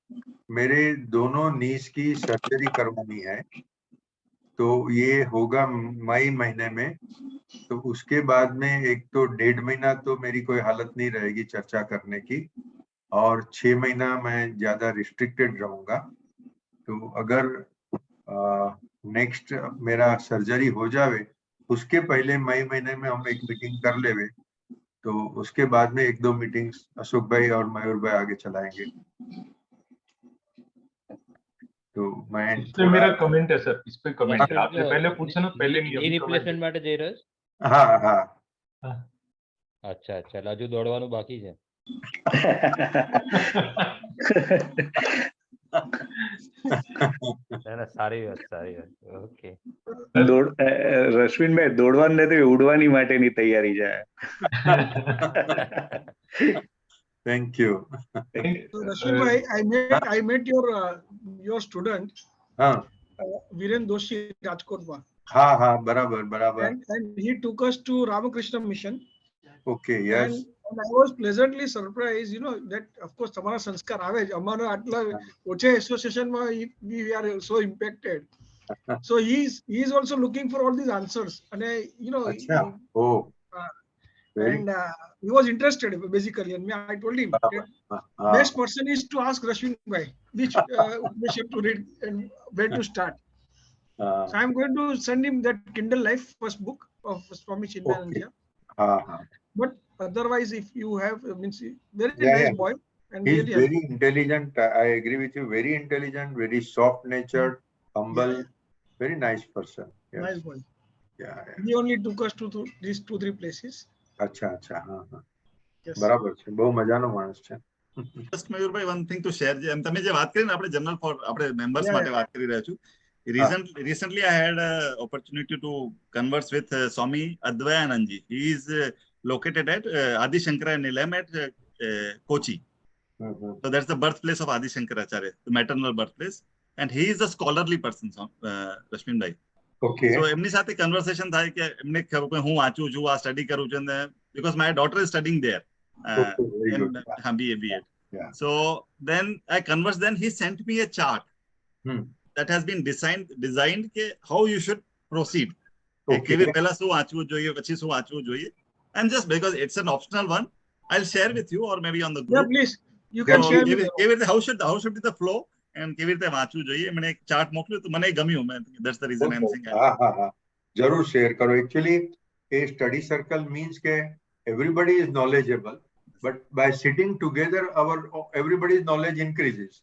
Speaker 1: मेरे दोनों नीज की सर्जरी करवानी है, तो ये होगा मई महीने में। तो उसके बाद में 1 तो 1.5 महीना तो मेरी कोई हालत नहीं रहेगी चर्चा करने की, और 6 महीना मैं ज्यादा रिस्ट्रिक्टेड रहूंगा। तो अगर नेक्स्ट मेरा सर्जरी हो जावे, उसके पहले मई महीने में हम एक मीटिंग कर लेवे, तो उसके बाद में 1-2 मीटिंग्स अशोक भाई और मयूर भाई आगे चलाएंगे। तो मैं
Speaker 2: इस पे मेरा कमेंट है सर, इस पे कमेंट है। आपने पहले पूछा ना, पहले नहीं, अभी
Speaker 5: रिप्लेसमेंट માટે જઈ રહ્યો છે?
Speaker 1: हाँ हाँ,
Speaker 5: अच्छा अच्छा, હજુ દોડવાનું બાકી છે। ના ના, સારી વાત, સારી વાત, ઓકે।
Speaker 7: રશ્મિનભાઈ દોડવાનું નથી, ઉડવાની માટેની તૈયારી છે।
Speaker 1: Thank you.
Speaker 4: So Rashmin bhai, I met your student Viren Doshi Rajkot ma.
Speaker 1: हाँ, बराबर बराबर।
Speaker 4: And he took us to Ramakrishna Mission.
Speaker 1: Okay, yes.
Speaker 4: And I was pleasantly surprised, you know, that of course તમારા સંસ્કાર આવે જ, અમારા આટલા ઓછા એસોસિએશન માં we are so impacted. So he is also looking for all these answers, and you know, and he was interested basically, and I told him that best person is to ask Rashmin bhai which Upanishad to read and where to start. So I'm going to send him that Kindle Life first book of Swami Chinmayananda. But otherwise, if you have, means very nice boy, and
Speaker 1: he's
Speaker 4: really
Speaker 1: very intelligent. I agree with you. Very intelligent, very soft-natured, humble, very nice person. Yes.
Speaker 4: Nice boy.
Speaker 1: Yeah.
Speaker 4: He only took us to these 2-3 places.
Speaker 1: अच्छा, हाँ,
Speaker 4: Yes.
Speaker 1: બરાબર છે, બહુ મજાનો માણસ છે।
Speaker 3: Just Mayurbhai, one thing to share, તમે જે વાત કરી ને, આપણે જનરલ ફોર આપણે મેમ્બર્સ માટે વાત કરી રહ્યા છું। Recently I had an opportunity to converse with Swami Advayanand ji. He is located at Adi Shankara Nilayam at Kochi. So that's the birthplace of Adi Shankaracharya, the maternal birthplace, and he is a scholarly person, Rashmin bhai.
Speaker 1: Okay.
Speaker 3: So એમની સાથે conversation થાય કે એમને ખબર કે હું વાંચું છું, આ સ્ટડી કરું છું, because my daughter is studying there. BA.
Speaker 1: Yeah.
Speaker 3: So then I conversed, then he sent me a chart that has been designed ke how you should proceed.
Speaker 1: Okay.
Speaker 3: પહેલા શું વાંચવું જોઈએ, પછી શું વાંચવું જોઈએ, and just because it's an optional one, I'll share with you or maybe on the group.
Speaker 4: Yeah, please, you can share with me.
Speaker 3: How should be the flow and કેવી રીતે વાંચવું જોઈએ, મને એક ચાર્ટ મોકલ્યું તો મને ગમ્યું, that's the reason I'm saying.
Speaker 1: हाँ, जरूर शेयर करो। Actually a study circle means के everybody is knowledgeable, but by sitting together everybody's knowledge increases.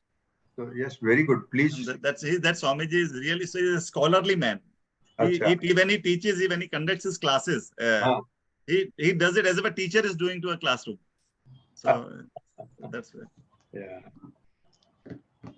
Speaker 1: So yes, very good, please.
Speaker 3: That Swamiji is really a scholarly man. When he teaches, when he conducts his classes, he does it as if a teacher is doing to a classroom. So that's it.
Speaker 1: Yeah.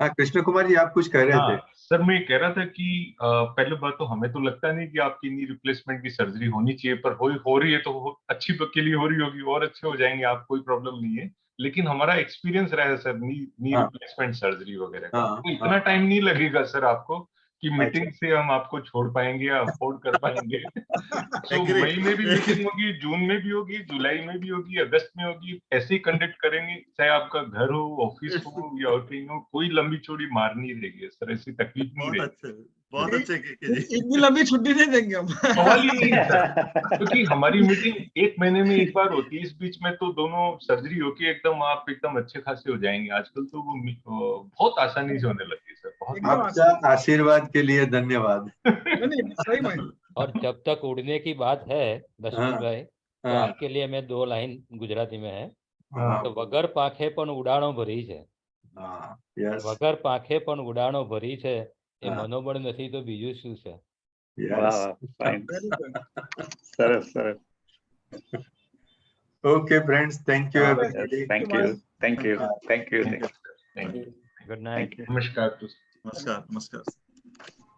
Speaker 1: हाँ कृष्ण कुमार जी, आप कुछ कह रहे थे।
Speaker 2: हाँ sir, मैं कह रहा था कि पहले बात तो हमें तो लगता नहीं कि आपकी नी रिप्लेसमेंट की सर्जरी होनी चाहिए, पर हो रही है तो अच्छी के लिए हो रही होगी, और अच्छे हो जाएंगे आप, कोई प्रॉब्लम नहीं है। लेकिन हमारा एक्सपीरियंस रहा है सर नी
Speaker 1: हाँ।
Speaker 2: रिप्लेसमेंट सर्जरी वगैरह का,
Speaker 1: हाँ,
Speaker 2: तो इतना
Speaker 1: हाँ।
Speaker 2: टाइम नहीं लगेगा सर आपको कि
Speaker 1: अच्छा।
Speaker 2: मीटिंग से हम आपको छोड़ पाएंगे या अफोर्ड कर पाएंगे। तो
Speaker 3: Agree.
Speaker 2: मई में भी मीटिंग होगी, जून में भी होगी, जुलाई में भी होगी, अगस्त में होगी, ऐसे ही कंडक्ट करेंगे, चाहे आपका घर हो, ऑफिस हो या कहीं हो, कोई लंबी चौड़ी मार नहीं रहेगी सर, ऐसी तकलीफ नहीं
Speaker 3: बहुत
Speaker 2: रहेगी।
Speaker 3: अच्छे, बहुत अच्छे के जी।
Speaker 4: इतनी लंबी छुट्टी नहीं देंगे हम।
Speaker 2: सवाल ही नहीं है सर, क्योंकि हमारी मीटिंग 1 महीने में एक बार होती है, इस बीच में तो दोनों सर्जरी होके एकदम आप एकदम अच्छे खासे हो जाएंगे। आजकल तो वो बहुत आसानी से होने लगी है सर, बहुत
Speaker 4: एकदम
Speaker 1: आपका आशीर्वाद के लिए धन्यवाद।
Speaker 4: नहीं, सही में।
Speaker 5: और जब तक उड़ने की बात है दशरथ
Speaker 1: हाँ,
Speaker 5: भाई, तो
Speaker 1: हाँ,
Speaker 5: आपके लिए मैं 2 लाइन गुजराती में है।
Speaker 1: हाँ,
Speaker 5: तो वगर पाखे पण उडाणो भरी છે,
Speaker 1: हाँ, यस,
Speaker 5: વગર પાખે પણ ઉડાણો ભરી છે, એ
Speaker 1: हाँ,
Speaker 5: મનોબળ નથી તો બીજું શું છે?
Speaker 7: વાહ
Speaker 1: यस।
Speaker 7: વાહ, ફાઇન,
Speaker 4: Very good.
Speaker 7: સરસ સરસ.
Speaker 1: Okay, friends, thank you,
Speaker 4: Okay.
Speaker 1: everybody.
Speaker 7: Thank you, thank you, thank you,
Speaker 2: Thank you, sir. Thank you.
Speaker 5: Good night.
Speaker 7: thank you.
Speaker 2: नमस्कार।
Speaker 3: नमस्कार, नमस्कार।